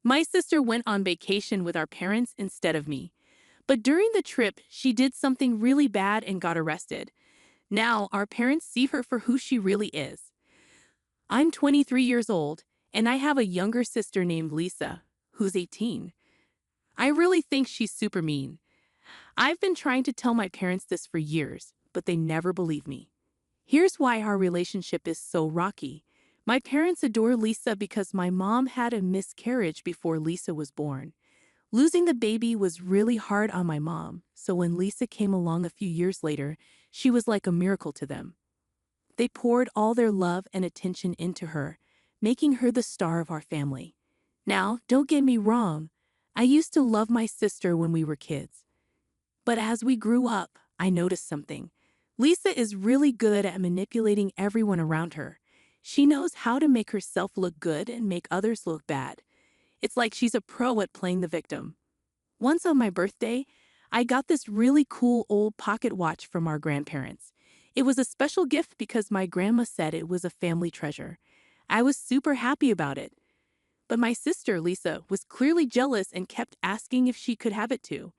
My sister went on vacation with our parents instead of me. But during the trip, she did something really bad and got arrested. Now, our parents see her for who she really is. I'm 23 years old, and I have a younger sister named Lisa, who's 18. I really think she's super mean. I've been trying to tell my parents this for years, but they never believe me. Here's why our relationship is so rocky. My parents adore Lisa because my mom had a miscarriage before Lisa was born. Losing the baby was really hard on my mom, so when Lisa came along a few years later, she was like a miracle to them. They poured all their love and attention into her, making her the star of our family. Now, don't get me wrong, I used to love my sister when we were kids. But as we grew up, I noticed something. Lisa is really good at manipulating everyone around her. She knows how to make herself look good and make others look bad. It's like she's a pro at playing the victim. Once on my birthday, I got this really cool old pocket watch from our grandparents. It was a special gift because my grandma said it was a family treasure. I was super happy about it. But my sister, Lisa, was clearly jealous and kept asking if she could have it too.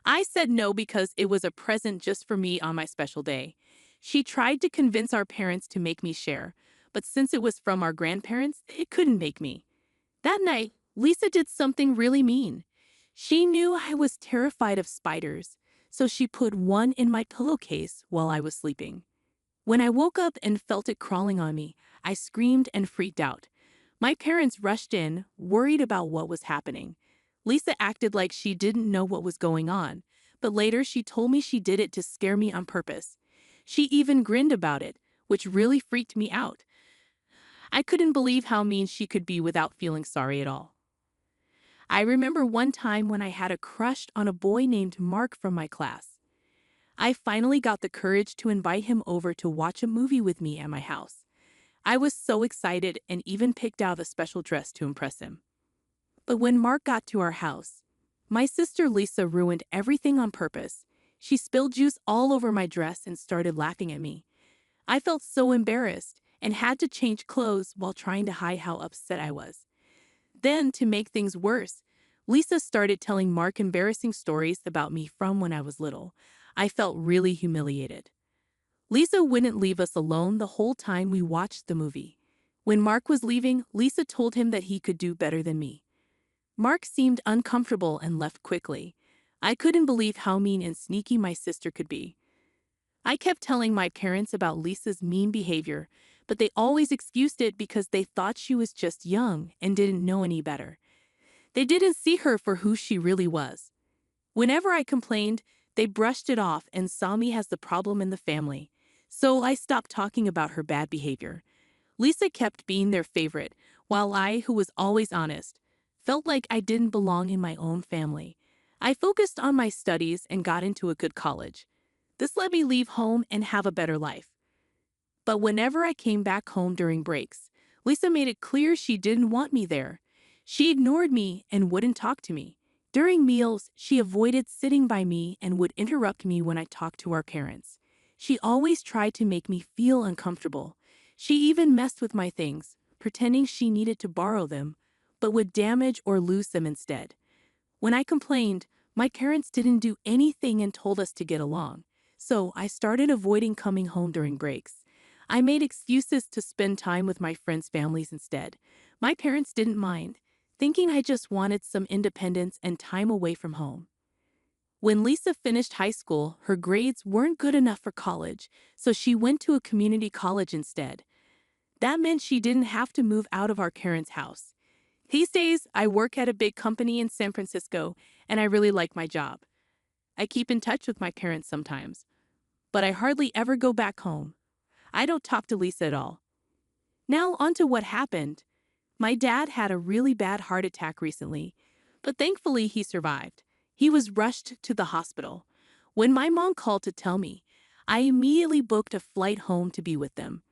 I said no because it was a present just for me on my special day. She tried to convince our parents to make me share, but since it was from our grandparents, it couldn't make me. That night, Lisa did something really mean. She knew I was terrified of spiders, so she put one in my pillowcase while I was sleeping. When I woke up and felt it crawling on me, I screamed and freaked out. My parents rushed in, worried about what was happening. Lisa acted like she didn't know what was going on, but later she told me she did it to scare me on purpose. She even grinned about it, which really freaked me out. I couldn't believe how mean she could be without feeling sorry at all. I remember one time when I had a crush on a boy named Mark from my class. I finally got the courage to invite him over to watch a movie with me at my house. I was so excited and even picked out a special dress to impress him. But when Mark got to our house, my sister Lisa ruined everything on purpose. She spilled juice all over my dress and started laughing at me. I felt so embarrassed and had to change clothes while trying to hide how upset I was. Then, to make things worse, Lisa started telling Mark embarrassing stories about me from when I was little. I felt really humiliated. Lisa wouldn't leave us alone the whole time we watched the movie. When Mark was leaving, Lisa told him that he could do better than me. Mark seemed uncomfortable and left quickly. I couldn't believe how mean and sneaky my sister could be. I kept telling my parents about Lisa's mean behavior, but they always excused it because they thought she was just young and didn't know any better. They didn't see her for who she really was. Whenever I complained, they brushed it off and saw me as the problem in the family. So I stopped talking about her bad behavior. Lisa kept being their favorite, while I, who was always honest, felt like I didn't belong in my own family. I focused on my studies and got into a good college. This let me leave home and have a better life. But whenever I came back home during breaks, Lisa made it clear she didn't want me there. She ignored me and wouldn't talk to me. During meals, she avoided sitting by me and would interrupt me when I talked to our parents. She always tried to make me feel uncomfortable. She even messed with my things, pretending she needed to borrow them, but would damage or lose them instead. When I complained, my parents didn't do anything and told us to get along. So I started avoiding coming home during breaks. I made excuses to spend time with my friends' families instead. My parents didn't mind, thinking I just wanted some independence and time away from home. When Lisa finished high school, her grades weren't good enough for college, so she went to a community college instead. That meant she didn't have to move out of our parents' house. These days, I work at a big company in San Francisco, and I really like my job. I keep in touch with my parents sometimes, but I hardly ever go back home. I don't talk to Lisa at all. Now, on to what happened. My dad had a really bad heart attack recently, but thankfully he survived. He was rushed to the hospital. When my mom called to tell me, I immediately booked a flight home to be with them.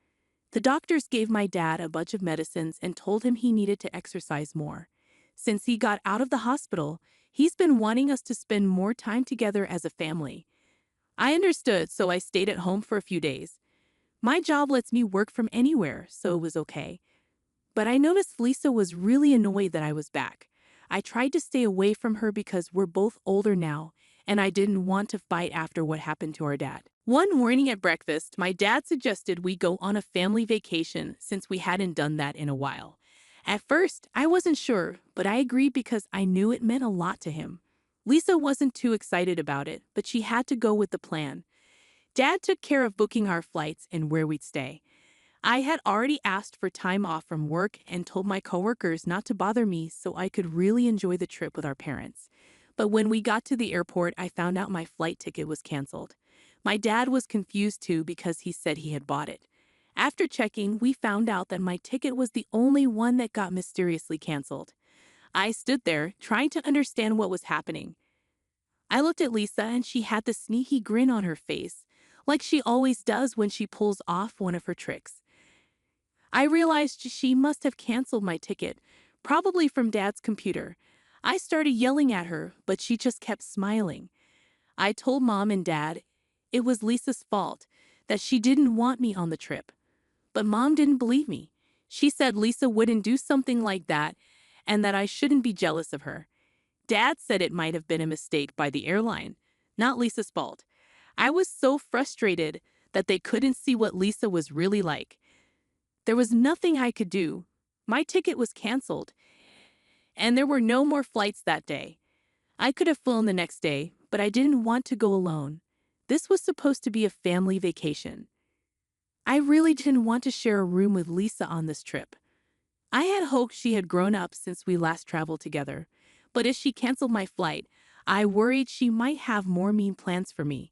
The doctors gave my dad a bunch of medicines and told him he needed to exercise more. Since he got out of the hospital, he's been wanting us to spend more time together as a family. I understood, so I stayed at home for a few days. My job lets me work from anywhere, so it was okay. but I noticed Lisa was really annoyed that I was back. I tried to stay away from her because we're both older now, and I didn't want to fight after what happened to our dad. One morning at breakfast, my dad suggested we go on a family vacation since we hadn't done that in a while. At first, I wasn't sure, but I agreed because I knew it meant a lot to him. Lisa wasn't too excited about it, but she had to go with the plan. Dad took care of booking our flights and where we'd stay. I had already asked for time off from work and told my coworkers not to bother me so I could really enjoy the trip with our parents. But when we got to the airport, I found out my flight ticket was canceled. My dad was confused too because he said he had bought it. After checking, we found out that my ticket was the only one that got mysteriously canceled. I stood there, trying to understand what was happening. I looked at Lisa and she had the sneaky grin on her face, like she always does when she pulls off one of her tricks. I realized she must have canceled my ticket, probably from Dad's computer. I started yelling at her, but she just kept smiling. I told Mom and Dad it was Lisa's fault, that she didn't want me on the trip. But Mom didn't believe me. She said Lisa wouldn't do something like that and that I shouldn't be jealous of her. Dad said it might have been a mistake by the airline, not Lisa's fault. I was so frustrated that they couldn't see what Lisa was really like. There was nothing I could do. My ticket was canceled, and there were no more flights that day. I could have flown the next day, but I didn't want to go alone. This was supposed to be a family vacation. I really didn't want to share a room with Lisa on this trip. I had hoped she had grown up since we last traveled together, but as she canceled my flight, I worried she might have more mean plans for me.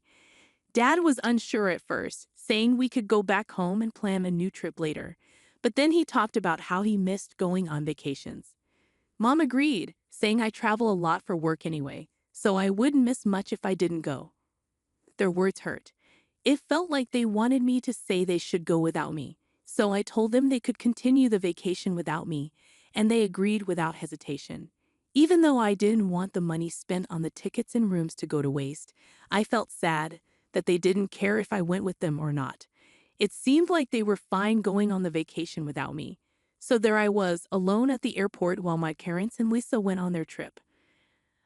Dad was unsure at first, saying we could go back home and plan a new trip later, but then he talked about how he missed going on vacations. Mom agreed, saying I travel a lot for work anyway, so I wouldn't miss much if I didn't go. Their words hurt. It felt like they wanted me to say they should go without me, so I told them they could continue the vacation without me, and they agreed without hesitation. Even though I didn't want the money spent on the tickets and rooms to go to waste, I felt sad that they didn't care if I went with them or not. It seemed like they were fine going on the vacation without me. So there I was, alone at the airport while my parents and Lisa went on their trip.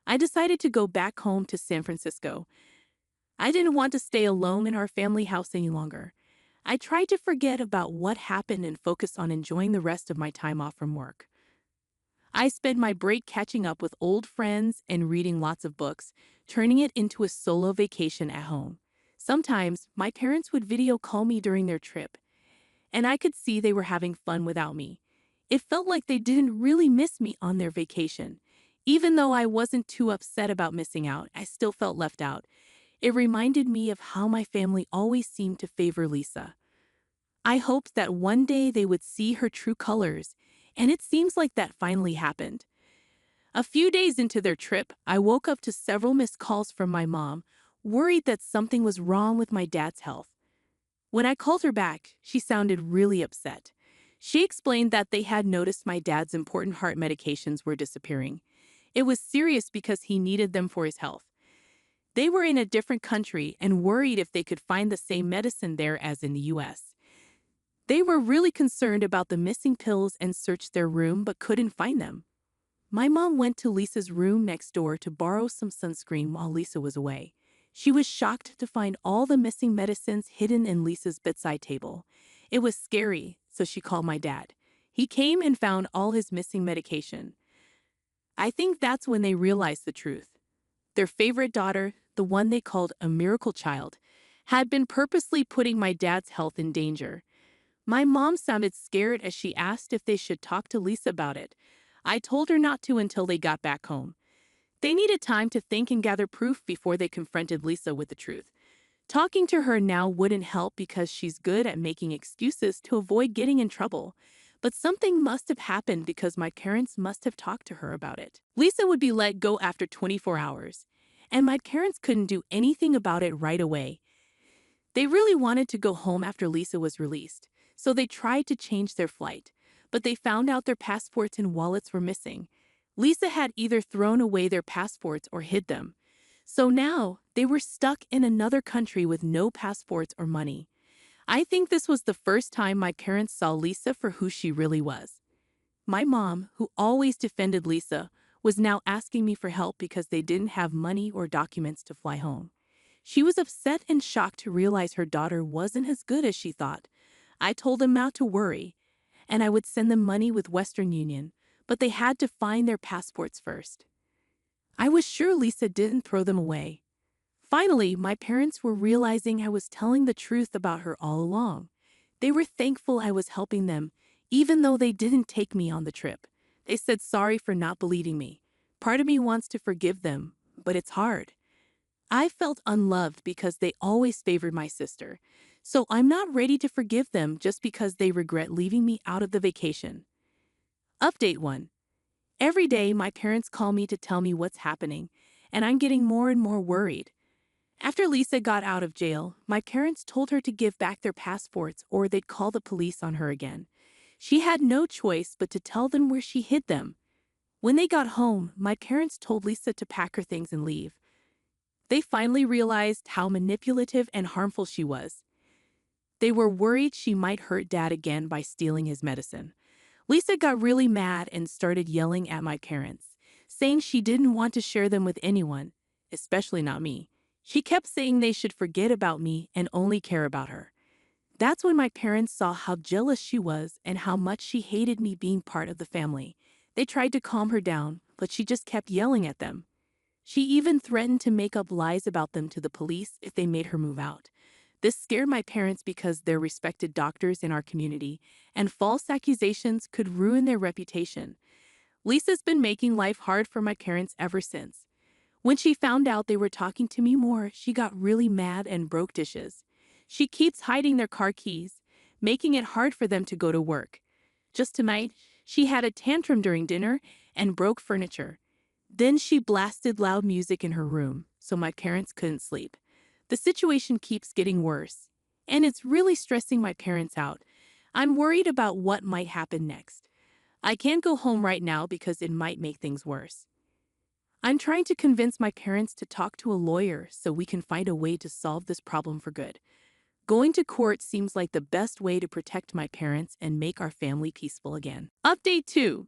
I decided to go back home to San Francisco. I didn't want to stay alone in our family house any longer. I tried to forget about what happened and focus on enjoying the rest of my time off from work. I spent my break catching up with old friends and reading lots of books, turning it into a solo vacation at home. Sometimes, my parents would video call me during their trip, and I could see they were having fun without me. It felt like they didn't really miss me on their vacation. Even though I wasn't too upset about missing out, I still felt left out. It reminded me of how my family always seemed to favor Lisa. I hoped that one day they would see her true colors, and it seems like that finally happened. A few days into their trip, I woke up to several missed calls from my mom, worried that something was wrong with my dad's health. When I called her back, she sounded really upset. She explained that they had noticed my dad's important heart medications were disappearing. It was serious because he needed them for his health. They were in a different country and worried if they could find the same medicine there as in the US. They were really concerned about the missing pills and searched their room but couldn't find them. My mom went to Lisa's room next door to borrow some sunscreen while Lisa was away. She was shocked to find all the missing medicines hidden in Lisa's bedside table. It was scary, so she called my dad. He came and found all his missing medication. I think that's when they realized the truth. Their favorite daughter, the one they called a miracle child, had been purposely putting my dad's health in danger. My mom sounded scared as she asked if they should talk to Lisa about it. I told her not to until they got back home. They needed time to think and gather proof before they confronted Lisa with the truth. Talking to her now wouldn't help because she's good at making excuses to avoid getting in trouble. But something must have happened because my parents must have talked to her about it. Lisa would be let go after 24 hours, and my parents couldn't do anything about it right away. They really wanted to go home after Lisa was released, so they tried to change their flight, but they found out their passports and wallets were missing. Lisa had either thrown away their passports or hid them. So now, they were stuck in another country with no passports or money. I think this was the first time my parents saw Lisa for who she really was. My mom, who always defended Lisa, was now asking me for help because they didn't have money or documents to fly home. She was upset and shocked to realize her daughter wasn't as good as she thought. I told them not to worry, and I would send them money with Western Union, but they had to find their passports first. I was sure Lisa didn't throw them away. Finally, my parents were realizing I was telling the truth about her all along. They were thankful I was helping them, even though they didn't take me on the trip. They said sorry for not believing me. Part of me wants to forgive them, but it's hard. I felt unloved because they always favored my sister, so I'm not ready to forgive them just because they regret leaving me out of the vacation. Update 1. Every day, my parents call me to tell me what's happening, and I'm getting more and more worried. After Lisa got out of jail, my parents told her to give back their passports or they'd call the police on her again. She had no choice but to tell them where she hid them. When they got home, my parents told Lisa to pack her things and leave. They finally realized how manipulative and harmful she was. They were worried she might hurt Dad again by stealing his medicine. Lisa got really mad and started yelling at my parents, saying she didn't want to share them with anyone, especially not me. She kept saying they should forget about me and only care about her. That's when my parents saw how jealous she was and how much she hated me being part of the family. They tried to calm her down, but she just kept yelling at them. She even threatened to make up lies about them to the police if they made her move out. This scared my parents because they're respected doctors in our community, and false accusations could ruin their reputation. Lisa's been making life hard for my parents ever since. When she found out they were talking to me more, she got really mad and broke dishes. She keeps hiding their car keys, making it hard for them to go to work. Just tonight, she had a tantrum during dinner and broke furniture. Then she blasted loud music in her room, so my parents couldn't sleep. The situation keeps getting worse, and it's really stressing my parents out. I'm worried about what might happen next. I can't go home right now because it might make things worse. I'm trying to convince my parents to talk to a lawyer so we can find a way to solve this problem for good. Going to court seems like the best way to protect my parents and make our family peaceful again. Update 2.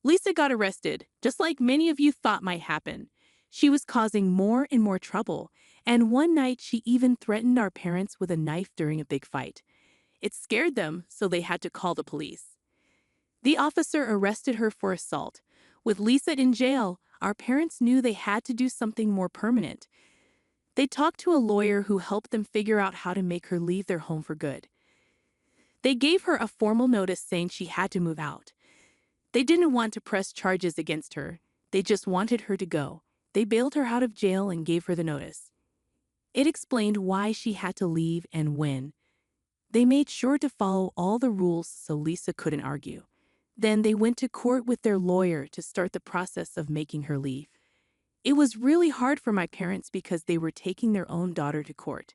Lisa got arrested, just like many of you thought might happen. She was causing more and more trouble, and one night she even threatened our parents with a knife during a big fight. It scared them, so they had to call the police. The officer arrested her for assault. With Lisa in jail, our parents knew they had to do something more permanent. They talked to a lawyer who helped them figure out how to make her leave their home for good. They gave her a formal notice saying she had to move out. They didn't want to press charges against her. They just wanted her to go. They bailed her out of jail and gave her the notice. It explained why she had to leave and when. They made sure to follow all the rules so Lisa couldn't argue. Then they went to court with their lawyer to start the process of making her leave. It was really hard for my parents because they were taking their own daughter to court.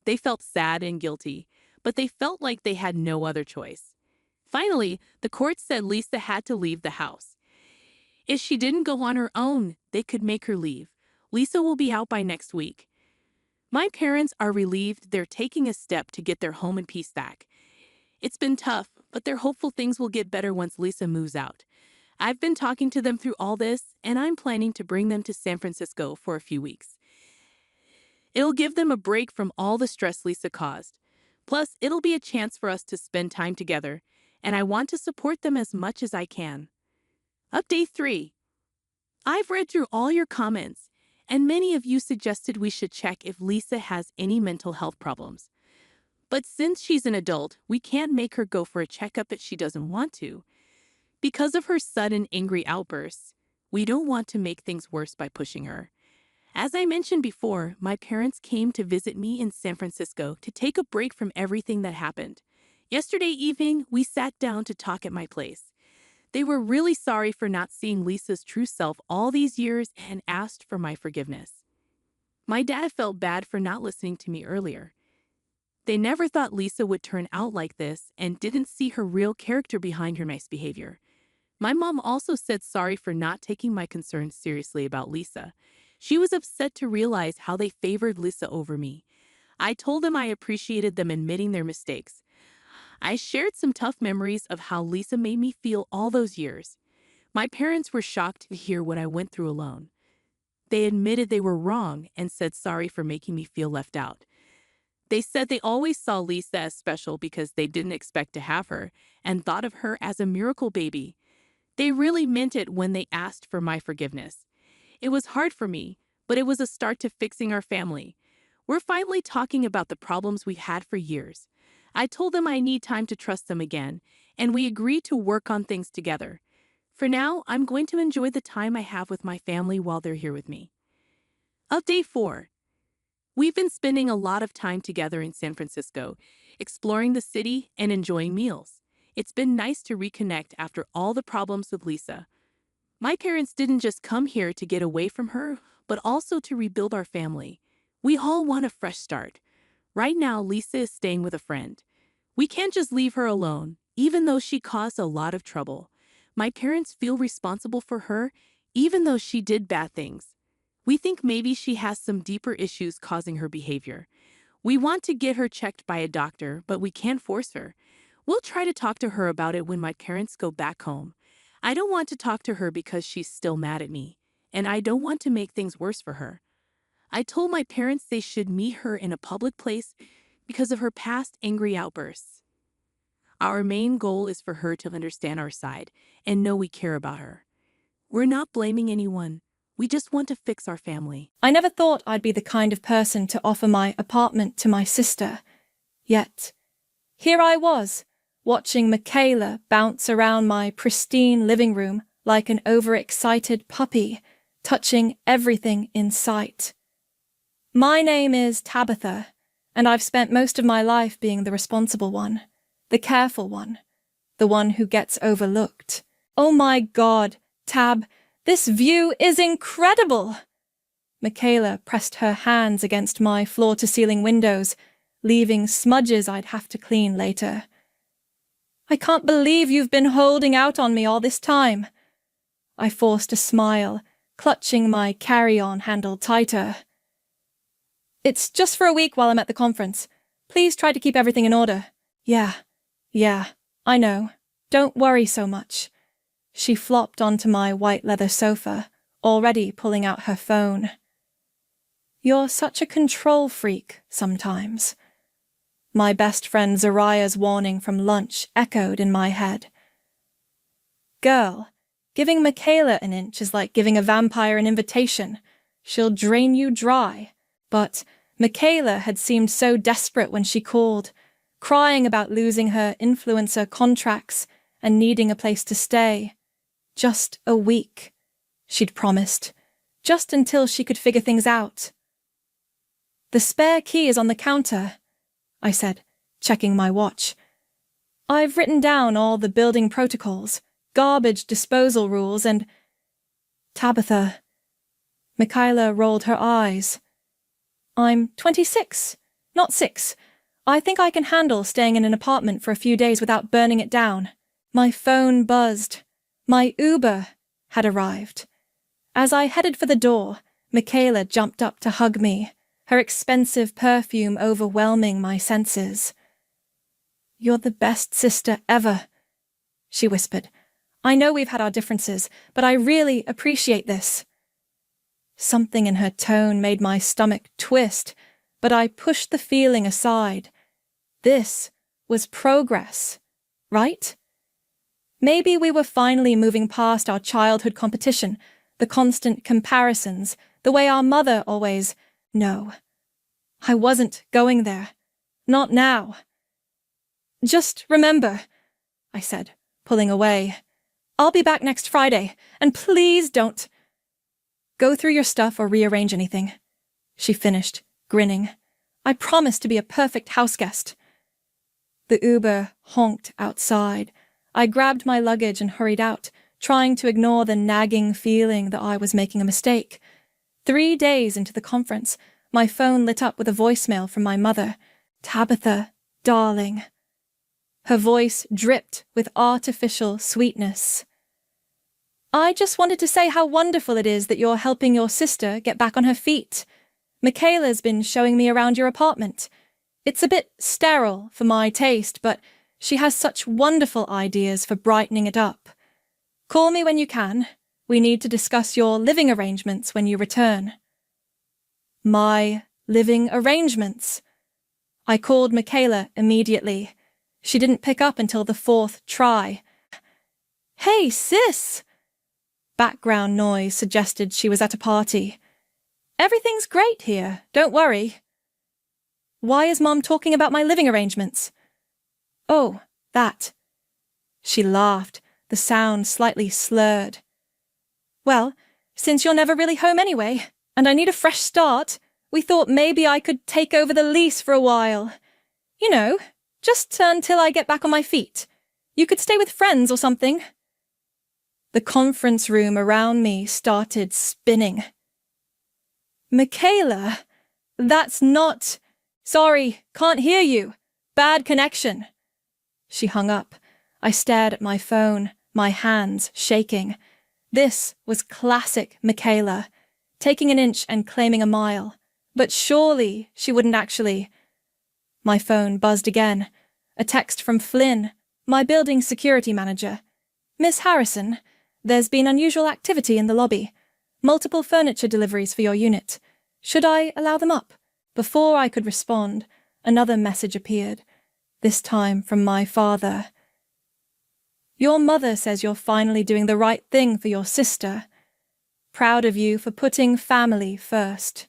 They felt sad and guilty, but they felt like they had no other choice. Finally, the court said Lisa had to leave the house. If she didn't go on her own, they could make her leave. Lisa will be out by next week. My parents are relieved they're taking a step to get their home in peace back. It's been tough, but they're hopeful things will get better once Lisa moves out. I've been talking to them through all this, and I'm planning to bring them to San Francisco for a few weeks. It'll give them a break from all the stress Lisa caused. Plus, it'll be a chance for us to spend time together, and I want to support them as much as I can. Update 3. I've read through all your comments, and many of you suggested we should check if Lisa has any mental health problems. But since she's an adult, we can't make her go for a checkup if she doesn't want to. Because of her sudden angry outbursts, we don't want to make things worse by pushing her. As I mentioned before, my parents came to visit me in San Francisco to take a break from everything that happened. Yesterday evening, we sat down to talk at my place. They were really sorry for not seeing Lisa's true self all these years and asked for my forgiveness. My dad felt bad for not listening to me earlier. They never thought Lisa would turn out like this and didn't see her real character behind her nice behavior. My mom also said sorry for not taking my concerns seriously about Lisa. She was upset to realize how they favored Lisa over me. I told them I appreciated them admitting their mistakes. I shared some tough memories of how Lisa made me feel all those years. My parents were shocked to hear what I went through alone. They admitted they were wrong and said sorry for making me feel left out. They said they always saw Lisa as special because they didn't expect to have her and thought of her as a miracle baby. They really meant it when they asked for my forgiveness. It was hard for me, but it was a start to fixing our family. We're finally talking about the problems we've had for years. I told them I need time to trust them again, and we agreed to work on things together. For now, I'm going to enjoy the time I have with my family while they're here with me. Update 4. We've been spending a lot of time together in San Francisco, exploring the city and enjoying meals. It's been nice to reconnect after all the problems with Lisa. My parents didn't just come here to get away from her, but also to rebuild our family. We all want a fresh start. Right now, Lisa is staying with a friend. We can't just leave her alone, even though she caused a lot of trouble. My parents feel responsible for her, even though she did bad things. We think maybe she has some deeper issues causing her behavior. We want to get her checked by a doctor, but we can't force her. We'll try to talk to her about it when my parents go back home. I don't want to talk to her because she's still mad at me, and I don't want to make things worse for her. I told my parents they should meet her in a public place because of her past angry outbursts. Our main goal is for her to understand our side and know we care about her. We're not blaming anyone. We just want to fix our family. I never thought I'd be the kind of person to offer my apartment to my sister. Yet, here I was, watching Michaela bounce around my pristine living room like an overexcited puppy, touching everything in sight. My name is Tabitha, and I've spent most of my life being the responsible one, the careful one, the one who gets overlooked. Oh my God, Tab, this view is incredible! Michaela pressed her hands against my floor-to-ceiling windows, leaving smudges I'd have to clean later. I can't believe you've been holding out on me all this time. I forced a smile, clutching my carry-on handle tighter. It's just for a week while I'm at the conference. Please try to keep everything in order. Yeah, I know. Don't worry so much. She flopped onto my white leather sofa, already pulling out her phone. You're such a control freak sometimes. My best friend Zariah's warning from lunch echoed in my head. Girl, giving Michaela an inch is like giving a vampire an invitation. She'll drain you dry. But Michaela had seemed so desperate when she called, crying about losing her influencer contracts and needing a place to stay. Just a week, she'd promised, just until she could figure things out. The spare key is on the counter, I said, checking my watch. I've written down all the building protocols, garbage disposal rules, and... Tabitha. Michaela rolled her eyes. I'm 26, not 6. I think I can handle staying in an apartment for a few days without burning it down. My phone buzzed. My Uber had arrived. As I headed for the door, Michaela jumped up to hug me, her expensive perfume overwhelming my senses. You're the best sister ever, she whispered. I know we've had our differences, but I really appreciate this. Something in her tone made my stomach twist, but I pushed the feeling aside. This was progress, right? Maybe we were finally moving past our childhood competition, the constant comparisons, the way our mother always... No, I wasn't going there. Not now. Just remember, I said, pulling away. I'll be back next Friday, and please don't... Go through your stuff or rearrange anything, she finished, grinning. I promise to be a perfect houseguest. The Uber honked outside. I grabbed my luggage and hurried out, trying to ignore the nagging feeling that I was making a mistake. 3 days into the conference, my phone lit up with a voicemail from my mother. Tabitha, darling. Her voice dripped with artificial sweetness. I just wanted to say how wonderful it is that you're helping your sister get back on her feet. Michaela's been showing me around your apartment. It's a bit sterile for my taste, but She has such wonderful ideas for brightening it up. Call me when you can. We need to discuss your living arrangements when you return. My living arrangements? I called Michaela immediately. She didn't pick up until the fourth try. Hey, sis! Background noise suggested she was at a party. Everything's great here, don't worry. Why is Mom talking about my living arrangements? Oh, that. She laughed, the sound slightly slurred. Well, since you're never really home anyway, and I need a fresh start, we thought maybe I could take over the lease for a while. You know, just until I get back on my feet. You could stay with friends or something. The conference room around me started spinning. Michaela, that's not... Sorry, can't hear you. Bad connection. She hung up. I stared at my phone, my hands shaking. This was classic Michaela, taking an inch and claiming a mile. But surely she wouldn't actually. My phone buzzed again. A text from Flynn, my building security manager. Miss Harrison, there's been unusual activity in the lobby. Multiple furniture deliveries for your unit. Should I allow them up? Before I could respond, another message appeared, this time from my father. Your mother says you're finally doing the right thing for your sister. Proud of you for putting family first.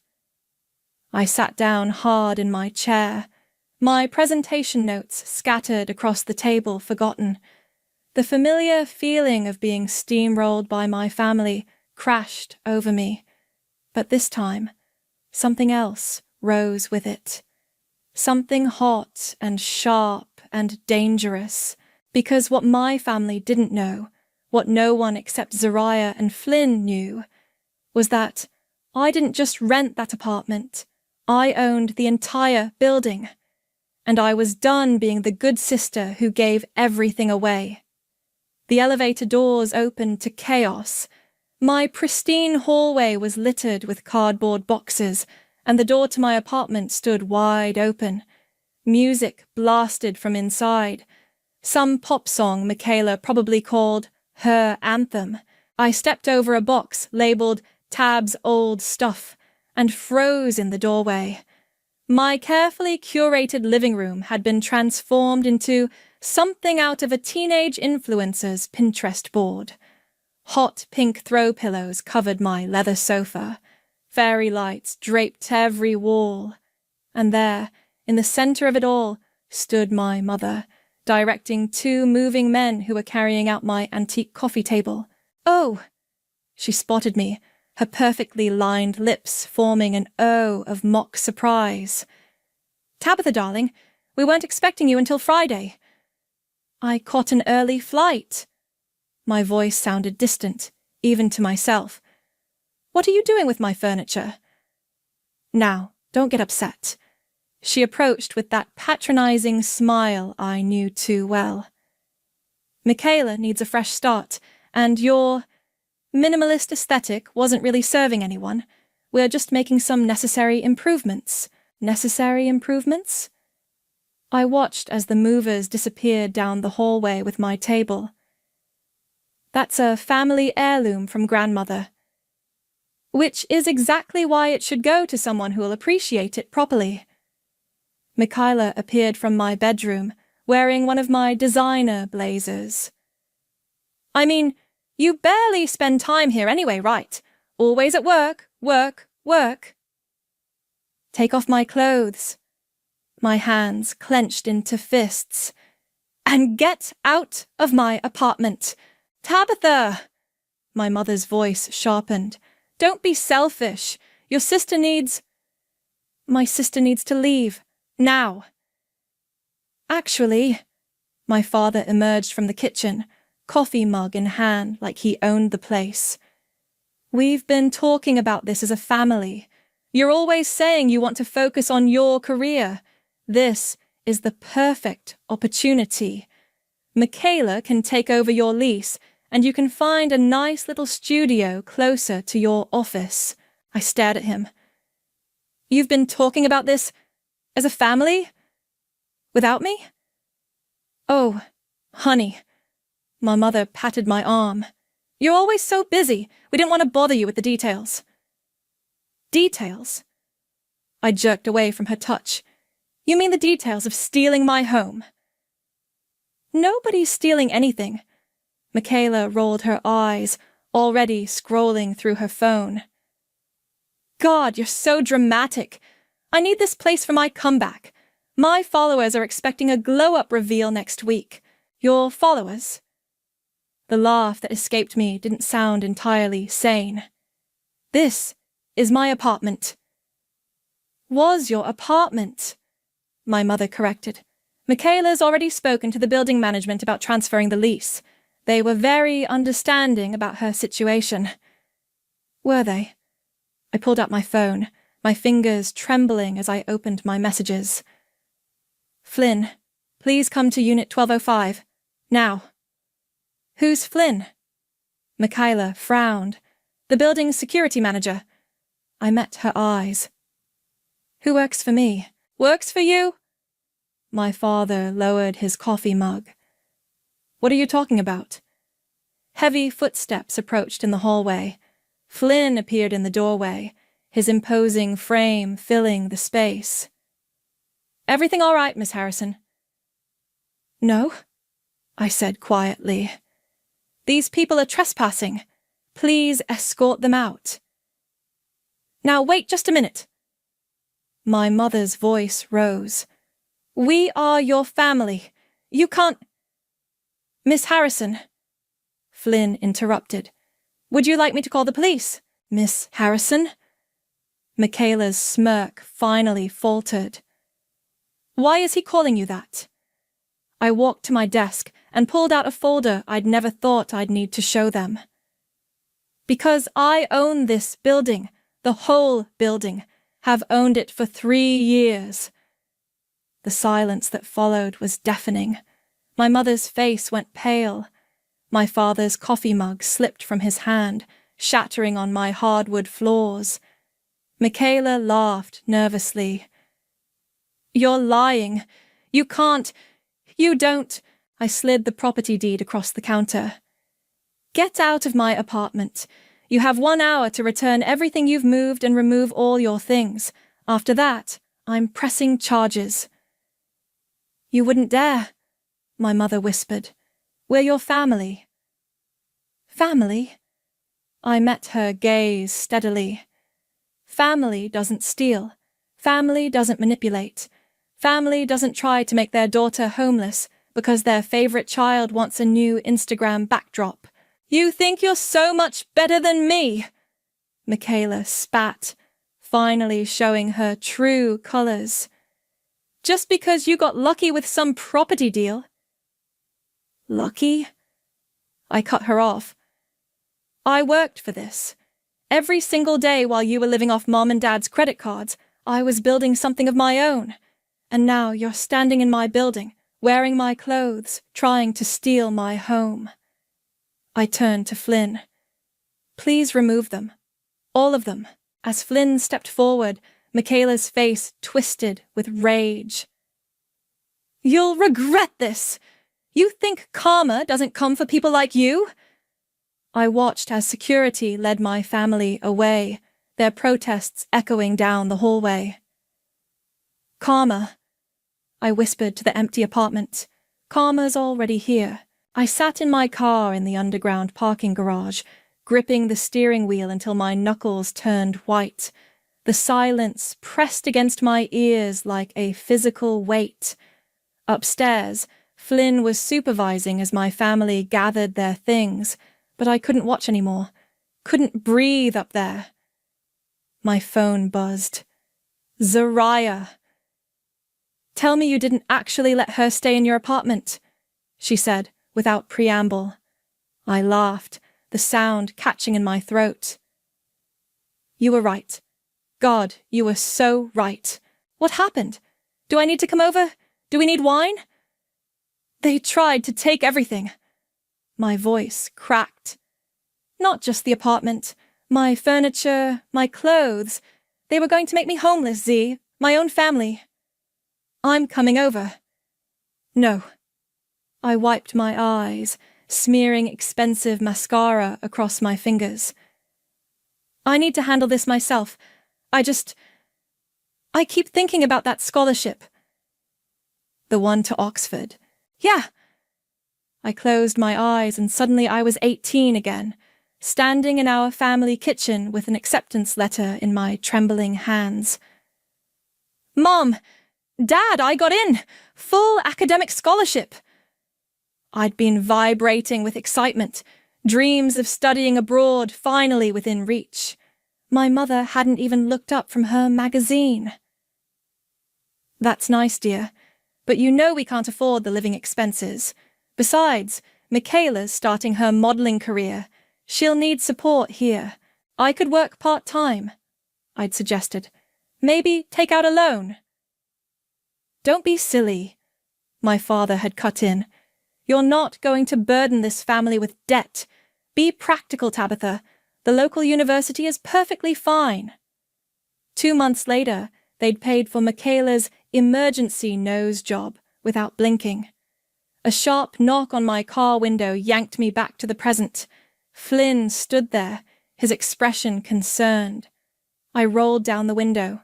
I sat down hard in my chair, my presentation notes scattered across the table forgotten. The familiar feeling of being steamrolled by my family crashed over me. But this time, something else rose with it. Something hot and sharp and dangerous, because what my family didn't know, what no one except Zariah and Flynn knew, was that I didn't just rent that apartment, I owned the entire building, and I was done being the good sister who gave everything away. The elevator doors opened to chaos. My pristine hallway was littered with cardboard boxes, and the door to my apartment stood wide open. Music blasted from inside. Some pop song Michaela probably called her anthem. I stepped over a box labeled Tab's Old Stuff and froze in the doorway. My carefully curated living room had been transformed into something out of a teenage influencer's Pinterest board. Hot pink throw pillows covered my leather sofa. Fairy lights draped every wall. And there, in the center of it all, stood my mother, directing two moving men who were carrying out my antique coffee table. Oh! She spotted me, her perfectly lined lips forming an O of mock surprise. Tabitha, darling, we weren't expecting you until Friday. I caught an early flight. My voice sounded distant, even to myself. What are you doing with my furniture? Now, don't get upset. She approached with that patronizing smile I knew too well. Michaela needs a fresh start, and your minimalist aesthetic wasn't really serving anyone. We're just making some necessary improvements. Necessary improvements? I watched as the movers disappeared down the hallway with my table. That's a family heirloom from grandmother. Which is exactly why it should go to someone who'll appreciate it properly. Michaela appeared from my bedroom, wearing one of my designer blazers. I mean, you barely spend time here anyway, right? Always at work, work, work. Take off my clothes. My hands clenched into fists. And get out of my apartment. Tabitha! My mother's voice sharpened. Don't be selfish. Your sister needs... My sister needs to leave. Now. Actually, my father emerged from the kitchen, coffee mug in hand like he owned the place. We've been talking about this as a family. You're always saying you want to focus on your career. This is the perfect opportunity. Michaela can take over your lease, and you can find a nice little studio closer to your office. I stared at him. You've been talking about this as a family? Without me? Oh, honey. My mother patted my arm. You're always so busy. We didn't want to bother you with the details. Details? I jerked away from her touch. You mean the details of stealing my home? Nobody's stealing anything. Michaela rolled her eyes, already scrolling through her phone. God, you're so dramatic. I need this place for my comeback. My followers are expecting a glow-up reveal next week. Your followers? The laugh that escaped me didn't sound entirely sane. This is my apartment. Was your apartment? My mother corrected. Michaela's already spoken to the building management about transferring the lease. They were very understanding about her situation. Were they? I pulled out my phone, my fingers trembling as I opened my messages. Flynn, please come to Unit 1205. Now. Who's Flynn? Michaela frowned. The building's security manager. I met her eyes. Who works for me? Works for you? My father lowered his coffee mug. What are you talking about? Heavy footsteps approached in the hallway. Flynn appeared in the doorway, his imposing frame filling the space. Everything all right, Miss Harrison? No, I said quietly. These people are trespassing. Please escort them out. Now wait just a minute. My mother's voice rose. We are your family. You can't... Miss Harrison. Flynn interrupted. Would you like me to call the police? Miss Harrison? Michaela's smirk finally faltered. Why is he calling you that? I walked to my desk and pulled out a folder I'd never thought I'd need to show them. Because I own this building, the whole building, have owned it for 3 years. The silence that followed was deafening. My mother's face went pale. My father's coffee mug slipped from his hand, shattering on my hardwood floors. Michaela laughed nervously. You're lying. You can't. You don't. I slid the property deed across the counter. Get out of my apartment. You have 1 hour to return everything you've moved and remove all your things. After that, I'm pressing charges. You wouldn't dare, my mother whispered. We're your family. Family? I met her gaze steadily. Family doesn't steal. Family doesn't manipulate. Family doesn't try to make their daughter homeless because their favorite child wants a new Instagram backdrop. You think you're so much better than me? Michaela spat, finally showing her true colors. Just because you got lucky with some property deal. Lucky? I cut her off. I worked for this. Every single day while you were living off Mom and Dad's credit cards, I was building something of my own. And now you're standing in my building, wearing my clothes, trying to steal my home. I turned to Flynn. Please remove them. All of them. As Flynn stepped forward, Michaela's face twisted with rage. You'll regret this! You think karma doesn't come for people like you? I watched as security led my family away, their protests echoing down the hallway. Karma, I whispered to the empty apartment. Karma's already here. I sat in my car in the underground parking garage, gripping the steering wheel until my knuckles turned white. The silence pressed against my ears like a physical weight. Upstairs, Flynn was supervising as my family gathered their things, but I couldn't watch anymore. Couldn't breathe up there. My phone buzzed. Zariah. Tell me you didn't actually let her stay in your apartment, she said, without preamble. I laughed, the sound catching in my throat. You were right. God, you were so right. What happened? Do I need to come over? Do we need wine? They tried to take everything. My voice cracked. Not just the apartment, my furniture, my clothes. They were going to make me homeless, Z, my own family. I'm coming over. No. I wiped my eyes, smearing expensive mascara across my fingers. I need to handle this myself. I keep thinking about that scholarship. The one to Oxford. Yeah. I closed my eyes and suddenly I was 18 again, standing in our family kitchen with an acceptance letter in my trembling hands. Mom! Dad, I got in! Full academic scholarship! I'd been vibrating with excitement, dreams of studying abroad finally within reach. My mother hadn't even looked up from her magazine. That's nice, dear, but you know we can't afford the living expenses. Besides, Michaela's starting her modelling career. She'll need support here. I could work part-time, I'd suggested. Maybe take out a loan. Don't be silly, my father had cut in. You're not going to burden this family with debt. Be practical, Tabitha. The local university is perfectly fine. 2 months later, they'd paid for Michaela's emergency nose job without blinking. A sharp knock on my car window yanked me back to the present. Flynn stood there, his expression concerned. I rolled down the window.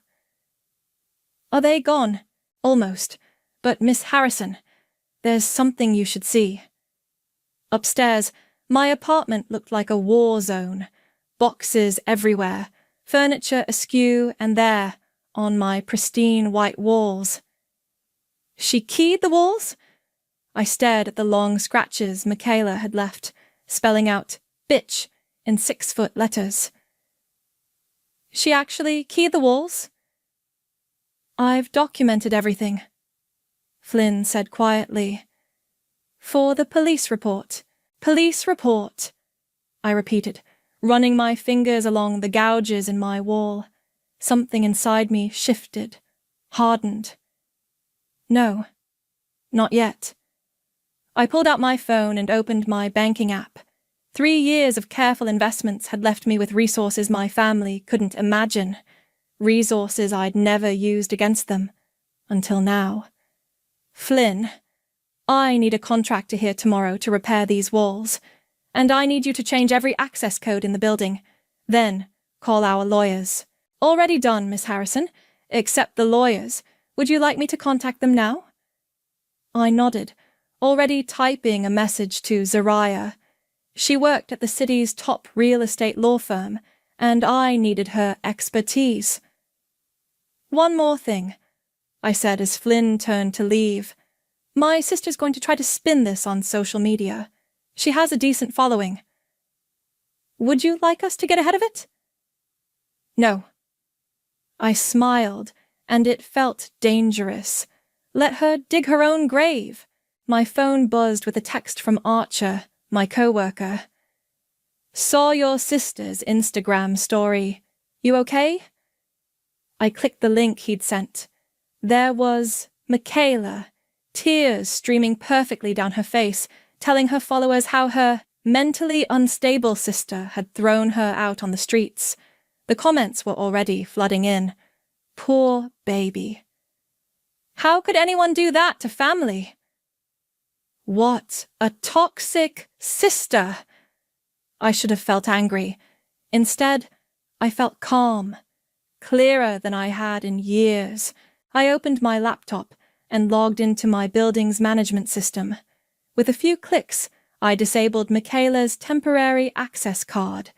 Are they gone? Almost. But Miss Harrison, there's something you should see. Upstairs, my apartment looked like a war zone. Boxes everywhere, furniture askew and there, on my pristine white walls. She keyed the walls? I stared at the long scratches Michaela had left, spelling out bitch in 6-foot letters. She actually keyed the walls? I've documented everything, Flynn said quietly. For the police report. Police report, I repeated, running my fingers along the gouges in my wall. Something inside me shifted, hardened. No, not yet. I pulled out my phone and opened my banking app. 3 years of careful investments had left me with resources my family couldn't imagine. Resources I'd never used against them. Until now. Flynn, I need a contractor here tomorrow to repair these walls. And I need you to change every access code in the building. Then, call our lawyers. Already done, Miss Harrison. Except the lawyers. Would you like me to contact them now? I nodded, already typing a message to Zariah. She worked at the city's top real estate law firm, and I needed her expertise. One more thing, I said as Flynn turned to leave. My sister's going to try to spin this on social media. She has a decent following. Would you like us to get ahead of it? No. I smiled, and it felt dangerous. Let her dig her own grave. My phone buzzed with a text from Archer, my co-worker. Saw your sister's Instagram story. You okay? I clicked the link he'd sent. There was Michaela, tears streaming perfectly down her face, telling her followers how her mentally unstable sister had thrown her out on the streets. The comments were already flooding in. Poor baby. How could anyone do that to family? What a toxic sister! I should have felt angry. Instead, I felt calm, clearer than I had in years. I opened my laptop and logged into my building's management system. With a few clicks, I disabled Michaela's temporary access card.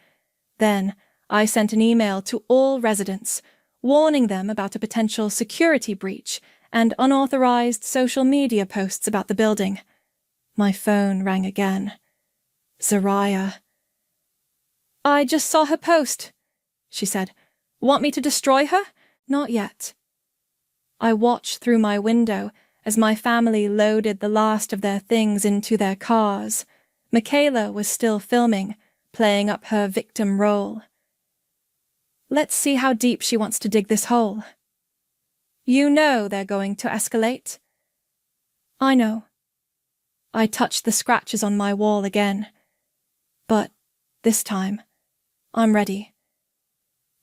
Then, I sent an email to all residents, warning them about a potential security breach and unauthorized social media posts about the building. My phone rang again. Zariah. I just saw her post, she said. Want me to destroy her? Not yet. I watched through my window as my family loaded the last of their things into their cars. Michaela was still filming, playing up her victim role. Let's see how deep she wants to dig this hole. You know they're going to escalate. I know. I touched the scratches on my wall again. But this time, I'm ready.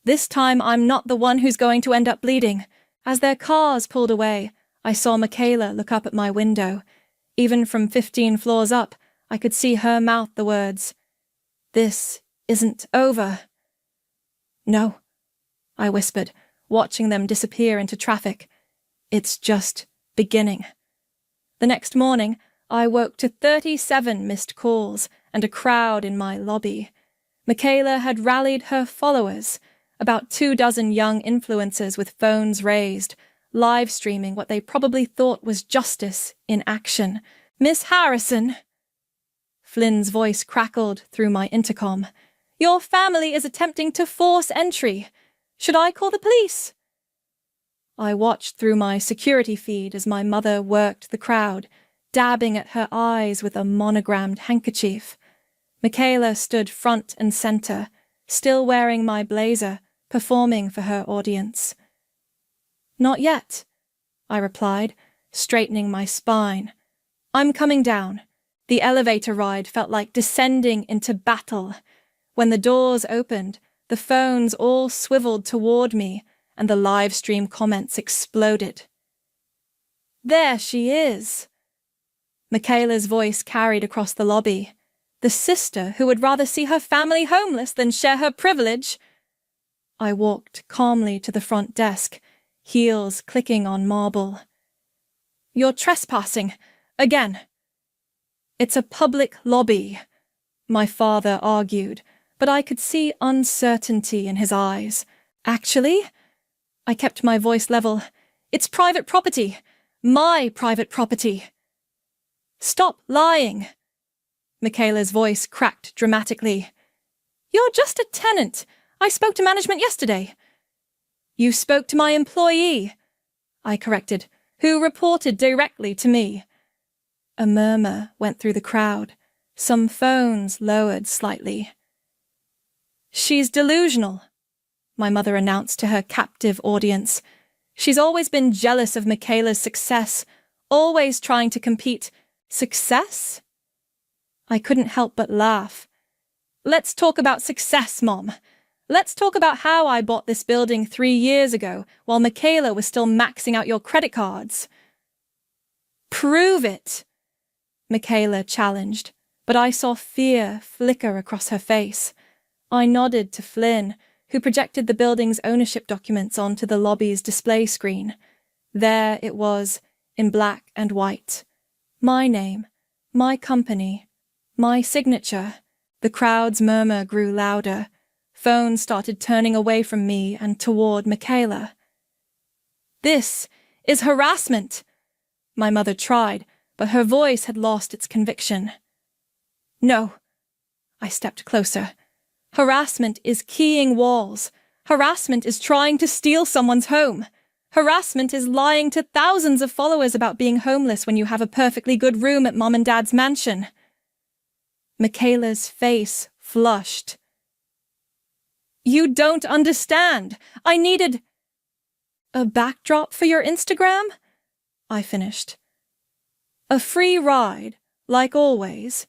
This time I'm not the one who's going to end up bleeding. As their cars pulled away, I saw Michaela look up at my window. Even from 15 floors up, I could see her mouth the words, "This isn't over." "No," I whispered, watching them disappear into traffic. "It's just beginning." The next morning, I woke to 37 missed calls and a crowd in my lobby. Michaela had rallied her followers, about 24 young influencers with phones raised, live streaming what they probably thought was justice in action. "Miss Harrison," Flynn's voice crackled through my intercom, "your family is attempting to force entry. Should I call the police?" I watched through my security feed as my mother worked the crowd, dabbing at her eyes with a monogrammed handkerchief. Michaela stood front and center, still wearing my blazer, performing for her audience. "Not yet," I replied, straightening my spine. "I'm coming down." The elevator ride felt like descending into battle. When the doors opened, the phones all swiveled toward me, and the live stream comments exploded. "There she is!" Michaela's voice carried across the lobby. "The sister who would rather see her family homeless than share her privilege." I walked calmly to the front desk, heels clicking on marble. "You're trespassing. Again." "It's a public lobby," my father argued, but I could see uncertainty in his eyes. "Actually," I kept my voice level, "it's private property. My private property." "Stop lying." Michaela's voice cracked dramatically. "You're just a tenant. I spoke to management yesterday." "You spoke to my employee," I corrected, "who reported directly to me." A murmur went through the crowd. Some phones lowered slightly. "She's delusional," my mother announced to her captive audience. "She's always been jealous of Michaela's success, always trying to compete." "Success?" I couldn't help but laugh. "Let's talk about success, Mom. Let's talk about how I bought this building 3 years ago while Michaela was still maxing out your credit cards." "Prove it," Michaela challenged, but I saw fear flicker across her face. I nodded to Flynn, who projected the building's ownership documents onto the lobby's display screen. There it was, in black and white. My name, my company, my signature. The crowd's murmur grew louder. Phones started turning away from me and toward Michaela. "This is harassment," my mother tried, but her voice had lost its conviction. "No." I stepped closer. "Harassment is keying walls. Harassment is trying to steal someone's home. Harassment is lying to thousands of followers about being homeless when you have a perfectly good room at Mom and Dad's mansion." Michaela's face flushed. "You don't understand. I needed—" "A backdrop for your Instagram?" I finished. "A free ride, like always.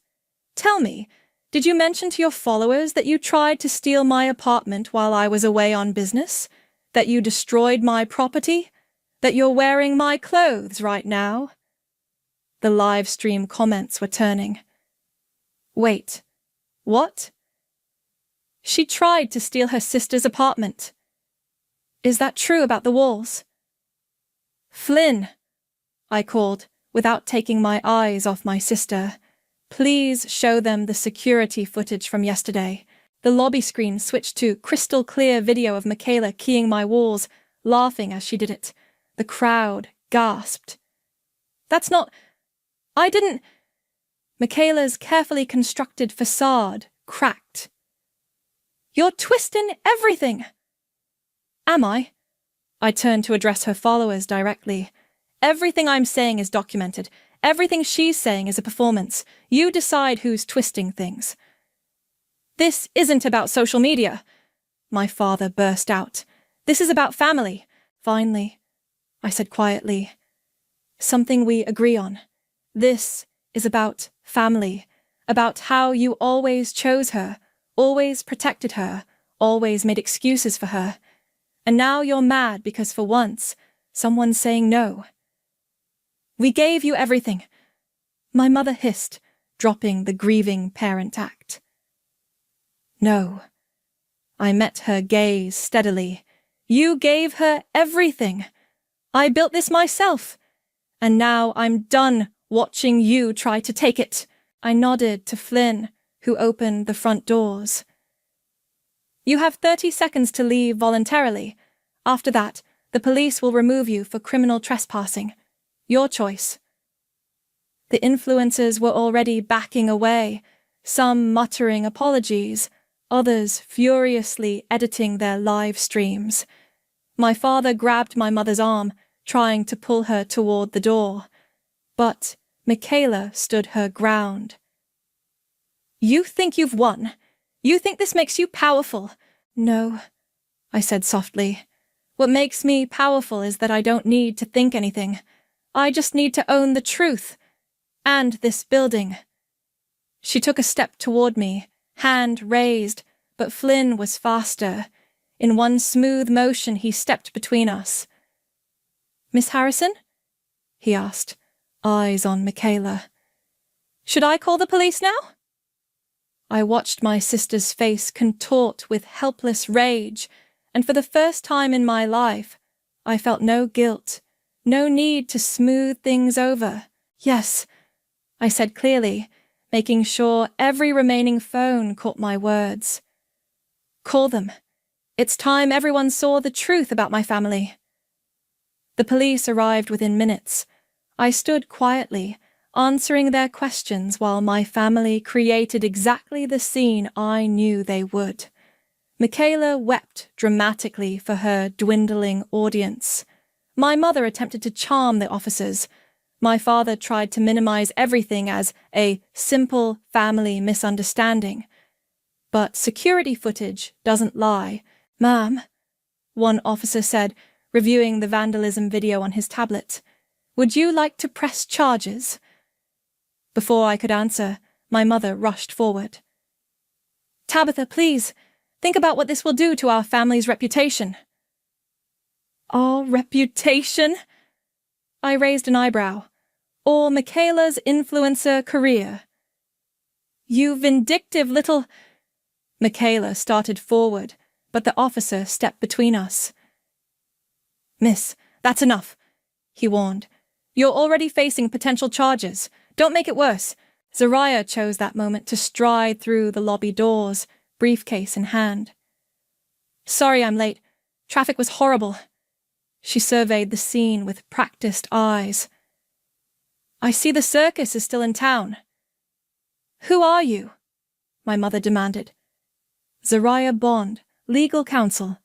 Tell me, did you mention to your followers that you tried to steal my apartment while I was away on business? That you destroyed my property? That you're wearing my clothes right now?" The live stream comments were turning. "Wait, what?" "She tried to steal her sister's apartment." "Is that true about the walls?" "Flynn," I called, without taking my eyes off my sister. "Please show them the security footage from yesterday." The lobby screen switched to crystal clear video of Michaela keying my walls, laughing as she did it. The crowd gasped. "That's not— I didn't—" Michaela's carefully constructed facade cracked. "You're twisting everything." "Am I?" I turned to address her followers directly. "Everything I'm saying is documented. Everything she's saying is a performance. You decide who's twisting things." "This isn't about social media," my father burst out. "This is about family." "Finally," I said quietly. "Something we agree on. This is about family, about how you always chose her, always protected her, always made excuses for her. And now you're mad because for once, someone's saying no." "We gave you everything." My mother hissed, dropping the grieving parent act. No. I met her gaze steadily. You gave her everything. I built this myself. And now I'm done watching you try to take it. I nodded to Flynn, who opened the front doors. You have 30 seconds to leave voluntarily. After that, the police will remove you for criminal trespassing. Your choice. The influencers were already backing away, some muttering apologies, others furiously editing their live streams. My father grabbed my mother's arm, trying to pull her toward the door. But Michaela stood her ground. You think you've won? You think this makes you powerful? No, I said softly. What makes me powerful is that I don't need to think anything. I just need to own the truth. And this building. She took a step toward me, hand raised, but Flynn was faster. In one smooth motion, he stepped between us. Miss Harrison? He asked, eyes on Michaela. Should I call the police now? I watched my sister's face contort with helpless rage, and for the first time in my life, I felt no guilt, no need to smooth things over. Yes, I said clearly, making sure every remaining phone caught my words. Call them. It's time everyone saw the truth about my family. The police arrived within minutes. I stood quietly, answering their questions while my family created exactly the scene I knew they would. Michaela wept dramatically for her dwindling audience. My mother attempted to charm the officers. My father tried to minimize everything as a simple family misunderstanding. But security footage doesn't lie. Ma'am, one officer said, reviewing the vandalism video on his tablet, would you like to press charges? Before I could answer, my mother rushed forward. Tabitha, please, think about what this will do to our family's reputation. Our reputation? I raised an eyebrow. Or Michaela's influencer career. You vindictive little... Michaela started forward, but the officer stepped between us. Miss, that's enough, he warned. You're already facing potential charges. Don't make it worse. Zariah chose that moment to stride through the lobby doors, briefcase in hand. Sorry I'm late. Traffic was horrible. She surveyed the scene with practiced eyes. I see the circus is still in town. Who are you? My mother demanded. Zariah Bond, legal counsel.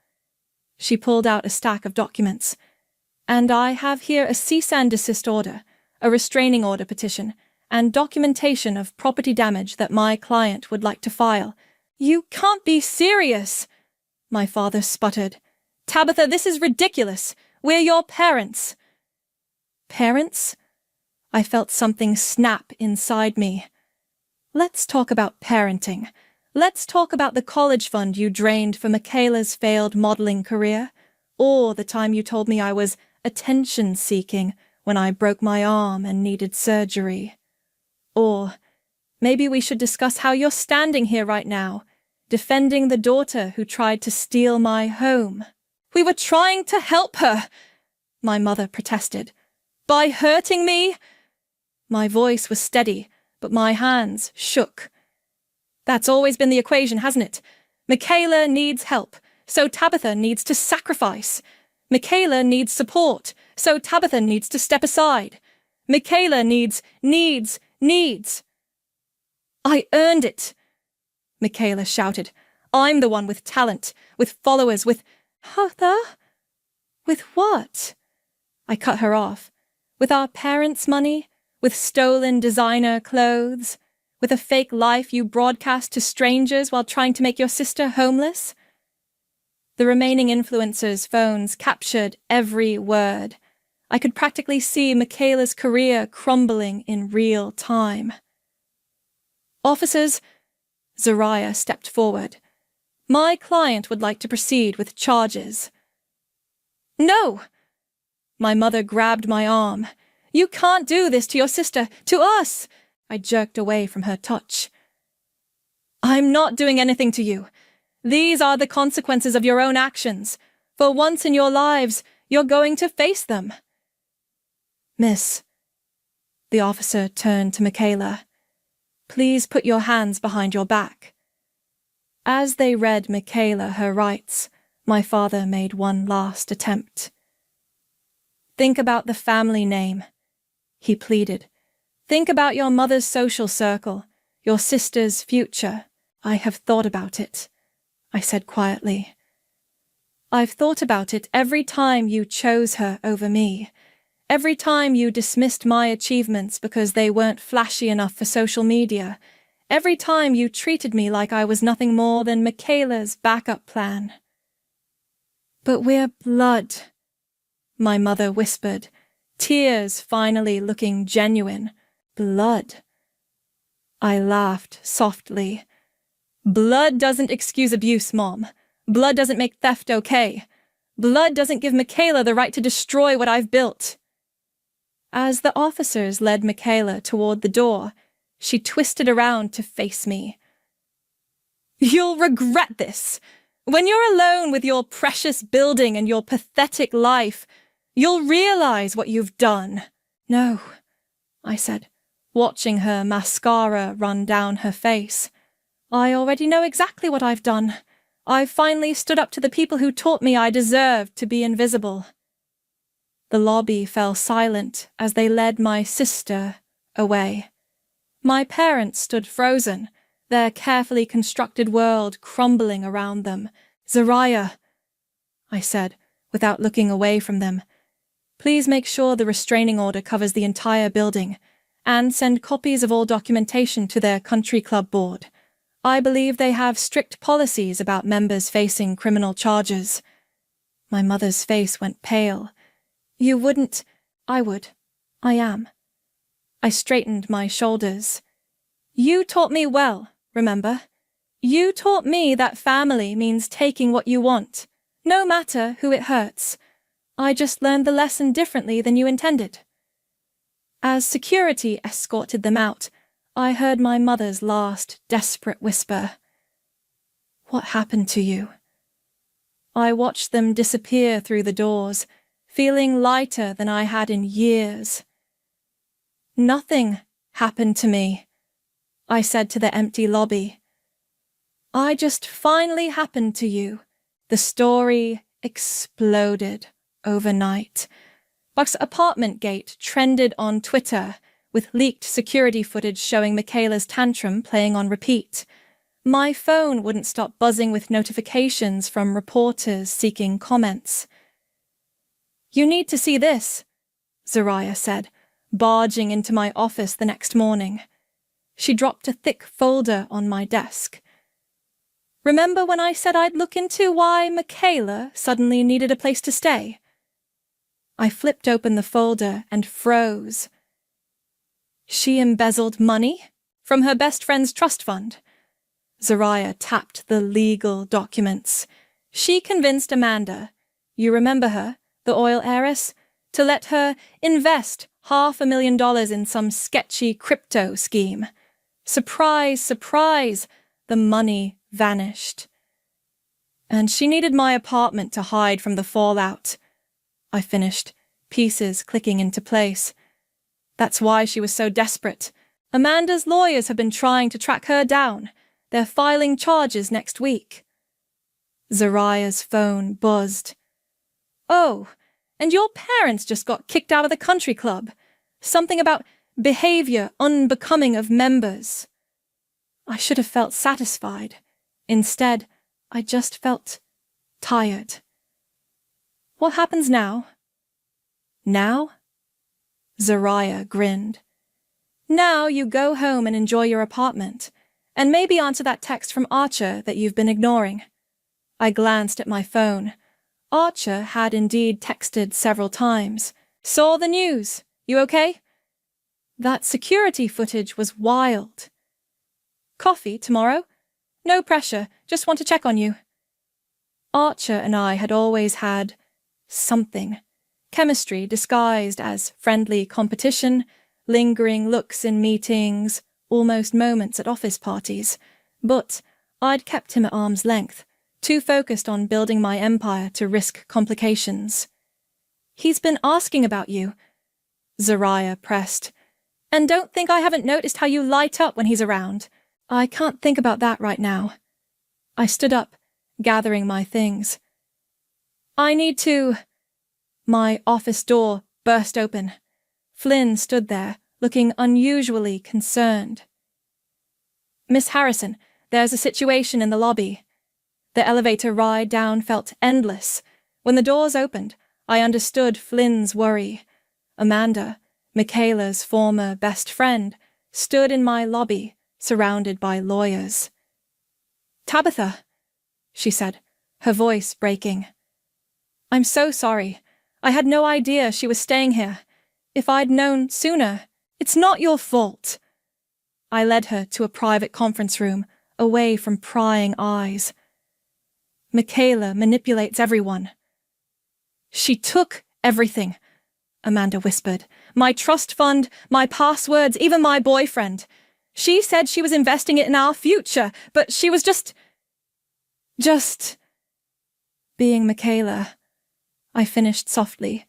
She pulled out a stack of documents. And I have here a cease and desist order, a restraining order petition, and documentation of property damage that my client would like to file. You can't be serious, my father sputtered. Tabitha, this is ridiculous. We're your parents. Parents? I felt something snap inside me. Let's talk about parenting. Let's talk about the college fund you drained for Michaela's failed modeling career, or the time you told me I was attention-seeking when I broke my arm and needed surgery. Or maybe we should discuss how you're standing here right now, defending the daughter who tried to steal my home. We were trying to help her, my mother protested. By hurting me? My voice was steady, but my hands shook. That's always been the equation, hasn't it? Michaela needs help, so Tabitha needs to sacrifice. Michaela needs support, so Tabitha needs to step aside. Michaela needs. I earned it, Michaela shouted. I'm the one with talent, with followers, with... Tabitha? With what? I cut her off. With our parents' money? With stolen designer clothes? With a fake life you broadcast to strangers while trying to make your sister homeless? The remaining influencers' phones captured every word. I could practically see Michaela's career crumbling in real time. Officers, Zariah stepped forward. My client would like to proceed with charges. No! My mother grabbed my arm. You can't do this to your sister, to us! I jerked away from her touch. I'm not doing anything to you. These are the consequences of your own actions. For once in your lives, you're going to face them. Miss. The officer turned to Michaela. Please put your hands behind your back. As they read Michaela her rights, my father made one last attempt. Think about the family name, he pleaded. Think about your mother's social circle, your sister's future. I have thought about it, I said quietly. I've thought about it every time you chose her over me. Every time you dismissed my achievements because they weren't flashy enough for social media. Every time you treated me like I was nothing more than Michaela's backup plan. But we're blood, my mother whispered, tears finally looking genuine. Blood. I laughed softly. Blood doesn't excuse abuse, Mom. Blood doesn't make theft okay. Blood doesn't give Michaela the right to destroy what I've built. As the officers led Michaela toward the door, she twisted around to face me. You'll regret this. When you're alone with your precious building and your pathetic life, you'll realize what you've done. No, I said, watching her mascara run down her face. I already know exactly what I've done. I've finally stood up to the people who taught me I deserved to be invisible. The lobby fell silent as they led my sister away. My parents stood frozen, their carefully constructed world crumbling around them. Zariah, I said, without looking away from them. Please make sure the restraining order covers the entire building, and send copies of all documentation to their country club board. I believe they have strict policies about members facing criminal charges. My mother's face went pale. You wouldn't. I would. I am. I straightened my shoulders. You taught me well, remember? You taught me that family means taking what you want, no matter who it hurts. I just learned the lesson differently than you intended. As security escorted them out, I heard my mother's last desperate whisper. What happened to you? I watched them disappear through the doors, feeling lighter than I had in years. Nothing happened to me, I said to the empty lobby. I just finally happened to you. The story exploded overnight. Buck's apartment gate trended on Twitter, with leaked security footage showing Michaela's tantrum playing on repeat. My phone wouldn't stop buzzing with notifications from reporters seeking comments. You need to see this, Zariah said, barging into my office the next morning. She dropped a thick folder on my desk. Remember when I said I'd look into why Michaela suddenly needed a place to stay? I flipped open the folder and froze. She embezzled money from her best friend's trust fund. Zariah tapped the legal documents. She convinced Amanda, you remember her, the oil heiress, to let her invest $500,000 in some sketchy crypto scheme. Surprise, surprise, the money vanished. And she needed my apartment to hide from the fallout. I finished, pieces clicking into place. That's why she was so desperate. Amanda's lawyers have been trying to track her down. They're filing charges next week. Zariah's phone buzzed. Oh, and your parents just got kicked out of the country club. Something about behavior unbecoming of members. I should have felt satisfied. Instead, I just felt tired. What happens now? Now? Zariah grinned. Now you go home and enjoy your apartment, and maybe answer that text from Archer that you've been ignoring. I glanced at my phone. Archer had indeed texted several times. Saw the news. You okay? That security footage was wild. Coffee tomorrow? No pressure, just want to check on you. Archer and I had always had something. chemistry disguised as friendly competition, lingering looks in meetings, almost moments at office parties. But I'd kept him at arm's length, too focused on building my empire to risk complications. "He's been asking about you," Zariah pressed. "And don't think I haven't noticed how you light up when he's around." "I can't think about that right now." I stood up, gathering my things. "I need to—" My office door burst open. Flynn stood there, looking unusually concerned. "Miss Harrison, there's a situation in the lobby." The elevator ride down felt endless. When the doors opened, I understood Flynn's worry. Amanda, Michaela's former best friend, stood in my lobby, surrounded by lawyers. "Tabitha," she said, her voice breaking. "I'm so sorry. I had no idea she was staying here. If I'd known sooner—" "It's not your fault." I led her to a private conference room, away from prying eyes. "Michaela manipulates everyone." "She took everything," Amanda whispered. "My trust fund, my passwords, even my boyfriend. She said she was investing it in our future, but she was just being Michaela." I finished softly.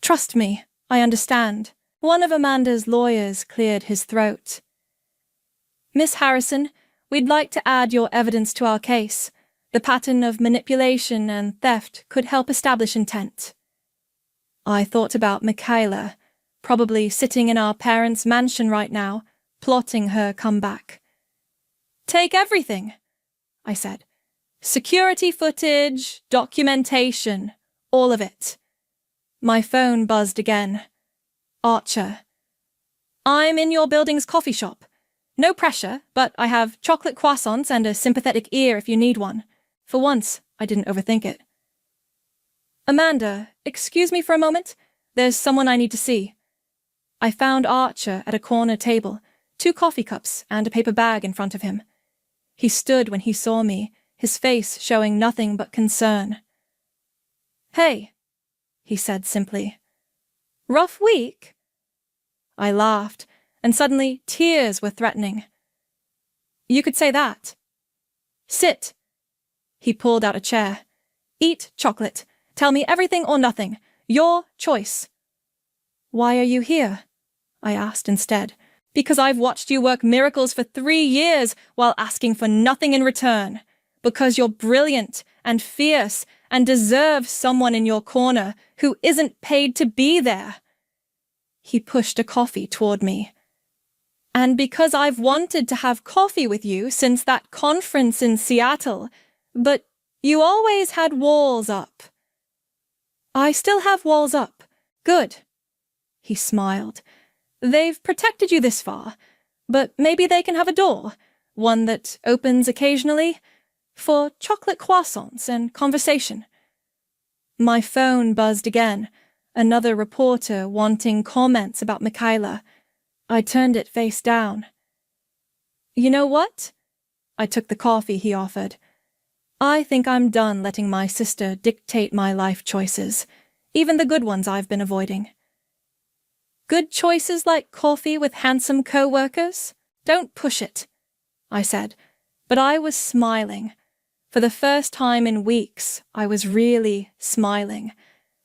"Trust me, I understand." One of Amanda's lawyers cleared his throat. "Miss Harrison, we'd like to add your evidence to our case. The pattern of manipulation and theft could help establish intent." I thought about Michaela, probably sitting in our parents' mansion right now, plotting her comeback. "Take everything," I said. "Security footage, documentation, all of it." My phone buzzed again. Archer. "I'm in your building's coffee shop. No pressure, but I have chocolate croissants and a sympathetic ear if you need one." For once, I didn't overthink it. "Amanda, excuse me for a moment. There's someone I need to see." I found Archer at a corner table, 2 coffee cups and a paper bag in front of him. He stood when he saw me, his face showing nothing but concern. "Hey," he said simply. "Rough week?" I laughed, and suddenly tears were threatening. "You could say that." "Sit." He pulled out a chair. "Eat chocolate. Tell me everything or nothing. Your choice." "Why are you here?" I asked instead. "Because I've watched you work miracles for 3 years while asking for nothing in return. Because you're brilliant and fierce and deserve someone in your corner who isn't paid to be there." He pushed a coffee toward me. "And because I've wanted to have coffee with you since that conference in Seattle, but you always had walls up." "I still have walls up. Good." He smiled. "They've protected you this far, but maybe they can have a door, one that opens occasionally, for chocolate croissants and conversation." My phone buzzed again, another reporter wanting comments about Michaela. I turned it face down. "You know what?" I took the coffee he offered. "I think I'm done letting my sister dictate my life choices, even the good ones I've been avoiding." "Good choices like coffee with handsome co-workers? Don't push it," I said, but I was smiling. For the first time in weeks, I was really smiling.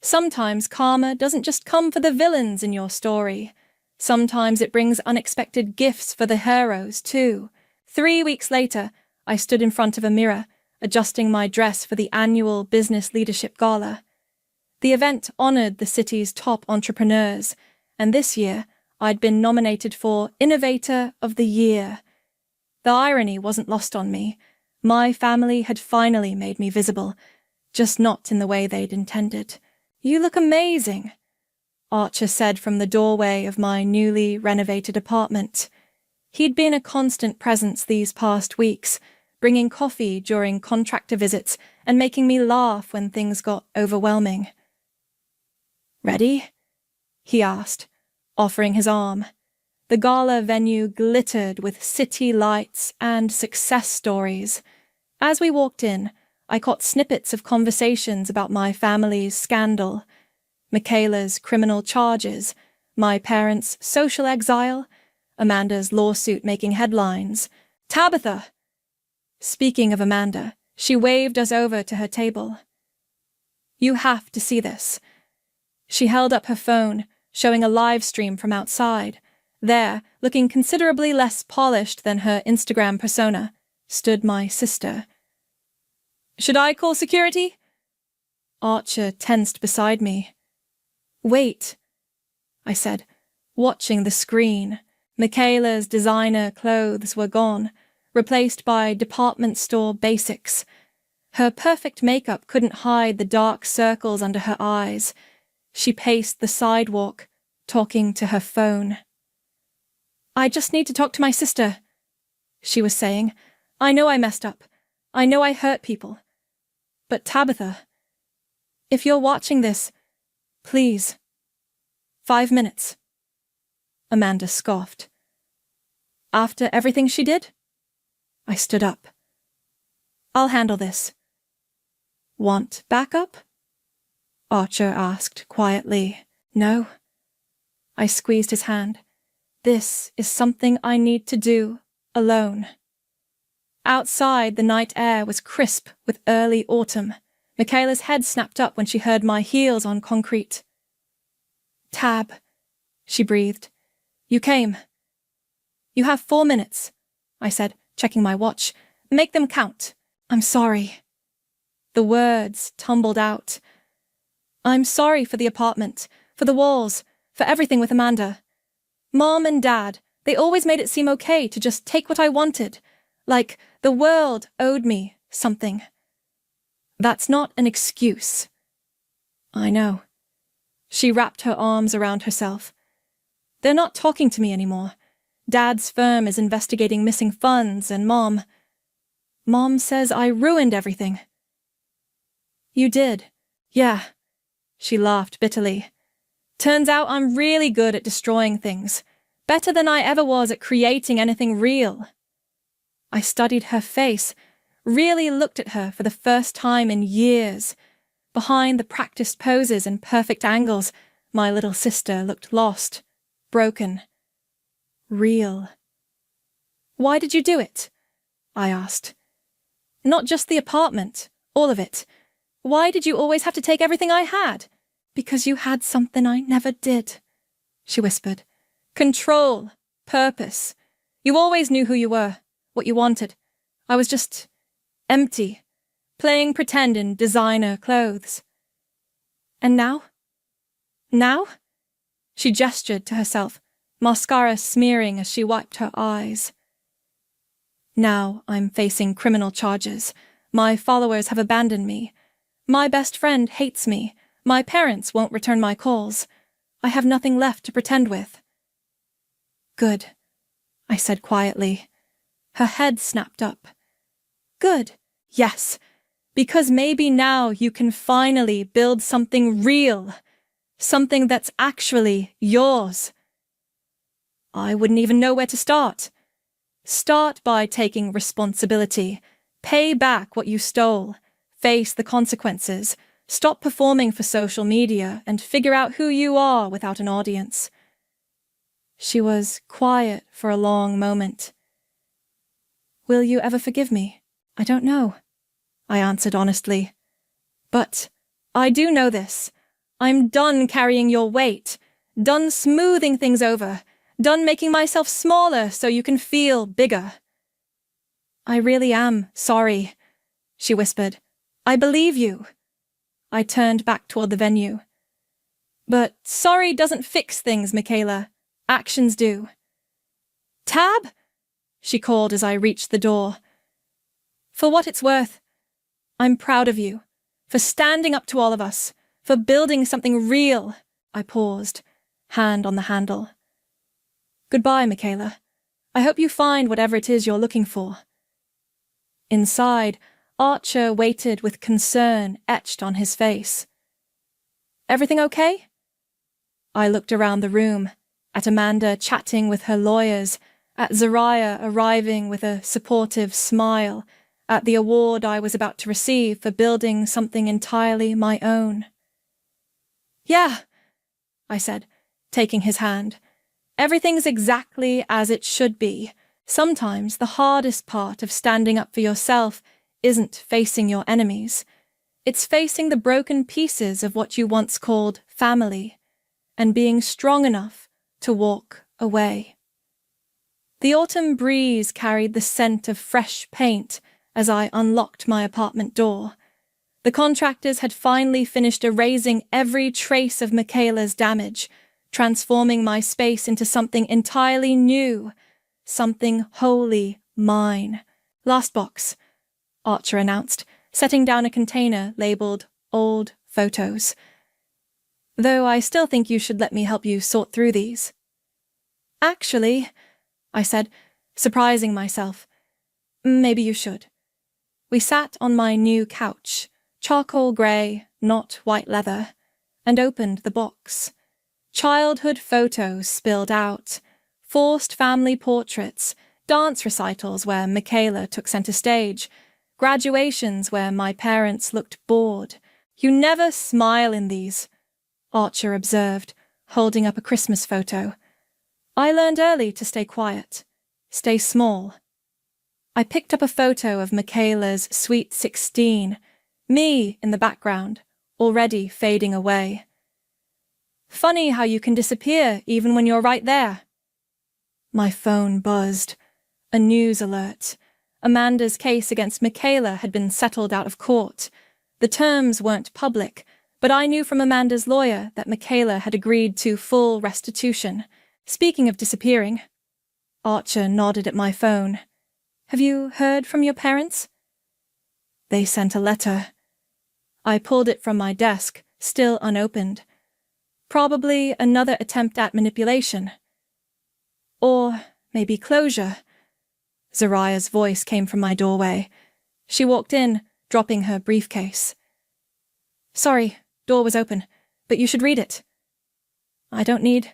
Sometimes karma doesn't just come for the villains in your story. Sometimes it brings unexpected gifts for the heroes, too. 3 weeks later, I stood in front of a mirror, adjusting my dress for the annual Business Leadership Gala. The event honored the city's top entrepreneurs, and this year, I'd been nominated for Innovator of the Year. The irony wasn't lost on me. My family had finally made me visible, just not in the way they'd intended. "You look amazing," Archer said from the doorway of my newly renovated apartment. He'd been a constant presence these past weeks, bringing coffee during contractor visits and making me laugh when things got overwhelming. "Ready?" he asked, offering his arm. The gala venue glittered with city lights and success stories. As we walked in, I caught snippets of conversations about my family's scandal. Michaela's criminal charges, my parents' social exile, Amanda's lawsuit making headlines. Tabitha! Speaking of Amanda, she waved us over to her table. You have to see this. She held up her phone, showing a live stream from outside. There, looking considerably less polished than her Instagram persona, stood my sister. Should I call security? Archer tensed beside me. Wait, I said, watching the screen. Michaela's designer clothes were gone, replaced by department store basics. Her perfect makeup couldn't hide the dark circles under her eyes. She paced the sidewalk, talking to her phone. I just need to talk to my sister, she was saying. I know I messed up. I know I hurt people. But Tabitha, if you're watching this, please. 5 minutes. Amanda scoffed. After everything she did? I stood up. I'll handle this. Want backup? Archer asked quietly. No. I squeezed his hand. This is something I need to do alone. Outside, the night air was crisp with early autumn. Michaela's head snapped up when she heard my heels on concrete. Tab, she breathed. You came. You have 4 minutes, I said, checking my watch. Make them count. I'm sorry. The words tumbled out. I'm sorry for the apartment, for the walls, for everything with Amanda. Mom and Dad, they always made it seem okay to just take what I wanted, like the world owed me something. That's not an excuse. I know. She wrapped her arms around herself. They're not talking to me anymore. Dad's firm is investigating missing funds, and Mom says I ruined everything. You did. Yeah. She laughed bitterly. Turns out I'm really good at destroying things. Better than I ever was at creating anything real. I studied her face, really looked at her for the first time in years. Behind the practiced poses and perfect angles, my little sister looked lost, broken, real. Why did you do it? I asked. Not just the apartment, all of it. Why did you always have to take everything I had? Because you had something I never did, she whispered. Control, purpose. You always knew who you were, what you wanted. I was just empty, playing pretend in designer clothes. And now? Now? She gestured to herself, mascara smearing as she wiped her eyes. Now I'm facing criminal charges. My followers have abandoned me. My best friend hates me. My parents won't return my calls. I have nothing left to pretend with. Good, I said quietly. Her head snapped up. Good, yes, because maybe now you can finally build something real, something that's actually yours. I wouldn't even know where to start. Start by taking responsibility. Pay back what you stole. Face the consequences. Stop performing for social media and figure out who you are without an audience. She was quiet for a long moment. Will you ever forgive me? I don't know, I answered honestly. But I do know this. I'm done carrying your weight, done smoothing things over, done making myself smaller so you can feel bigger. I really am sorry, she whispered. I believe you. I turned back toward the venue. But sorry doesn't fix things, Michaela. Actions do. Tab? She called as I reached the door. For what it's worth, I'm proud of you, for standing up to all of us, for building something real. I paused, hand on the handle. Goodbye, Michaela. I hope you find whatever it is you're looking for. Inside, Archer waited with concern etched on his face. Everything okay? I looked around the room, at Amanda chatting with her lawyers, at Zariah arriving with a supportive smile, at the award I was about to receive for building something entirely my own. Yeah, I said, taking his hand. Everything's exactly as it should be. Sometimes the hardest part of standing up for yourself isn't facing your enemies. It's facing the broken pieces of what you once called family and being strong enough to walk away. The autumn breeze carried the scent of fresh paint as I unlocked my apartment door. The contractors had finally finished erasing every trace of Michaela's damage, transforming my space into something entirely new, something wholly mine. Last box, Archer announced, setting down a container labeled Old Photos. Though I still think you should let me help you sort through these. Actually, I said, surprising myself, maybe you should. We sat on my new couch, charcoal grey, not white leather, and opened the box. Childhood photos spilled out, forced family portraits, dance recitals where Michaela took centre stage, graduations where my parents looked bored. You never smile in these, Archer observed, holding up a Christmas photo. I learned early to stay quiet, stay small. I picked up a photo of Michaela's sweet 16, me in the background, already fading away. Funny how you can disappear even when you're right there. My phone buzzed. A news alert. Amanda's case against Michaela had been settled out of court. The terms weren't public, but I knew from Amanda's lawyer that Michaela had agreed to full restitution. Speaking of disappearing, Archer nodded at my phone. Have you heard from your parents? They sent a letter. I pulled it from my desk, still unopened. Probably another attempt at manipulation. Or maybe closure. Zariah's voice came from my doorway. She walked in, dropping her briefcase. Sorry, door was open, but you should read it. I don't need...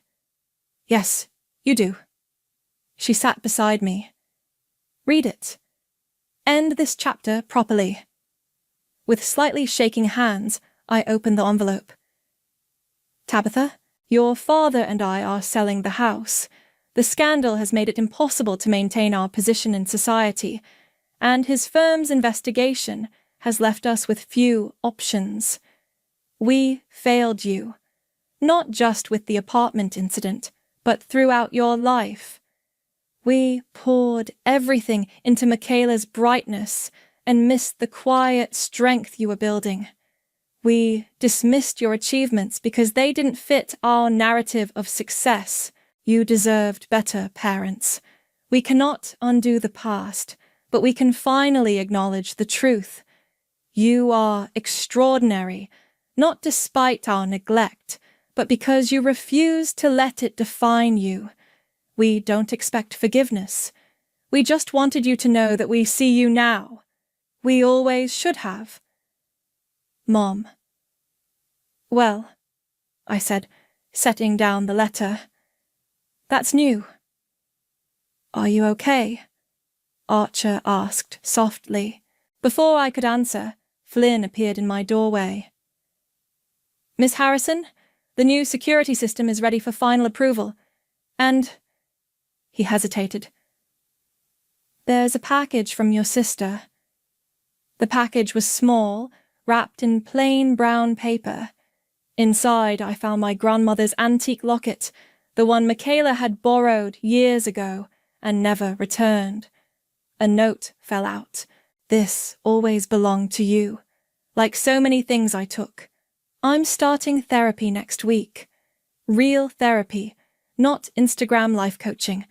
Yes, you do. She sat beside me. Read it. End this chapter properly. With slightly shaking hands, I opened the envelope. Tabitha, your father and I are selling the house. The scandal has made it impossible to maintain our position in society, and his firm's investigation has left us with few options. We failed you, not just with the apartment incident, but throughout your life. We poured everything into Michaela's brightness and missed the quiet strength you were building. We dismissed your achievements because they didn't fit our narrative of success. You deserved better, parents. We cannot undo the past, but we can finally acknowledge the truth. You are extraordinary, not despite our neglect, but because you refuse to let it define you. We don't expect forgiveness. We just wanted you to know that we see you now. We always should have. Mom. Well, I said, setting down the letter. That's new. Are you okay? Archer asked softly. Before I could answer, Flynn appeared in my doorway. Miss Harrison, the new security system is ready for final approval, and... He hesitated. There's a package from your sister. The package was small, wrapped in plain brown paper. Inside, I found my grandmother's antique locket, the one Michaela had borrowed years ago and never returned. A note fell out. This always belonged to you. Like so many things I took. I'm starting therapy next week. Real therapy, not Instagram life coaching.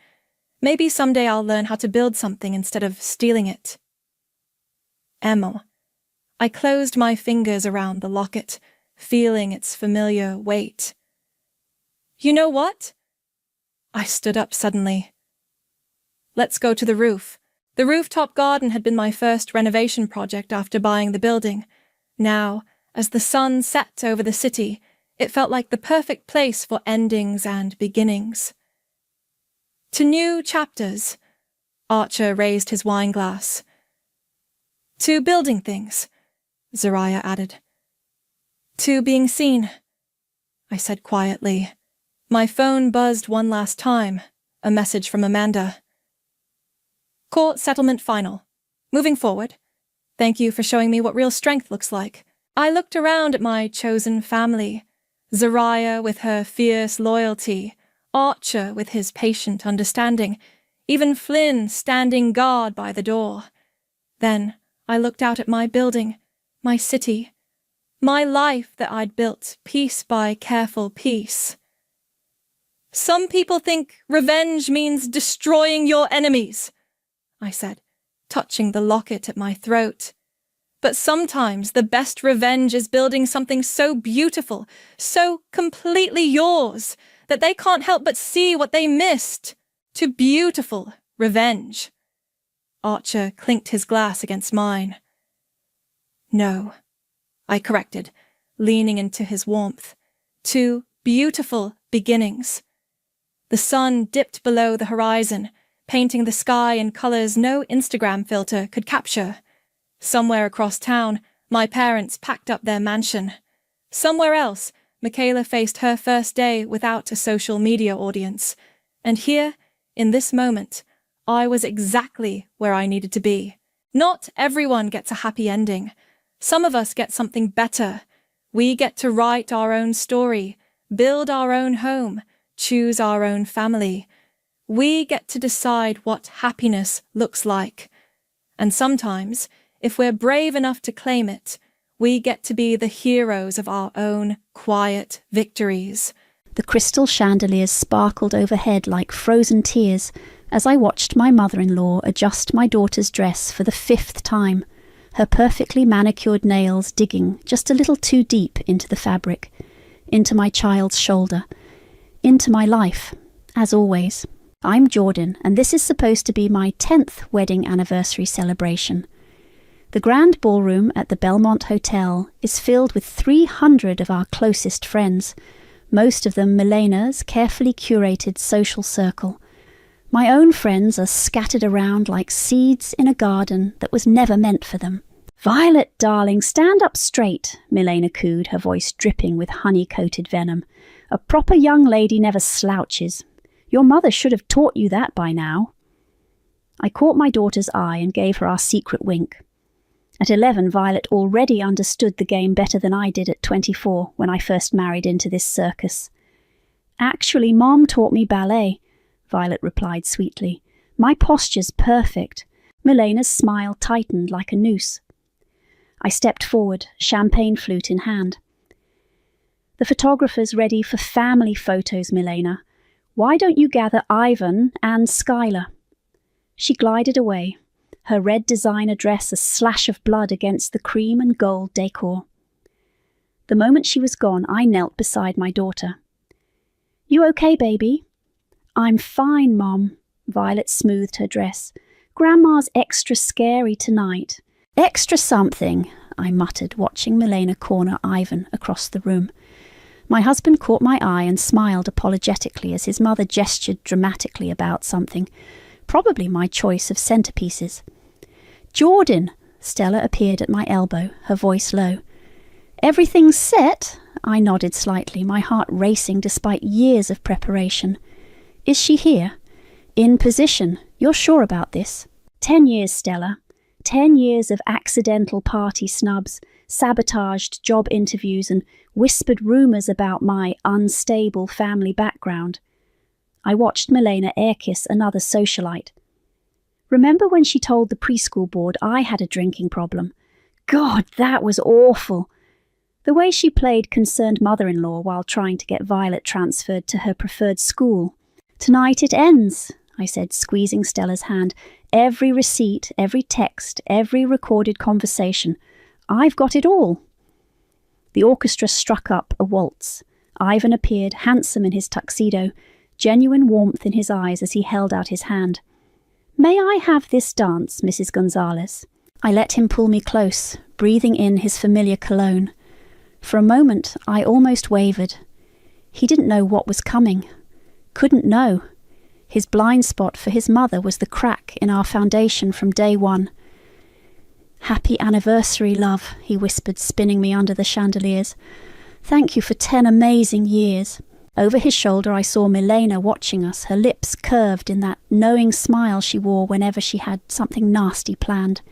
Maybe someday I'll learn how to build something instead of stealing it. Emma. I closed my fingers around the locket, feeling its familiar weight. You know what? I stood up suddenly. Let's go to the roof. The rooftop garden had been my first renovation project after buying the building. Now, as the sun set over the city, it felt like the perfect place for endings and beginnings. To new chapters, Archer raised his wine glass. To building things, Zariah added. To being seen. I said quietly. My phone buzzed one last time. A message from Amanda. Court settlement final. Moving forward. Thank you for showing me what real strength looks like. I looked around at my chosen family. Zariah with her fierce loyalty, Archer with his patient understanding, even Flynn standing guard by the door. Then I looked out at my building, my city, my life that I'd built piece by careful piece. Some people think revenge means destroying your enemies, I said, touching the locket at my throat. But sometimes the best revenge is building something so beautiful, so completely yours, that they can't help but see what they missed. To beautiful revenge. Archer clinked his glass against mine. No, I corrected, leaning into his warmth. To beautiful beginnings. The sun dipped below the horizon, painting the sky in colors no Instagram filter could capture. Somewhere across town, my parents packed up their mansion. Somewhere else, Michaela faced her first day without a social media audience. And here, in this moment, I was exactly where I needed to be. Not everyone gets a happy ending. Some of us get something better. We get to write our own story, build our own home, choose our own family. We get to decide what happiness looks like. And sometimes, if we're brave enough to claim it, we get to be the heroes of our own quiet victories. The crystal chandeliers sparkled overhead like frozen tears as I watched my mother-in-law adjust my daughter's dress for the 5th time, her perfectly manicured nails digging just a little too deep into the fabric, into my child's shoulder, into my life, as always. I'm Jordan, and this is supposed to be my 10th wedding anniversary celebration. The grand ballroom at the Belmont Hotel is filled with 300 of our closest friends, most of them Milena's carefully curated social circle. My own friends are scattered around like seeds in a garden that was never meant for them. "Violet, darling, stand up straight," Milena cooed, her voice dripping with honey-coated venom. "A proper young lady never slouches. Your mother should have taught you that by now." I caught my daughter's eye and gave her our secret wink. At 11, Violet already understood the game better than I did at 24 when I first married into this circus. "Actually, Mom taught me ballet," Violet replied sweetly. "My posture's perfect." Milena's smile tightened like a noose. I stepped forward, champagne flute in hand. "The photographer's ready for family photos, Milena. Why don't you gather Ivan and Skylar?" She glided away, her red designer dress a slash of blood against the cream and gold decor. The moment she was gone, I knelt beside my daughter. "You okay, baby?" "I'm fine, Mom." Violet smoothed her dress. "Grandma's extra scary tonight." "Extra something," I muttered, watching Milena corner Ivan across the room. My husband caught my eye and smiled apologetically as his mother gestured dramatically about something, probably my choice of centerpieces. "Jordan!" Stella appeared at my elbow, her voice low. "Everything's set?" I nodded slightly, my heart racing despite years of preparation. "Is she here? In position? You're sure about this?" 10 years, Stella. 10 years of accidental party snubs, sabotaged job interviews, and whispered rumours about my unstable family background. I watched Milena air kiss another socialite. Remember when she told the preschool board I had a drinking problem? God, that was awful. The way she played concerned mother-in-law while trying to get Violet transferred to her preferred school. "Tonight it ends," I said, squeezing Stella's hand. "Every receipt, every text, every recorded conversation. I've got it all." The orchestra struck up a waltz. Ivan appeared, handsome in his tuxedo, genuine warmth in his eyes as he held out his hand. "May I have this dance, Mrs. Gonzalez?" I let him pull me close, breathing in his familiar cologne. For a moment, I almost wavered. He didn't know what was coming. Couldn't know. His blind spot for his mother was the crack in our foundation from day one. "Happy anniversary, love," he whispered, spinning me under the chandeliers. Thank you for 10 amazing years." Over his shoulder I saw Milena watching us, her lips curved in that knowing smile she wore whenever she had something nasty planned.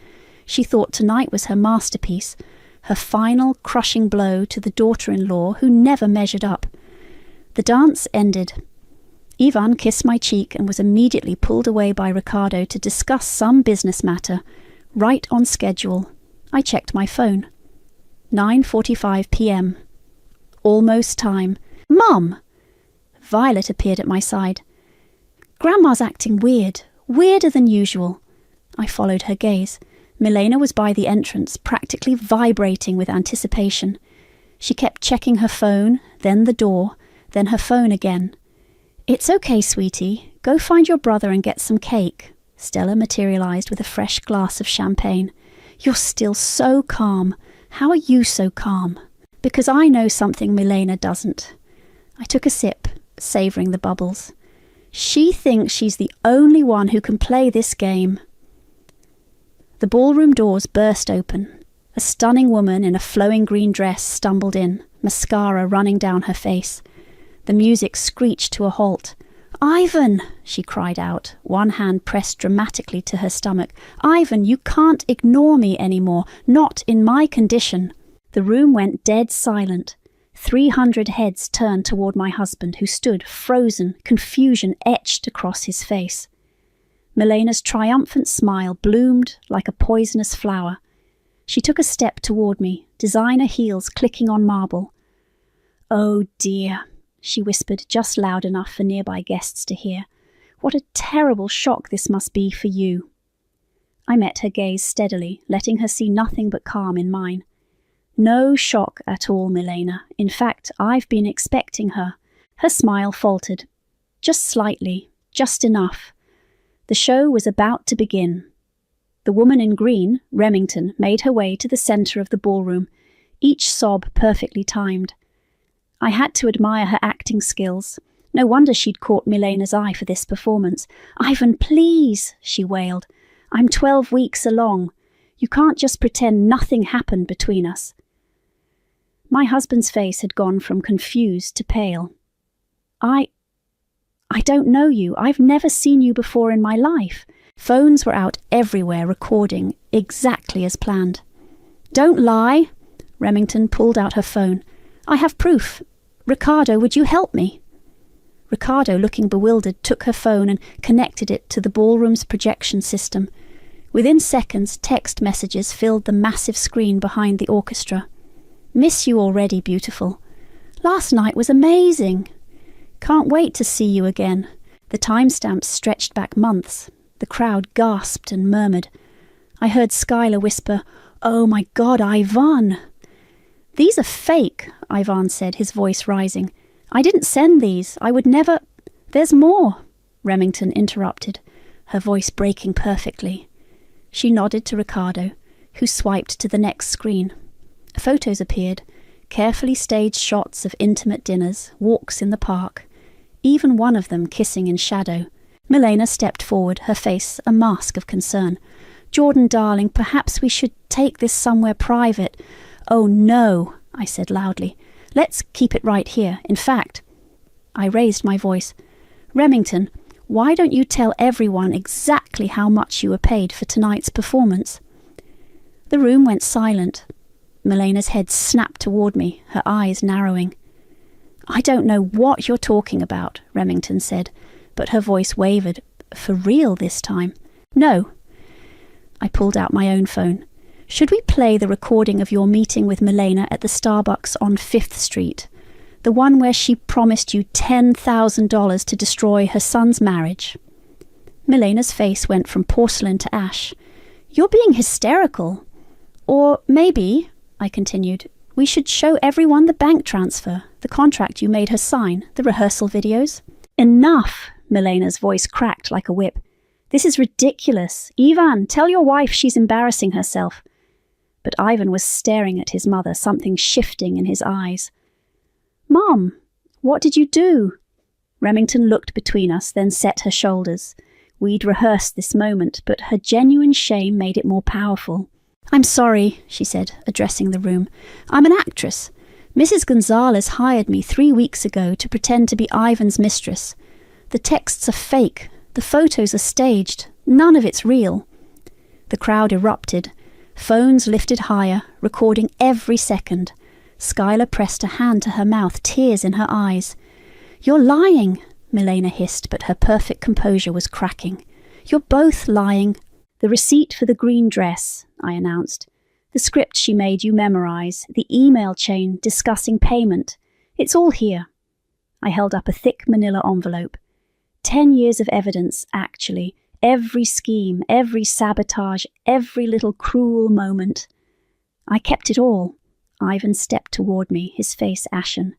She thought tonight was her masterpiece, her final crushing blow to the daughter-in-law who never measured up. The dance ended. Ivan kissed my cheek and was immediately pulled away by Ricardo to discuss some business matter, right on schedule. I checked my phone. 9:45 p.m. Almost time. "Mum!" Violet appeared at my side. "Grandma's acting weird, weirder than usual." I followed her gaze. Milena was by the entrance, practically vibrating with anticipation. She kept checking her phone, then the door, then her phone again. "It's okay, sweetie. Go find your brother and get some cake." Stella materialized with a fresh glass of champagne. "You're still so calm. How are you so calm?" "Because I know something Milena doesn't." I took a sip, savouring the bubbles. "She thinks she's the only one who can play this game." The ballroom doors burst open. A stunning woman in a flowing green dress stumbled in, mascara running down her face. The music screeched to a halt. "Ivan!" she cried out, one hand pressed dramatically to her stomach. "Ivan, you can't ignore me anymore, not in my condition." The room went dead silent. 300 heads turned toward my husband, who stood frozen, confusion etched across his face. Milena's triumphant smile bloomed like a poisonous flower. She took a step toward me, designer heels clicking on marble. "Oh dear," she whispered just loud enough for nearby guests to hear. "What a terrible shock this must be for you." I met her gaze steadily, letting her see nothing but calm in mine. "No shock at all, Milena. In fact, I've been expecting her." Her smile faltered. Just slightly, just enough. The show was about to begin. The woman in green, Remington, made her way to the centre of the ballroom, each sob perfectly timed. I had to admire her acting skills. No wonder she'd caught Milena's eye for this performance. "Ivan, please," she wailed. "I'm 12 weeks along. You can't just pretend nothing happened between us." My husband's face had gone from confused to pale. I don't know you. I've never seen you before in my life." Phones were out everywhere recording, exactly as planned. "Don't lie." Remington pulled out her phone. "I have proof. Ricardo, would you help me?" Ricardo, looking bewildered, took her phone and connected it to the ballroom's projection system. Within seconds, text messages filled the massive screen behind the orchestra. "Miss you already, beautiful. Last night was amazing. Can't wait to see you again." The timestamps stretched back months. The crowd gasped and murmured. I heard Skylar whisper, "Oh my God, Ivan!" "These are fake," Ivan said, his voice rising. "I didn't send these. I would never—" "There's more," Remington interrupted, her voice breaking perfectly. She nodded to Ricardo, who swiped to the next screen. Photos appeared, carefully staged shots of intimate dinners, walks in the park, even one of them kissing in shadow. Milena stepped forward, her face a mask of concern. "Jordan, darling, perhaps we should take this somewhere private." "Oh no," I said loudly. "Let's keep it right here. In fact," I raised my voice, "Remington, why don't you tell everyone exactly how much you were paid for tonight's performance?" The room went silent. Milena's head snapped toward me, her eyes narrowing. "I don't know what you're talking about," Remington said, but her voice wavered. "For real this time?" "No." I pulled out my own phone. "Should we play the recording of your meeting with Milena at the Starbucks on 5th Street? The one where she promised you $10,000 to destroy her son's marriage?" Milena's face went from porcelain to ash. "You're being hysterical. Or maybe," I continued, "we should show everyone the bank transfer, the contract you made her sign, the rehearsal videos." "Enough!" Milena's voice cracked like a whip. "This is ridiculous. Ivan, tell your wife she's embarrassing herself." But Ivan was staring at his mother, something shifting in his eyes. "Mom, what did you do?" Remington looked between us, then set her shoulders. We'd rehearsed this moment, but her genuine shame made it more powerful. "I'm sorry," she said, addressing the room. "I'm an actress. Mrs. Gonzalez hired me 3 weeks ago to pretend to be Ivan's mistress. The texts are fake. The photos are staged. None of it's real." The crowd erupted. Phones lifted higher, recording every second. Skylar pressed a hand to her mouth, tears in her eyes. "You're lying," Milena hissed, but her perfect composure was cracking. "You're both lying." "The receipt for the green dress," I announced. "The script she made you memorize, the email chain discussing payment. It's all here." I held up a thick manila envelope. 10 years of evidence, actually. Every scheme, every sabotage, every little cruel moment. I kept it all. Ivan stepped toward me, his face ashen.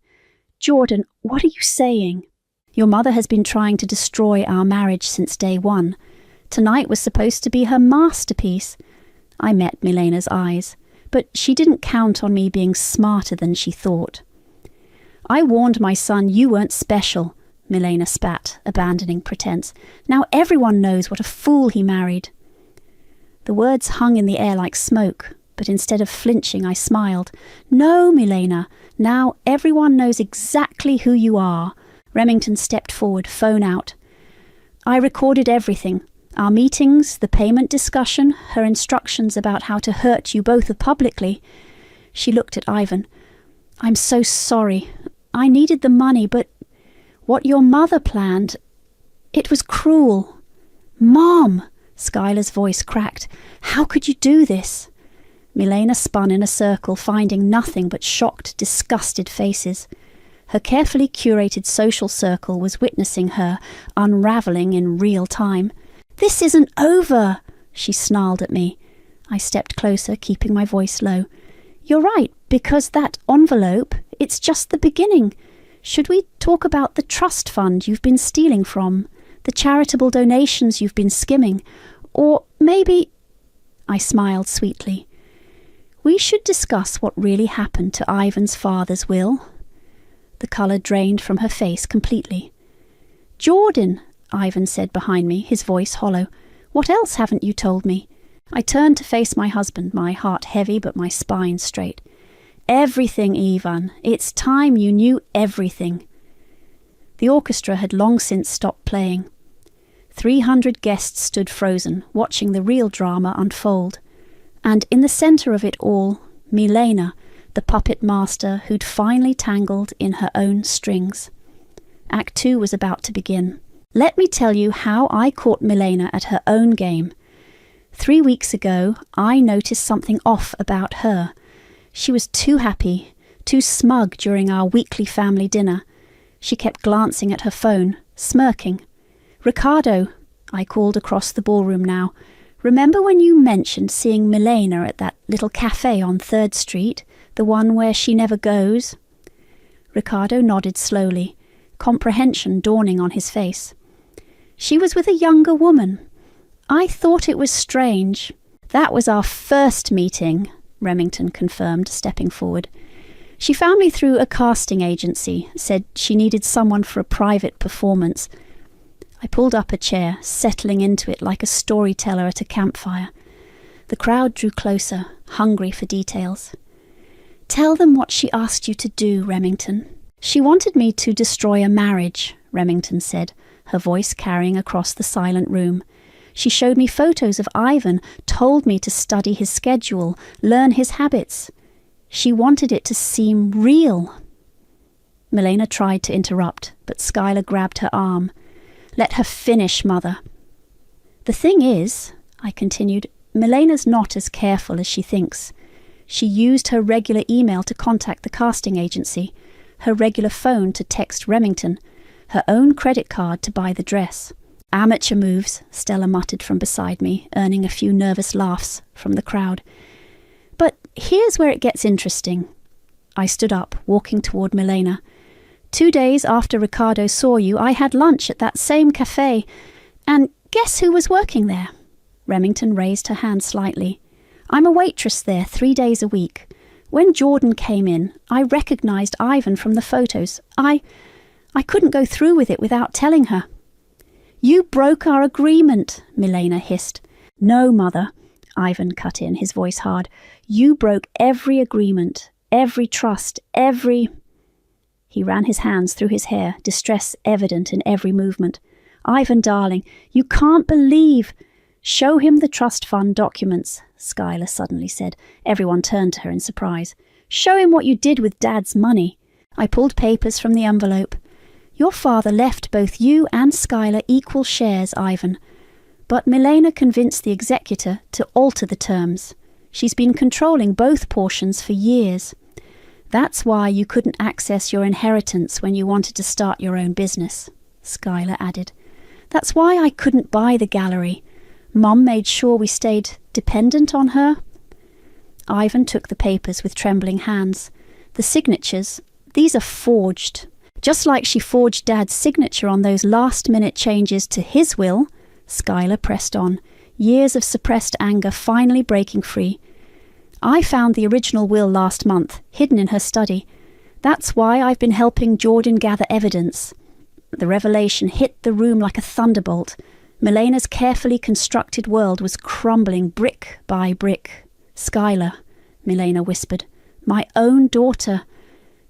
"Jordan, what are you saying?" "Your mother has been trying to destroy our marriage since day one. Tonight was supposed to be her masterpiece." I met Milena's eyes, but she didn't count on me being smarter than she thought. "I warned my son you weren't special," Milena spat, abandoning pretense. "Now everyone knows what a fool he married." The words hung in the air like smoke, but instead of flinching, I smiled. "No, Milena, now everyone knows exactly who you are." Remington stepped forward, phone out. "I recorded everything. Our meetings, the payment discussion, her instructions about how to hurt you both publicly." She looked at Ivan. "I'm so sorry. I needed the money, but what your mother planned, it was cruel." "Mom!" Skylar's voice cracked. "How could you do this?" Milena spun in a circle, finding nothing but shocked, disgusted faces. Her carefully curated social circle was witnessing her unravelling in real time. "This isn't over," she snarled at me. I stepped closer, keeping my voice low. "You're right, because that envelope, it's just the beginning. Should we talk about the trust fund you've been stealing from? The charitable donations you've been skimming? Or maybe—" I smiled sweetly. "We should discuss what really happened to Ivan's father's will." The colour drained from her face completely. "Jordan," Ivan said behind me, his voice hollow. "What else haven't you told me?" I turned to face my husband, my heart heavy but my spine straight. "Everything, Ivan. It's time you knew everything." The orchestra had long since stopped playing. 300 guests stood frozen, watching the real drama unfold. And in the centre of it all, Milena, the puppet master who'd finally tangled in her own strings. Act 2 was about to begin. Let me tell you how I caught Milena at her own game. 3 weeks ago, I noticed something off about her. She was too happy, too smug during our weekly family dinner. She kept glancing at her phone, smirking. "Ricardo," I called across the ballroom now, "remember when you mentioned seeing Milena at that little cafe on 3rd Street, the one where she never goes?" Ricardo nodded slowly, comprehension dawning on his face. "She was with a younger woman. I thought it was strange." "That was our first meeting," Remington confirmed, stepping forward. "She found me through a casting agency, said she needed someone for a private performance." I pulled up a chair, settling into it like a storyteller at a campfire. The crowd drew closer, hungry for details. "Tell them what she asked you to do, Remington." "She wanted me to destroy a marriage," Remington said, her voice carrying across the silent room. "She showed me photos of Ivan, told me to study his schedule, learn his habits. She wanted it to seem real." Milena tried to interrupt, but Skylar grabbed her arm. "Let her finish, Mother." "The thing is," I continued, "Milena's not as careful as she thinks. She used her regular email to contact the casting agency, her regular phone to text Remington, her own credit card to buy the dress. Amateur moves," Stella muttered from beside me, earning a few nervous laughs from the crowd. "But here's where it gets interesting." I stood up, walking toward Milena. 2 days after Ricardo saw you, I had lunch at that same cafe. And guess who was working there?" Remington raised her hand slightly. "I'm a waitress there 3 days a week. When Jordan came in, I recognized Ivan from the photos. I couldn't go through with it without telling her." "You broke our agreement," Milena hissed. "No, Mother," Ivan cut in, his voice hard. "You broke every agreement, every trust, every... He ran his hands through his hair, distress evident in every movement. Ivan, darling, you can't believe... Show him the trust fund documents, Skylar suddenly said. Everyone turned to her in surprise. Show him what you did with Dad's money. I pulled papers from the envelope. Your father left both you and Skylar equal shares, Ivan. But Milena convinced the executor to alter the terms. She's been controlling both portions for years. That's why you couldn't access your inheritance when you wanted to start your own business, Skylar added. That's why I couldn't buy the gallery. Mum made sure we stayed dependent on her. Ivan took the papers with trembling hands. The signatures, these are forged. Just like she forged Dad's signature on those last-minute changes to his will, Skylar pressed on, years of suppressed anger finally breaking free. I found the original will last month, hidden in her study. That's why I've been helping Jordan gather evidence. The revelation hit the room like a thunderbolt. Milena's carefully constructed world was crumbling brick by brick. Skylar, Milena whispered, my own daughter,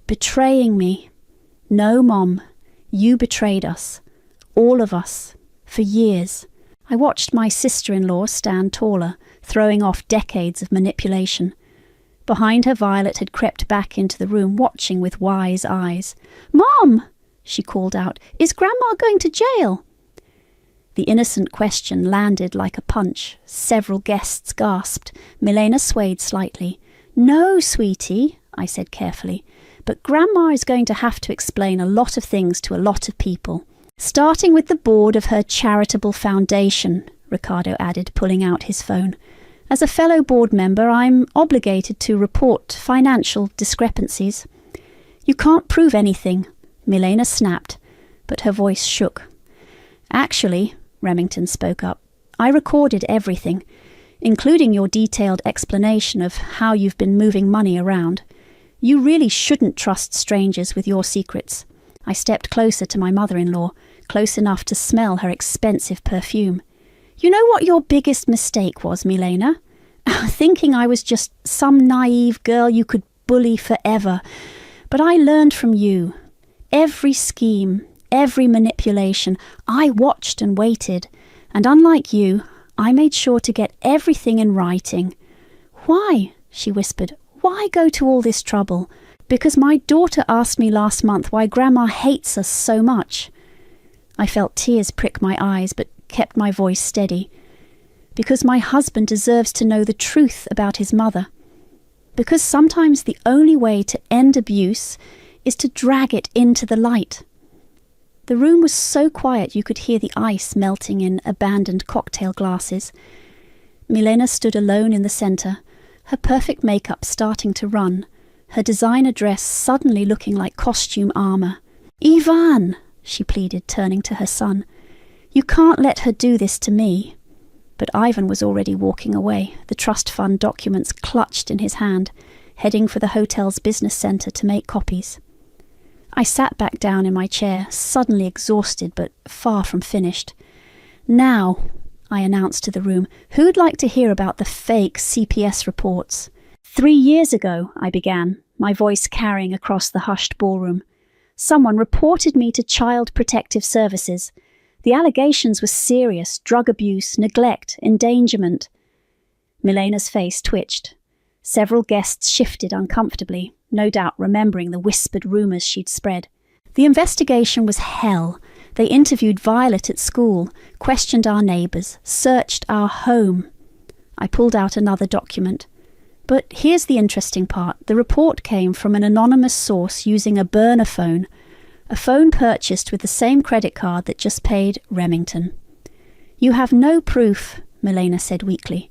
betraying me. No, Mom, you betrayed us. All of us. For years. I watched my sister-in-law stand taller, throwing off decades of manipulation. Behind her, Violet had crept back into the room, watching with wise eyes. Mom, she called out, is Grandma going to jail? The innocent question landed like a punch. Several guests gasped. Milena swayed slightly. No, sweetie, I said carefully, but Grandma is going to have to explain a lot of things to a lot of people. Starting with the board of her charitable foundation, Ricardo added, pulling out his phone. As a fellow board member, I'm obligated to report financial discrepancies. You can't prove anything, Milena snapped, but her voice shook. Actually, Remington spoke up, I recorded everything, including your detailed explanation of how you've been moving money around. You really shouldn't trust strangers with your secrets. I stepped closer to my mother-in-law, close enough to smell her expensive perfume. You know what your biggest mistake was, Milena? Thinking I was just some naive girl you could bully forever. But I learned from you. Every scheme, every manipulation, I watched and waited. And unlike you, I made sure to get everything in writing. Why? She whispered. Why go to all this trouble? Because my daughter asked me last month why Grandma hates us so much. I felt tears prick my eyes, but kept my voice steady. Because my husband deserves to know the truth about his mother. Because sometimes the only way to end abuse is to drag it into the light. The room was so quiet you could hear the ice melting in abandoned cocktail glasses. Milena stood alone in the centre, her perfect makeup starting to run, her designer dress suddenly looking like costume armour. Ivan, she pleaded, turning to her son. You can't let her do this to me. But Ivan was already walking away, the trust fund documents clutched in his hand, heading for the hotel's business centre to make copies. I sat back down in my chair, suddenly exhausted but far from finished. Now, I announced to the room, who'd like to hear about the fake CPS reports? 3 years ago, I began, my voice carrying across the hushed ballroom. Someone reported me to Child Protective Services. The allegations were serious: drug abuse, neglect, endangerment. Milena's face twitched. Several guests shifted uncomfortably, no doubt remembering the whispered rumours she'd spread. The investigation was hell. They interviewed Violet at school, questioned our neighbours, searched our home. I pulled out another document. But here's the interesting part. The report came from an anonymous source using a burner phone, a phone purchased with the same credit card that just paid Remington. You have no proof, Milena said weakly.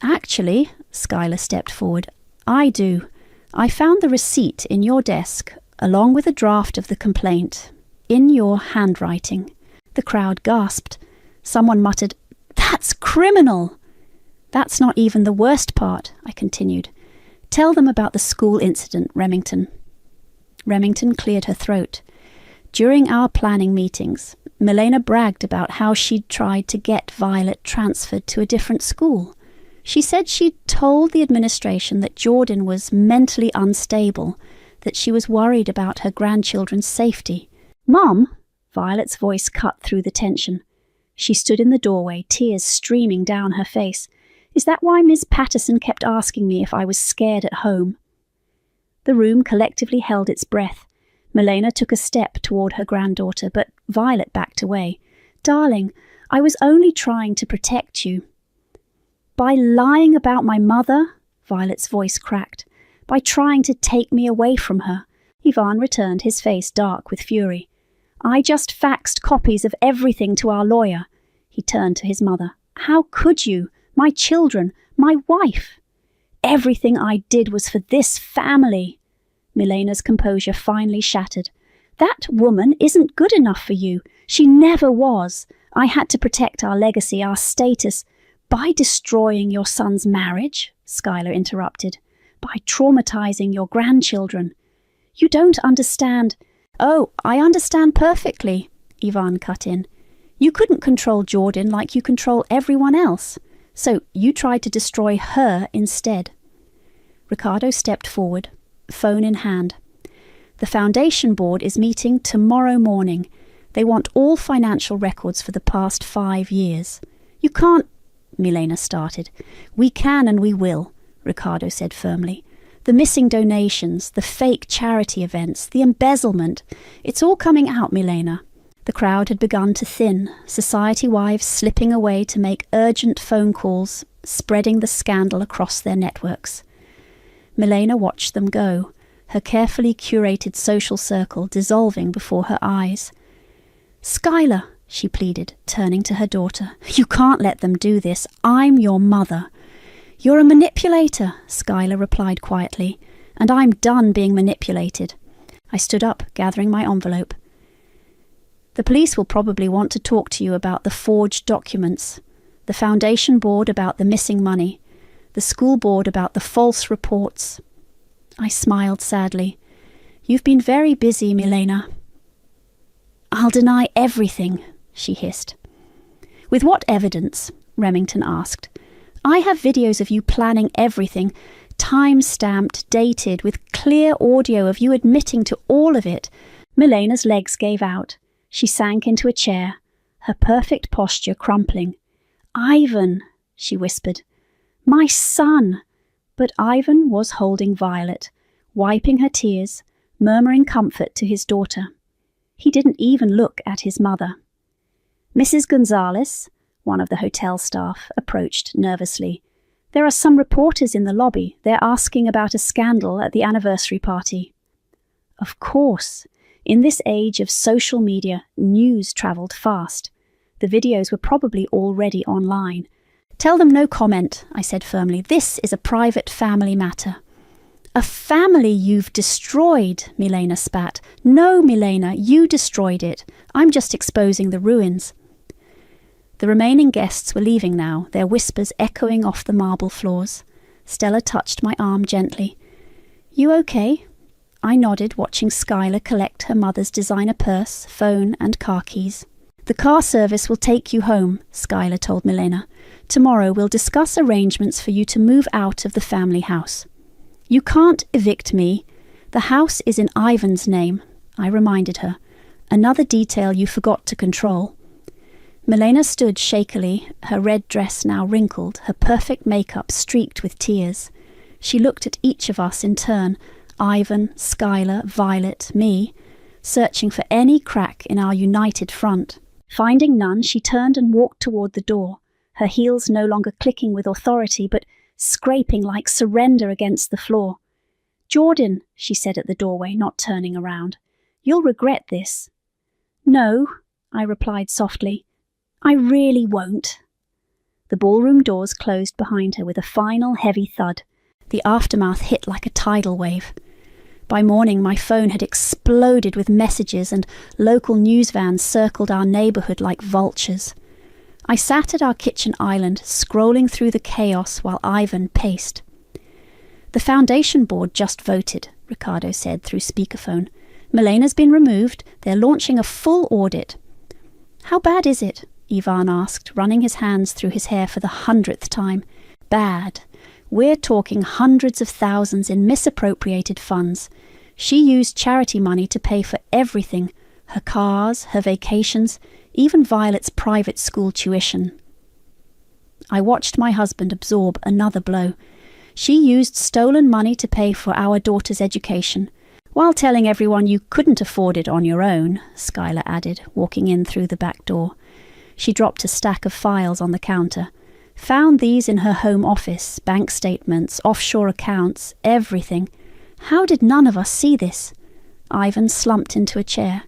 Actually, Skylar stepped forward, I do. I found the receipt in your desk, along with a draft of the complaint, in your handwriting. The crowd gasped. Someone muttered, That's criminal! That's not even the worst part, I continued. Tell them about the school incident, Remington. Remington cleared her throat. During our planning meetings, Milena bragged about how she'd tried to get Violet transferred to a different school. She said she'd told the administration that Jordan was mentally unstable, that she was worried about her grandchildren's safety. "Mum," Violet's voice cut through the tension. She stood in the doorway, tears streaming down her face. "Is that why Miss Patterson kept asking me if I was scared at home?" The room collectively held its breath. Milena took a step toward her granddaughter, but Violet backed away. "Darling, I was only trying to protect you." "By lying about my mother?" Violet's voice cracked. "By trying to take me away from her?" Ivan returned, his face dark with fury. "I just faxed copies of everything to our lawyer." He turned to his mother. "How could you? My children, my wife. Everything I did was for this family." Milena's composure finally shattered. "That woman isn't good enough for you. She never was. I had to protect our legacy, our status. By destroying your son's marriage," Skylar interrupted. "By traumatizing your grandchildren. You don't understand." "Oh, I understand perfectly," Ivan cut in. "You couldn't control Jordan like you control everyone else. So you tried to destroy her instead." Ricardo stepped forward, phone in hand. "The Foundation Board is meeting tomorrow morning. They want all financial records for the past 5 years. You can't—" Milena started. "We can and we will," Ricardo said firmly. "The missing donations, the fake charity events, the embezzlement, it's all coming out, Milena." The crowd had begun to thin, society wives slipping away to make urgent phone calls, spreading the scandal across their networks. Milena watched them go, her carefully curated social circle dissolving before her eyes. "Skylar," she pleaded, turning to her daughter, "you can't let them do this. I'm your mother." "You're a manipulator," Skylar replied quietly, "and I'm done being manipulated." I stood up, gathering my envelope. "The police will probably want to talk to you about the forged documents, the Foundation Board about the missing money, the school board about the false reports." I smiled sadly. "You've been very busy, Milena." "I'll deny everything," she hissed. "With what evidence?" Remington asked. "I have videos of you planning everything, time-stamped, dated, with clear audio of you admitting to all of it." Milena's legs gave out. She sank into a chair, her perfect posture crumpling. "Ivan," she whispered. "My son." But Ivan was holding Violet, wiping her tears, murmuring comfort to his daughter. He didn't even look at his mother. "Mrs. Gonzalez," one of the hotel staff, approached nervously. "There are some reporters in the lobby. They're asking about a scandal at the anniversary party." Of course. In this age of social media, news travelled fast. The videos were probably already online. "Tell them no comment," I said firmly. "This is a private family matter." "A family you've destroyed," Milena spat. "No, Milena, you destroyed it. I'm just exposing the ruins." The remaining guests were leaving now, their whispers echoing off the marble floors. Stella touched my arm gently. "You okay?" I nodded, watching Skylar collect her mother's designer purse, phone, and car keys. "The car service will take you home," Skylar told Milena. "Tomorrow we'll discuss arrangements for you to move out of the family house." "You can't evict me. The house is in Ivan's name," I reminded her. "Another detail you forgot to control." Milena stood shakily, her red dress now wrinkled, her perfect makeup streaked with tears. She looked at each of us in turn, Ivan, Skylar, Violet, me, searching for any crack in our united front. Finding none, she turned and walked toward the door, her heels no longer clicking with authority, but scraping like surrender against the floor. "Jordan," she said at the doorway, not turning around, "you'll regret this." "No," I replied softly. "I really won't." The ballroom doors closed behind her with a final heavy thud. The aftermath hit like a tidal wave. By morning, my phone had exploded with messages and local news vans circled our neighbourhood like vultures. I sat at our kitchen island, scrolling through the chaos while Ivan paced. "The Foundation Board just voted," Ricardo said through speakerphone. "Milena's been removed. They're launching a full audit." "How bad is it?" Ivan asked, running his hands through his hair for the 100th time. bad. We're talking hundreds of thousands in misappropriated funds. She used charity money to pay for everything, her cars, her vacations, even Violet's private school tuition. I watched my husband absorb another blow. She used stolen money to pay for our daughter's education, while telling everyone you couldn't afford it on your own, Skylar added, walking in through the back door. She dropped a stack of files on the counter. Found these in her home office, bank statements, offshore accounts, everything. How did none of us see this? Ivan slumped into a chair.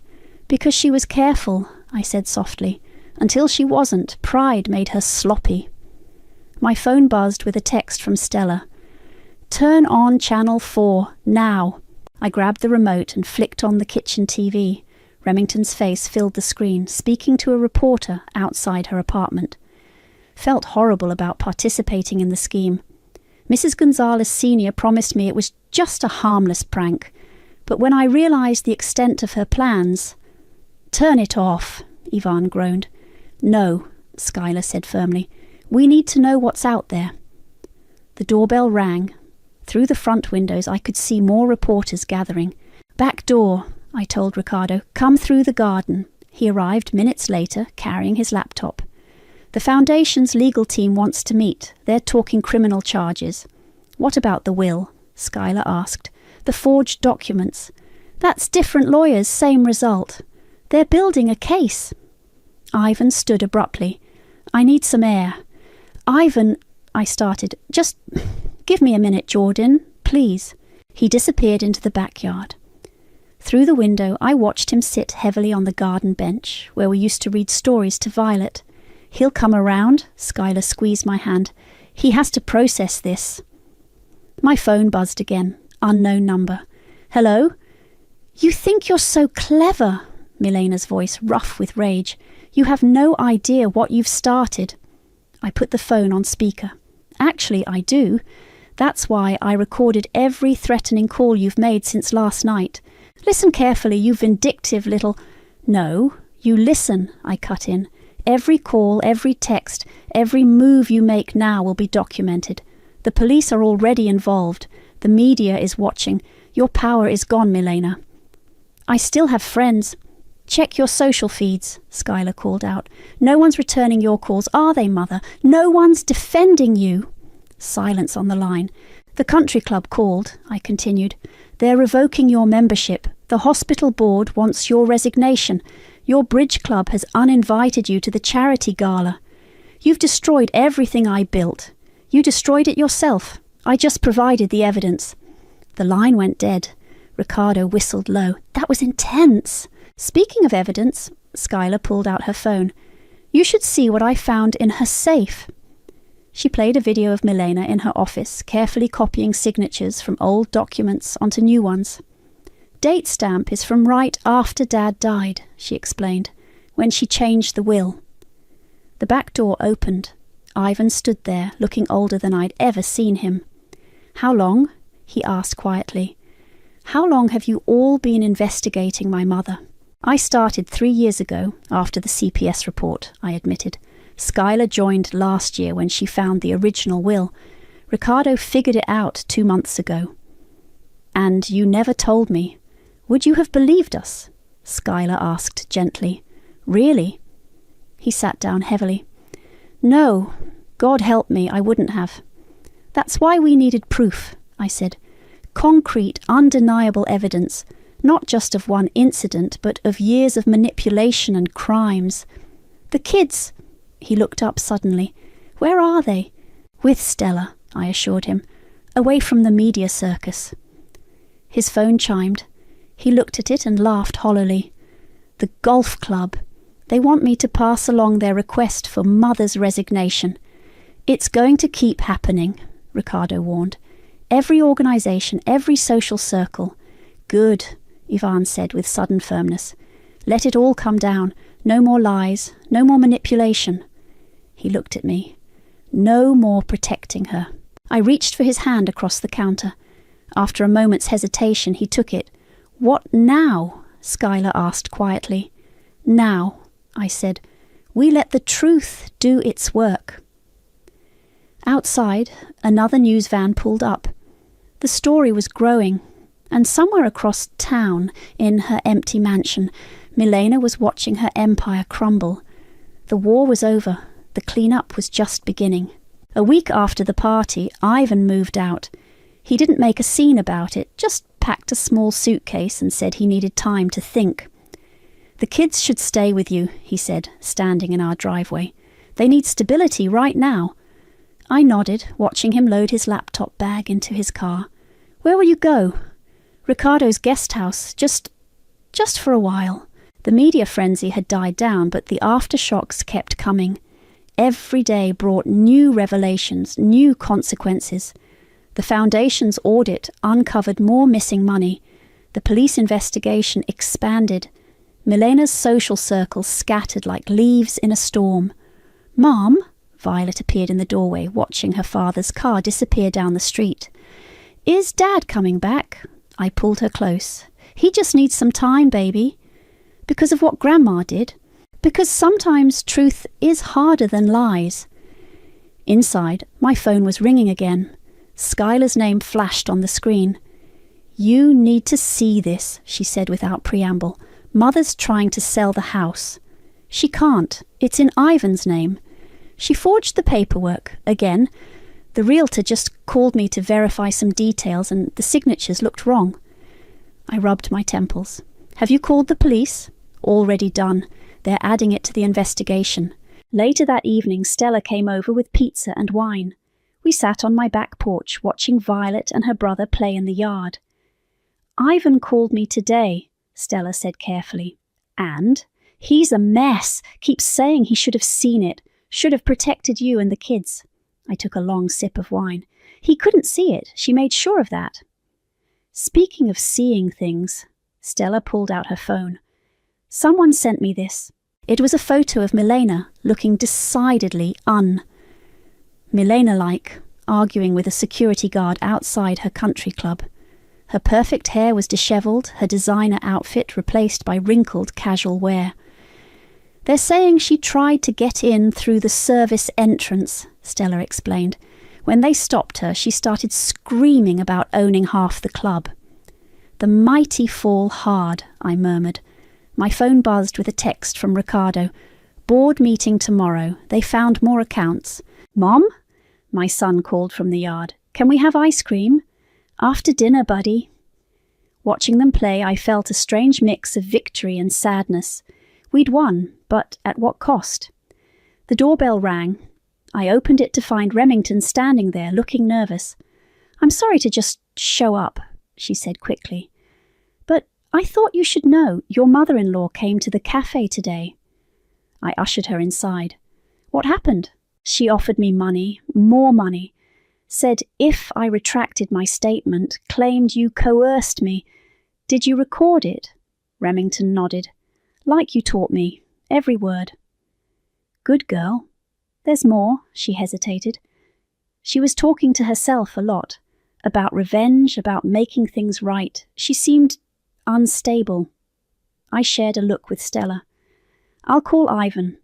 Because she was careful, I said softly. Until she wasn't, pride made her sloppy. My phone buzzed with a text from Stella. Turn on Channel 4, now. I grabbed the remote and flicked on the kitchen TV. Remington's face filled the screen, speaking to a reporter outside her apartment. Felt horrible about participating in the scheme. Mrs. Gonzalez Sr. promised me it was just a harmless prank, but when I realized the extent of her plans... Turn it off, Ivan groaned. No, Skylar said firmly. We need to know what's out there. The doorbell rang. Through the front windows I could see more reporters gathering. Back door, I told Ricardo. Come through the garden. He arrived minutes later, carrying his laptop. The Foundation's legal team wants to meet. They're talking criminal charges. What about the will? Skylar asked. The forged documents. That's different lawyers, same result. They're building a case. Ivan stood abruptly. I need some air. Ivan, I started. Just give me a minute, Jordan, please. He disappeared into the backyard. Through the window, I watched him sit heavily on the garden bench, where we used to read stories to Violet. He'll come around, Skylar squeezed my hand. He has to process this. My phone buzzed again. Unknown number. Hello? You think you're so clever, Milena's voice rough with rage. You have no idea what you've started. I put the phone on speaker. Actually, I do. That's why I recorded every threatening call you've made since last night. Listen carefully, you vindictive little... No, you listen, I cut in. Every call, every text, every move you make now will be documented. The police are already involved. The media is watching. Your power is gone, Milena. I still have friends. Check your social feeds, Skylar called out. No one's returning your calls, are they, Mother? No one's defending you. Silence on the line. The country club called, I continued. They're revoking your membership. The hospital board wants your resignation. Your bridge club has uninvited you to the charity gala. You've destroyed everything I built. You destroyed it yourself. I just provided the evidence. The line went dead. Ricardo whistled low. That was intense. Speaking of evidence, Skylar pulled out her phone. You should see what I found in her safe. She played a video of Milena in her office, carefully copying signatures from old documents onto new ones. Date stamp is from right after Dad died, she explained, when she changed the will. The back door opened. Ivan stood there, looking older than I'd ever seen him. How long? He asked quietly. How long have you all been investigating my mother? I started 3 years ago, after the CPS report, I admitted. Skylar joined last year when she found the original will. Ricardo figured it out 2 months ago. And you never told me. Would you have believed us? Skylar asked gently. Really? He sat down heavily. No, God help me, I wouldn't have. That's why we needed proof, I said. Concrete, undeniable evidence, not just of one incident, but of years of manipulation and crimes. The kids... He looked up suddenly. Where are they? With Stella, I assured him. Away from the media circus. His phone chimed. He looked at it and laughed hollowly. The golf club. They want me to pass along their request for Mother's resignation. It's going to keep happening, Ricardo warned. Every organisation, every social circle. Good, Ivan said with sudden firmness. Let it all come down. No more lies, no more manipulation. He looked at me. No more protecting her. I reached for his hand across the counter. After a moment's hesitation, he took it. What now? Skylar asked quietly. Now, I said. We let the truth do its work. Outside, another news van pulled up. The story was growing, and somewhere across town, in her empty mansion, Milena was watching her empire crumble. The war was over. The clean-up was just beginning. A week after the party, Ivan moved out. He didn't make a scene about it, just packed a small suitcase and said he needed time to think. "The kids should stay with you," he said, standing in our driveway. "They need stability right now." I nodded, watching him load his laptop bag into his car. "Where will you go?" "Ricardo's guest house, just for a while." The media frenzy had died down, but the aftershocks kept coming. Every day brought new revelations, new consequences. The Foundation's audit uncovered more missing money. The police investigation expanded. Milena's social circles scattered like leaves in a storm. "Mom," Violet appeared in the doorway, watching her father's car disappear down the street. "Is Dad coming back?" I pulled her close. "He just needs some time, baby." "Because of what Grandma did?" "Because sometimes truth is harder than lies." Inside, my phone was ringing again. Skylar's name flashed on the screen. "You need to see this," she said without preamble. "Mother's trying to sell the house." "She can't. It's in Ivan's name." She forged the paperwork. Again, the realtor just called me to verify some details and the signatures looked wrong. I rubbed my temples. "Have you called the police?" "Already done. They're adding it to the investigation." Later that evening, Stella came over with pizza and wine. We sat on my back porch watching Violet and her brother play in the yard. "Ivan called me today," Stella said carefully. "And? He's a mess. Keeps saying he should have seen it. Should have protected you and the kids." I took a long sip of wine. "He couldn't see it. She made sure of that." Speaking of seeing things, Stella pulled out her phone. "Someone sent me this." It was a photo of Milena, looking decidedly Milena-like, arguing with a security guard outside her country club. Her perfect hair was dishevelled, her designer outfit replaced by wrinkled casual wear. "They're saying she tried to get in through the service entrance," Stella explained. "When they stopped her, she started screaming about owning half the club." "The mighty fall hard," I murmured. My phone buzzed with a text from Ricardo. "Board meeting tomorrow. They found more accounts." "Mom?" My son called from the yard. "Can we have ice cream?" "After dinner, buddy." Watching them play, I felt a strange mix of victory and sadness. We'd won, but at what cost? The doorbell rang. I opened it to find Remington standing there, looking nervous. "I'm sorry to just show up," she said quickly. "But I thought you should know. Your mother-in-law came to the cafe today." I ushered her inside. "What happened?" "She offered me money, more money. Said if I retracted my statement, claimed you coerced me. Did you record it?" Remington nodded. "Like you taught me, every word." "Good girl." "There's more," she hesitated. She was talking to herself a lot, about revenge, about making things right. She seemed unstable. I shared a look with Stella. "I'll call Ivan."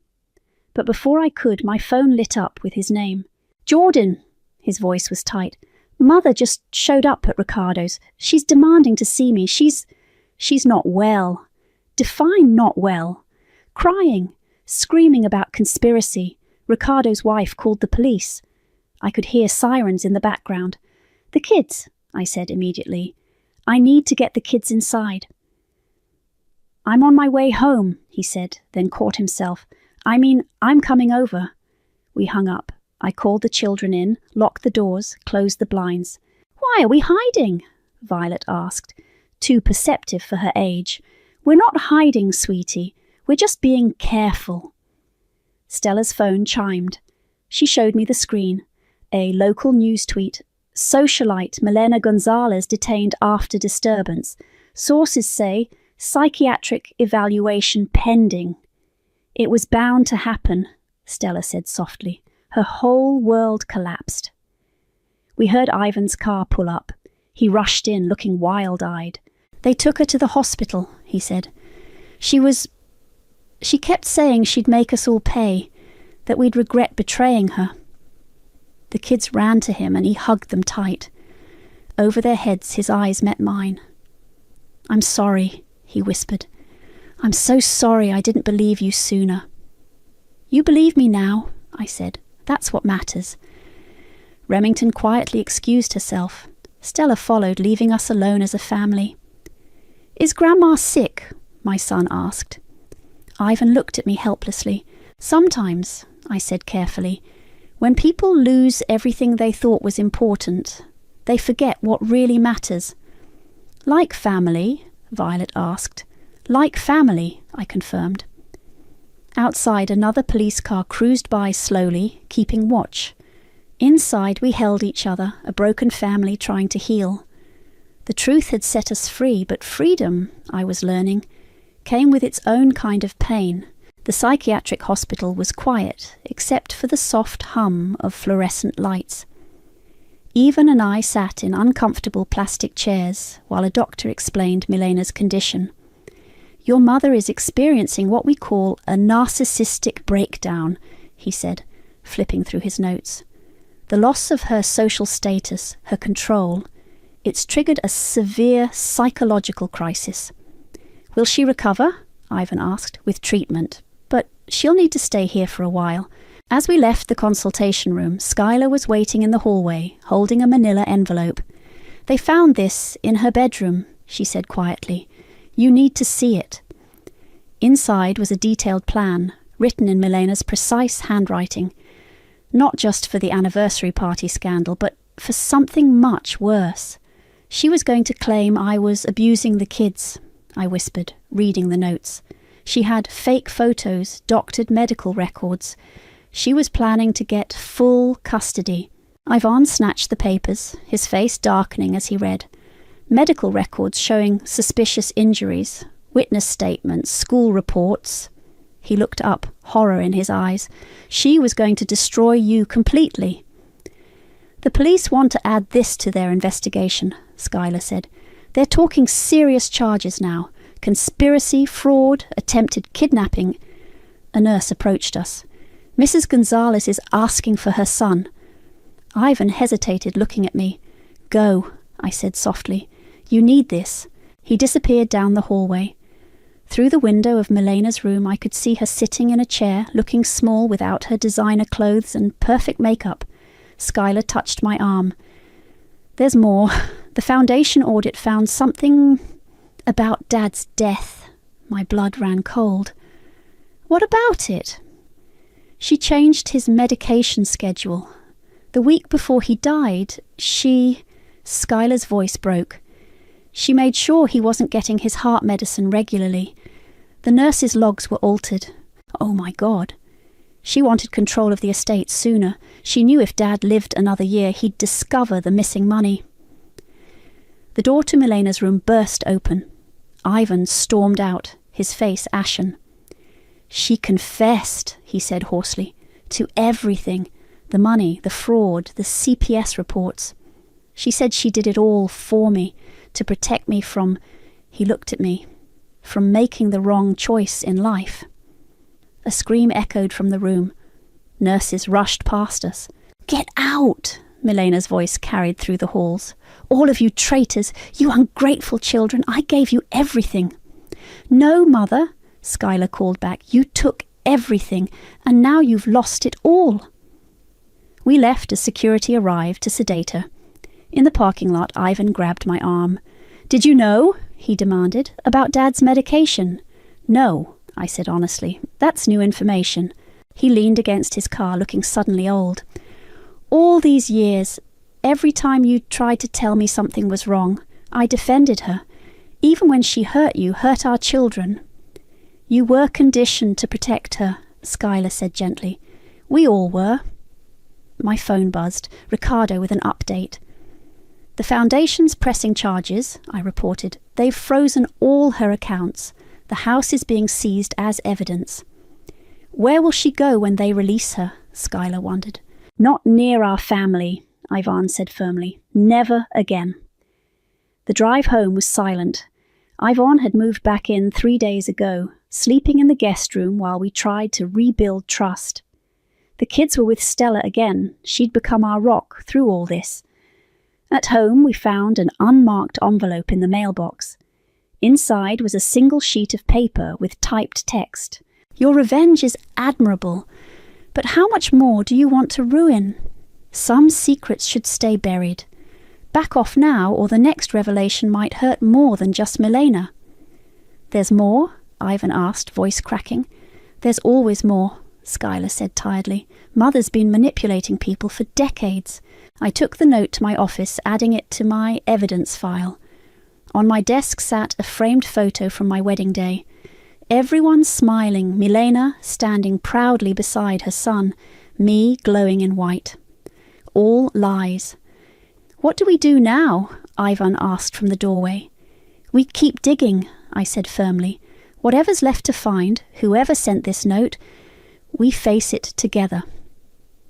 But before I could, my phone lit up with his name. "Jordan!" His voice was tight. "Mother just showed up at Ricardo's. She's demanding to see me. She's not well. Define not well. Crying, screaming about conspiracy. Ricardo's wife called the police." I could hear sirens in the background. "The kids," I said immediately. "I need to get the kids inside." "I'm on my way home," he said, then caught himself. I'm coming over." We hung up. I called the children in, locked the doors, closed the blinds. "Why are we hiding?" Violet asked, too perceptive for her age. "We're not hiding, sweetie. We're just being careful." Stella's phone chimed. She showed me the screen. A local news tweet. "Socialite Milena Gonzalez detained after disturbance. Sources say psychiatric evaluation pending." "It was bound to happen," Stella said softly. Her whole world collapsed. We heard Ivan's car pull up. He rushed in, looking wild-eyed. "They took her to the hospital," he said. She kept saying she'd make us all pay, that we'd regret betraying her." The kids ran to him and he hugged them tight. Over their heads his eyes met mine. "I'm sorry," he whispered. "I'm so sorry I didn't believe you sooner." "You believe me now," I said. "That's what matters." Remington quietly excused herself. Stella followed, leaving us alone as a family. "Is Grandma sick?" my son asked. Ivan looked at me helplessly. "Sometimes," I said carefully, "when people lose everything they thought was important, they forget what really matters." "Like family?" Violet asked. "Like family," I confirmed. Outside, another police car cruised by slowly, keeping watch. Inside, we held each other, a broken family trying to heal. The truth had set us free, but freedom, I was learning, came with its own kind of pain. The psychiatric hospital was quiet, except for the soft hum of fluorescent lights. Ivan and I sat in uncomfortable plastic chairs while a doctor explained Milena's condition. "Your mother is experiencing what we call a narcissistic breakdown," he said, flipping through his notes. "The loss of her social status, her control, it's triggered a severe psychological crisis." "Will she recover?" Ivan asked, "with treatment, but she'll need to stay here for a while." As we left the consultation room, Skylar was waiting in the hallway, holding a manila envelope. "They found this in her bedroom," she said quietly. "You need to see it." Inside was a detailed plan, written in Milena's precise handwriting. Not just for the anniversary party scandal, but for something much worse. She was going to claim I was abusing the kids, I whispered, reading the notes. She had fake photos, doctored medical records. She was planning to get full custody. Ivan snatched the papers, his face darkening as he read. Medical records showing suspicious injuries, witness statements, school reports. He looked up, horror in his eyes. She was going to destroy you completely. "The police want to add this to their investigation," Skylar said. "They're talking serious charges now. Conspiracy, fraud, attempted kidnapping." A nurse approached us. "Mrs. Gonzalez is asking for her son." Ivan hesitated, looking at me. "Go," I said softly. "You need this." He disappeared down the hallway. Through the window of Milena's room I could see her sitting in a chair, looking small without her designer clothes and perfect makeup. Skylar touched my arm. "There's more. The foundation audit found something about Dad's death." My blood ran cold. "What about it?" "She changed his medication schedule. The week before he died, Skylar's voice broke. "She made sure he wasn't getting his heart medicine regularly. The nurse's logs were altered. Oh my God. She wanted control of the estate sooner. She knew if Dad lived another year, he'd discover the missing money." The door to Milena's room burst open. Ivan stormed out, his face ashen. "She confessed," he said hoarsely, "to everything. The money, the fraud, the CPS reports. She said she did it all for me, to protect me from," he looked at me, "from making the wrong choice in life." A scream echoed from the room. Nurses rushed past us. "Get out!" Milena's voice carried through the halls. "All of you traitors, you ungrateful children, I gave you everything." "No, Mother," Skylar called back. "You took everything, and now you've lost it all." We left as security arrived to sedate her. In the parking lot, Ivan grabbed my arm. "Did you know," he demanded, "about Dad's medication?" "No," I said honestly. "That's new information." He leaned against his car, looking suddenly old. "All these years, every time you tried to tell me something was wrong, I defended her. Even when she hurt you, hurt our children." "You were conditioned to protect her," Skylar said gently. "We all were." My phone buzzed. Ricardo with an update. "The Foundation's pressing charges," I reported. "They've frozen all her accounts. The house is being seized as evidence." "Where will she go when they release her?" Skylar wondered. "Not near our family," Ivan said firmly. "Never again." The drive home was silent. Ivan had moved back in 3 days ago, sleeping in the guest room while we tried to rebuild trust. The kids were with Stella again. She'd become our rock through all this. At home, we found an unmarked envelope in the mailbox. Inside was a single sheet of paper with typed text. Your revenge is admirable, but how much more do you want to ruin? Some secrets should stay buried. Back off now, or the next revelation might hurt more than just Milena. There's more? Ivan asked, voice cracking. There's always more, Skylar said tiredly. Mother's been manipulating people for decades. I took the note to my office, adding it to my evidence file. On my desk sat a framed photo from my wedding day. Everyone smiling, Milena standing proudly beside her son, me glowing in white. All lies. What do we do now? Ivan asked from the doorway. We keep digging, I said firmly. Whatever's left to find, whoever sent this note, we face it together.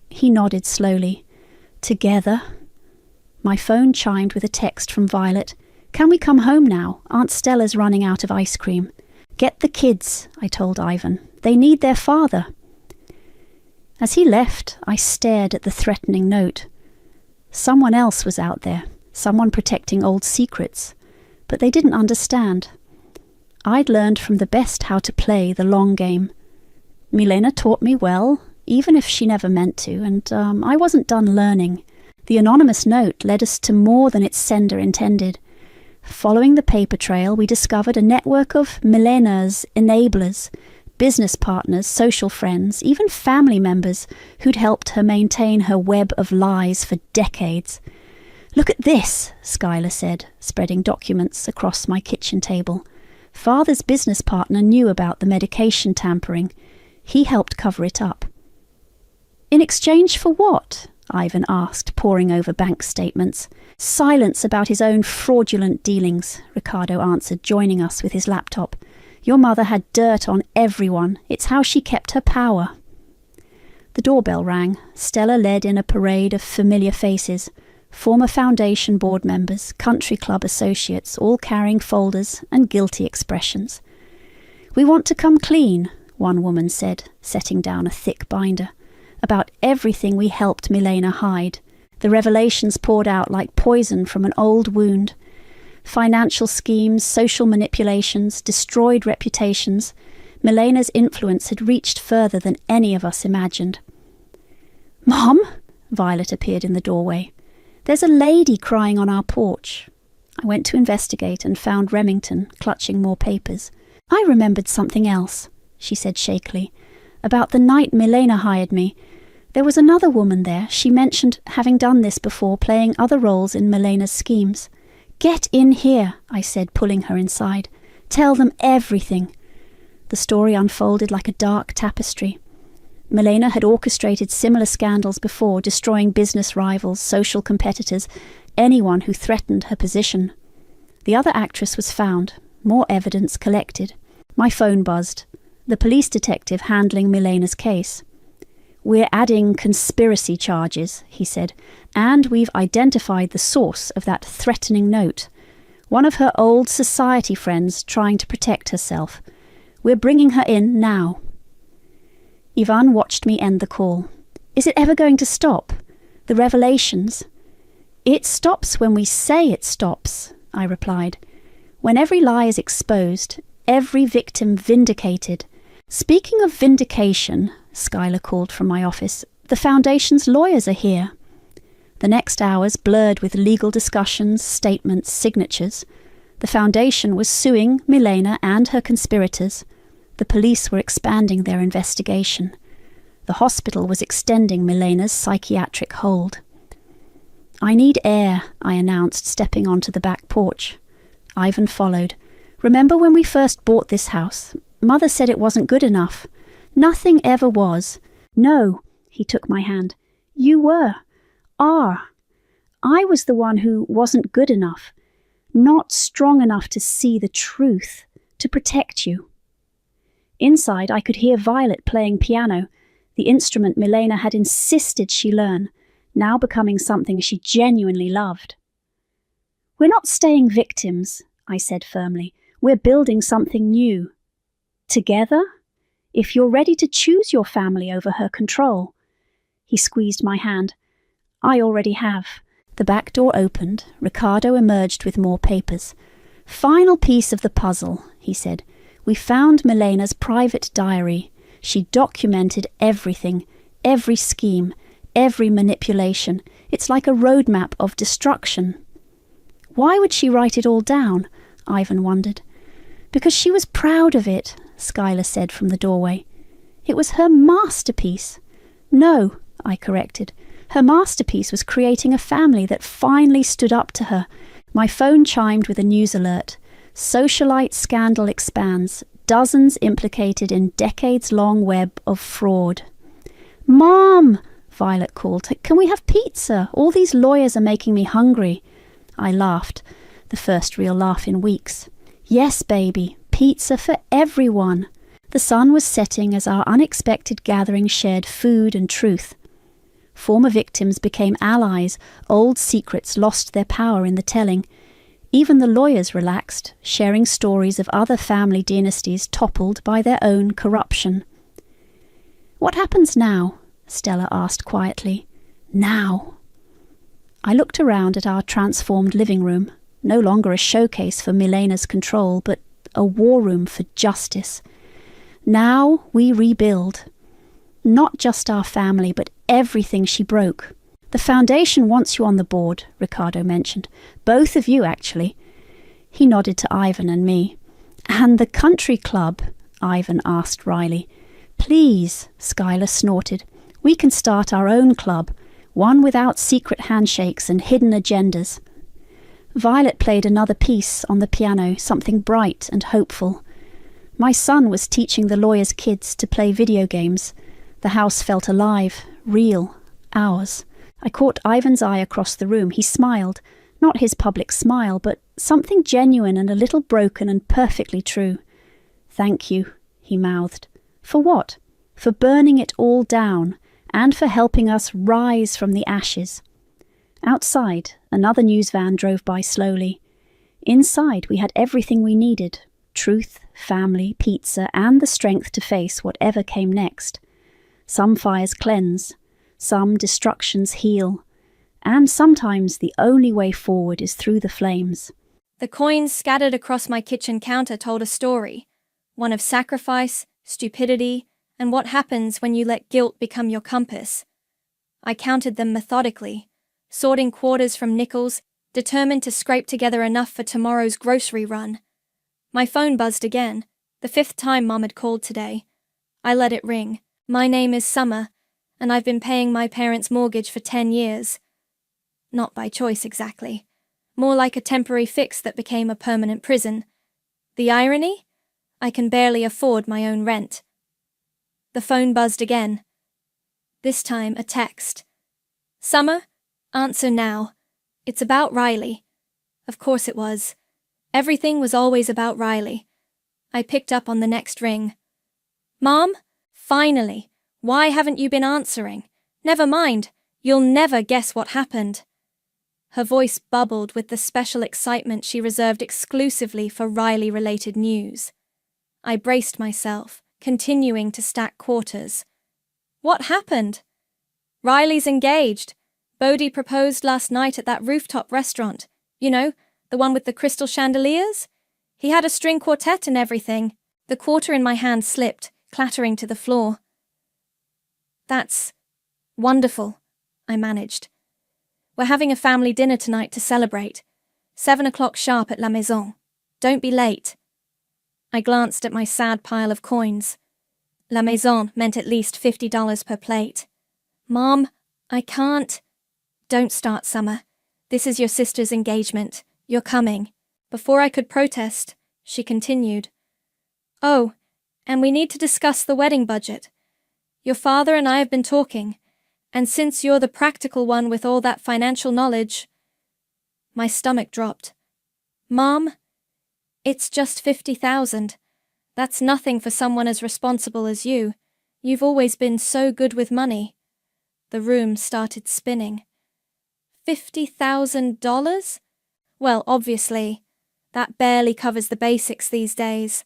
He nodded slowly. Together? My phone chimed with a text from Violet. Can we come home now? Aunt Stella's running out of ice cream. Get the kids, I told Ivan. They need their father. As he left, I stared at the threatening note. Someone else was out there, someone protecting old secrets, but they didn't understand. I'd learned from the best how to play the long game. Milena taught me well, even if she never meant to, and I wasn't done learning. The anonymous note led us to more than its sender intended. Following the paper trail, we discovered a network of Milena's enablers, business partners, social friends, even family members who'd helped her maintain her web of lies for decades. Look at this, Skylar said, spreading documents across my kitchen table. Father's business partner knew about the medication tampering. He helped cover it up. In exchange for what? Ivan asked, poring over bank statements. Silence about his own fraudulent dealings, Ricardo answered, joining us with his laptop. Your mother had dirt on everyone. It's how she kept her power. The doorbell rang. Stella led in a parade of familiar faces. Former foundation board members, country club associates, all carrying folders and guilty expressions. We want to come clean, one woman said, setting down a thick binder, about everything we helped Milena hide. The revelations poured out like poison from an old wound. Financial schemes, social manipulations, destroyed reputations. Milena's influence had reached further than any of us imagined. Mom? Violet appeared in the doorway. There's a lady crying on our porch. I went to investigate and found Remington clutching more papers. I remembered something else, she said shakily. About the night Milena hired me. There was another woman there. She mentioned having done this before, playing other roles in Milena's schemes. Get in here, I said, pulling her inside. Tell them everything. The story unfolded like a dark tapestry. Milena had orchestrated similar scandals before, destroying business rivals, social competitors, anyone who threatened her position. The other actress was found, more evidence collected. My phone buzzed. The police detective handling Milena's case. We're adding conspiracy charges, he said, and we've identified the source of that threatening note. One of her old society friends trying to protect herself. We're bringing her in now. Ivan watched me end the call. Is it ever going to stop? The revelations? It stops when we say it stops, I replied. When every lie is exposed, every victim vindicated. Speaking of vindication, Skylar called from my office, the Foundation's lawyers are here. The next hours blurred with legal discussions, statements, signatures. The Foundation was suing Milena and her conspirators. The police were expanding their investigation. The hospital was extending Milena's psychiatric hold. I need air, I announced, stepping onto the back porch. Ivan followed. Remember when we first bought this house? Mother said it wasn't good enough. Nothing ever was. No, he took my hand. You were. Are. I was the one who wasn't good enough. Not strong enough to see the truth, to protect you. Inside, I could hear Violet playing piano, the instrument Milena had insisted she learn, now becoming something she genuinely loved. We're not staying victims, I said firmly. We're building something new. Together? If you're ready to choose your family over her control. He squeezed my hand. I already have. The back door opened. Ricardo emerged with more papers. Final piece of the puzzle, he said. We found Milena's private diary. She documented everything, every scheme, every manipulation. It's like a roadmap of destruction. Why would she write it all down? Ivan wondered. Because she was proud of it, Skylar said from the doorway. It was her masterpiece. No, I corrected. Her masterpiece was creating a family that finally stood up to her. My phone chimed with a news alert. Socialite scandal expands. Dozens implicated in decades-long web of fraud. Mom, Violet called. Can we have pizza? All these lawyers are making me hungry. I laughed, the first real laugh in weeks. Yes, baby, pizza for everyone. The sun was setting as our unexpected gathering shared food and truth. Former victims became allies, old secrets lost their power in the telling. Even the lawyers relaxed, sharing stories of other family dynasties toppled by their own corruption. What happens now? Stella asked quietly. Now. I looked around at our transformed living room, no longer a showcase for Milena's control, but a war room for justice. Now we rebuild. Not just our family, but everything she broke. The foundation wants you on the board, Ricardo mentioned. Both of you, actually. He nodded to Ivan and me. And the country club? Ivan asked wryly. Please, Skylar snorted. We can start our own club, one without secret handshakes and hidden agendas. Violet played another piece on the piano, something bright and hopeful. My son was teaching the lawyer's kids to play video games. The house felt alive, real, ours. I caught Ivan's eye across the room. He smiled, not his public smile, but something genuine and a little broken and perfectly true. Thank you, he mouthed. For what? For burning it all down, and for helping us rise from the ashes. Outside, another news van drove by slowly. Inside, we had everything we needed: truth, family, pizza, and the strength to face whatever came next. Some fires cleanse, some destructions heal, and sometimes the only way forward is through the flames. The coins scattered across my kitchen counter told a story, one of sacrifice, stupidity, and what happens when you let guilt become your compass. I counted them methodically, sorting quarters from nickels, determined to scrape together enough for tomorrow's grocery run. My phone buzzed again, the 5th time Mom had called today. I let it ring. My name is Summer, and I've been paying my parents' mortgage for 10 years. Not by choice exactly. More like a temporary fix that became a permanent prison. The irony? I can barely afford my own rent. The phone buzzed again. This time a text. Summer, answer now. It's about Riley. Of course it was. Everything was always about Riley. I picked up on the next ring. Mom? Finally. Why haven't you been answering? Never mind. You'll never guess what happened. Her voice bubbled with the special excitement she reserved exclusively for Riley-related news. I braced myself, continuing to stack quarters. What happened? Riley's engaged. Bodhi proposed last night at that rooftop restaurant. You know, the one with the crystal chandeliers? He had a string quartet and everything. The quarter in my hand slipped, clattering to the floor. That's wonderful, I managed. We're having a family dinner tonight to celebrate. 7 o'clock sharp at La Maison. Don't be late. I glanced at my sad pile of coins. La Maison meant at least $50 per plate. Mom, I can't. Don't start, Summer. This is your sister's engagement. You're coming. Before I could protest, she continued. Oh, and we need to discuss the wedding budget. Your father and I have been talking, and since you're the practical one with all that financial knowledge... My stomach dropped. Mom, it's just $50,000. That's nothing for someone as responsible as you. You've always been so good with money. The room started spinning. $50,000? Well, obviously, that barely covers the basics these days.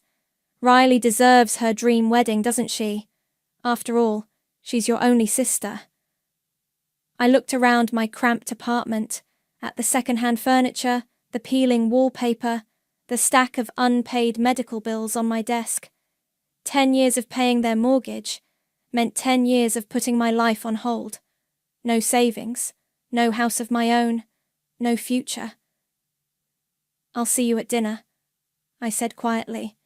Riley deserves her dream wedding, doesn't she? After all, she's your only sister. I looked around my cramped apartment, at the second-hand furniture, the peeling wallpaper, the stack of unpaid medical bills on my desk. 10 years of paying their mortgage meant 10 years of putting my life on hold. No savings, no house of my own, no future. "I'll see you at dinner," I said quietly,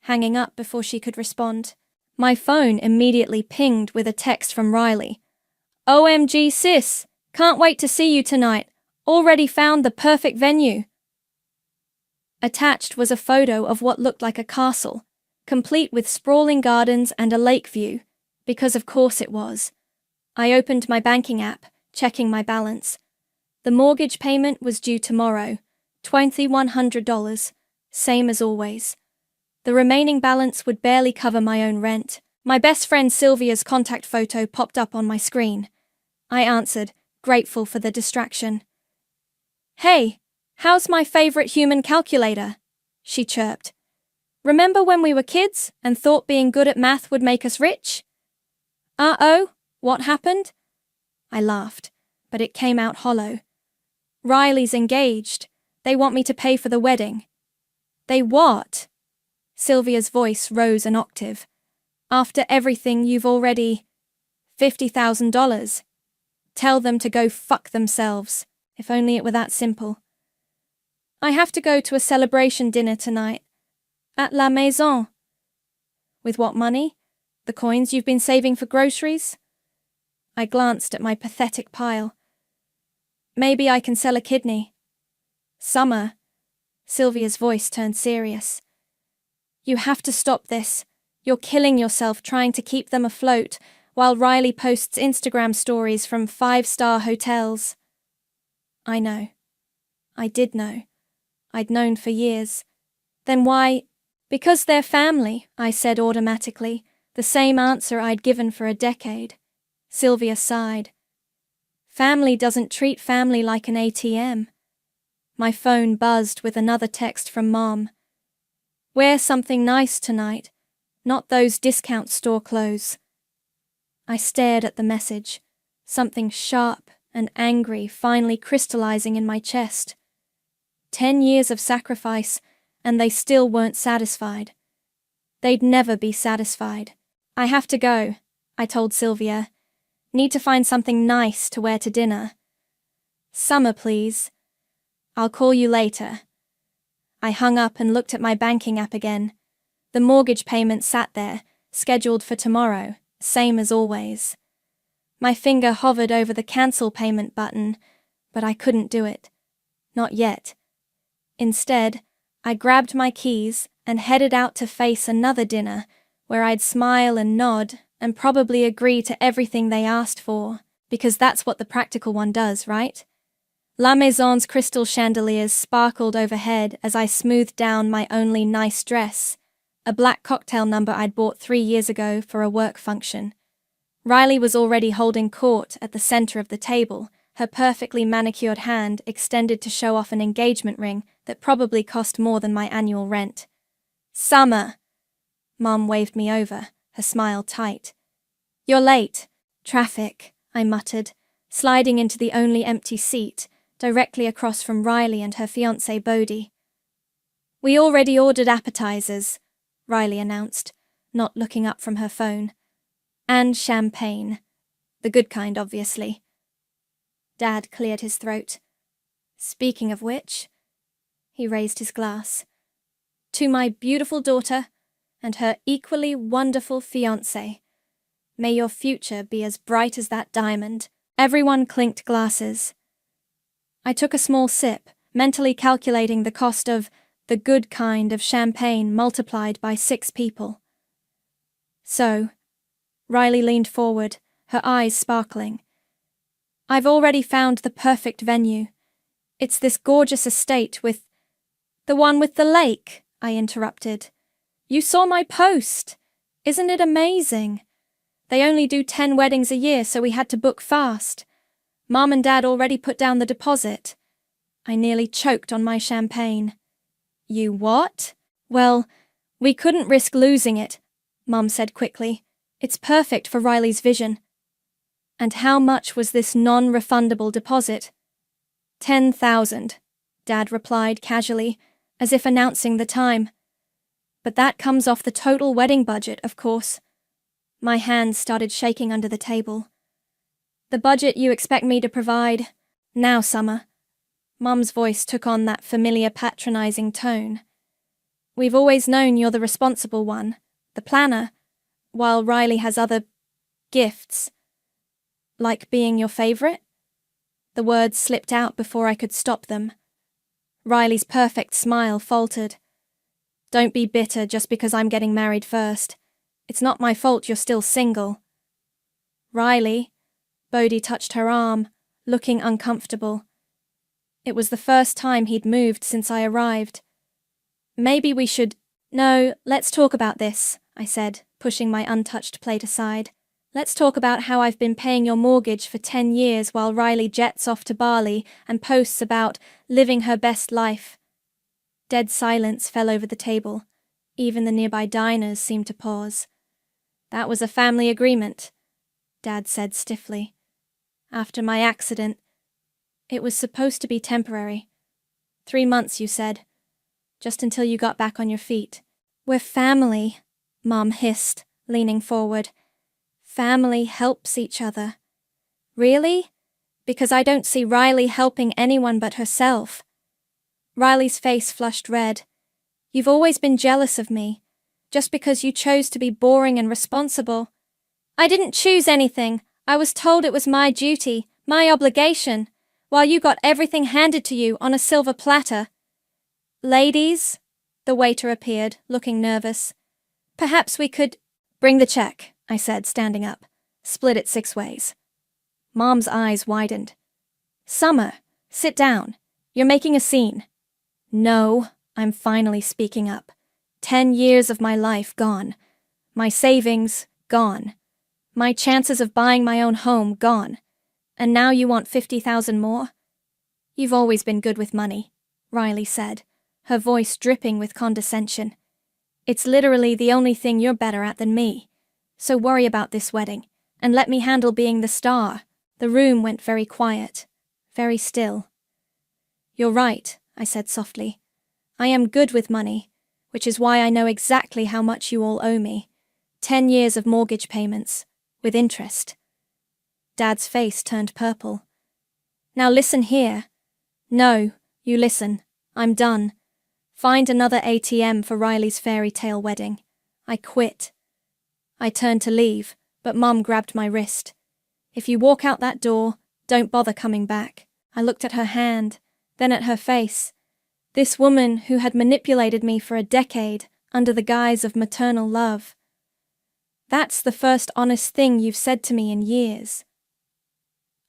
hanging up before she could respond. My phone immediately pinged with a text from Riley. "OMG sis, can't wait to see you tonight. Already found the perfect venue." Attached was a photo of what looked like a castle, complete with sprawling gardens and a lake view, because of course it was. I opened my banking app, checking my balance. The mortgage payment was due tomorrow, $2,100, same as always. The remaining balance would barely cover my own rent. My best friend Sylvia's contact photo popped up on my screen. I answered, grateful for the distraction. "Hey, how's my favorite human calculator?" she chirped. "Remember when we were kids and thought being good at math would make us rich?" "Uh-oh, what happened?" I laughed, but it came out hollow. "Riley's engaged. They want me to pay for the wedding." "They what?" Sylvia's voice rose an octave. "After everything you've already... $50,000. Tell them to go fuck themselves. If only it were that simple." "I have to go to a celebration dinner tonight. At la maison." "With what money? The coins you've been saving for groceries?" I glanced at my pathetic pile. "Maybe I can sell a kidney." "Summer." Sylvia's voice turned serious. "You have to stop this. You're killing yourself trying to keep them afloat while Riley posts Instagram stories from 5-star hotels." I know. I did know. I'd known for years. "Then why—" "Because they're family," I said automatically, the same answer I'd given for a decade. Sylvia sighed. "Family doesn't treat family like an ATM." My phone buzzed with another text from Mom. "Wear something nice tonight, not those discount store clothes." I stared at the message, something sharp and angry finally crystallizing in my chest. 10 years of sacrifice, and they still weren't satisfied. They'd never be satisfied. "I have to go," I told Sylvia. "Need to find something nice to wear to dinner." "Summer, please." "I'll call you later." I hung up and looked at my banking app again. The mortgage payment sat there, scheduled for tomorrow, same as always. My finger hovered over the cancel payment button, but I couldn't do it. Not yet. Instead, I grabbed my keys and headed out to face another dinner where I'd smile and nod and probably agree to everything they asked for, because that's what the practical one does, right? La Maison's crystal chandeliers sparkled overhead as I smoothed down my only nice dress, a black cocktail number I'd bought 3 years ago for a work function. Riley was already holding court at the center of the table, her perfectly manicured hand extended to show off an engagement ring that probably cost more than my annual rent. "Summer!" Mom waved me over, her smile tight. "You're late." "Traffic," I muttered, sliding into the only empty seat, directly across from Riley and her fiancé Bodhi. "We already ordered appetizers," Riley announced, not looking up from her phone. "And champagne. The good kind, obviously." Dad cleared his throat. "Speaking of which," he raised his glass, "to my beautiful daughter and her equally wonderful fiancé. May your future be as bright as that diamond." Everyone clinked glasses. I took a small sip, mentally calculating the cost of the good kind of champagne multiplied by 6 people. "So," Riley leaned forward, her eyes sparkling, "I've already found the perfect venue. It's this gorgeous estate with—" "The one with the lake," I interrupted. "You saw my post. Isn't it amazing? They only do 10 weddings a year, so we had to book fast. Mom and Dad already put down the deposit." I nearly choked on my champagne. "You what?" "Well, we couldn't risk losing it," Mom said quickly. "It's perfect for Riley's vision." And how much was this non-refundable deposit? 10,000, Dad replied casually, as if announcing the time. But that comes off the total wedding budget, of course. My hands started shaking under the table. The budget you expect me to provide. Now, Summer. Mum's voice took on that familiar patronizing tone. We've always known you're the responsible one, the planner, while Riley has other gifts. Like being your favorite? The words slipped out before I could stop them. Riley's perfect smile faltered. Don't be bitter just because I'm getting married first. It's not my fault you're still single. Riley, Bodhi touched her arm, looking uncomfortable. It was the first time he'd moved since I arrived. Maybe we should— No, let's talk about this, I said, pushing my untouched plate aside. Let's talk about how I've been paying your mortgage for 10 years while Riley jets off to Bali and posts about living her best life. Dead silence fell over the table. Even the nearby diners seemed to pause. That was a family agreement, Dad said stiffly. After my accident, it was supposed to be temporary. 3 months, you said. Just until you got back on your feet. We're family, Mom hissed, leaning forward. Family helps each other. Really? Because I don't see Riley helping anyone but herself. Riley's face flushed red. You've always been jealous of me, just because you chose to be boring and responsible. I didn't choose anything. I was told it was my duty, my obligation, while you got everything handed to you on a silver platter. Ladies, the waiter appeared, looking nervous. Perhaps we could— Bring the check, I said, standing up. Split it 6 ways. Mom's eyes widened. Summer, sit down. You're making a scene. No, I'm finally speaking up. 10 years of my life gone. My savings gone. My chances of buying my own home gone. And now you want 50,000 more? You've always been good with money, Riley said, her voice dripping with condescension. It's literally the only thing you're better at than me. So worry about this wedding, and let me handle being the star. The room went very quiet, very still. You're right, I said softly. I am good with money, which is why I know exactly how much you all owe me. 10 years of mortgage payments, with interest. Dad's face turned purple. Now listen here. No, you listen. I'm done. Find another ATM for Riley's fairy tale wedding. I quit. I turned to leave, but Mum grabbed my wrist. If you walk out that door, don't bother coming back. I looked at her hand, then at her face. This woman who had manipulated me for a decade under the guise of maternal love. That's the first honest thing you've said to me in years.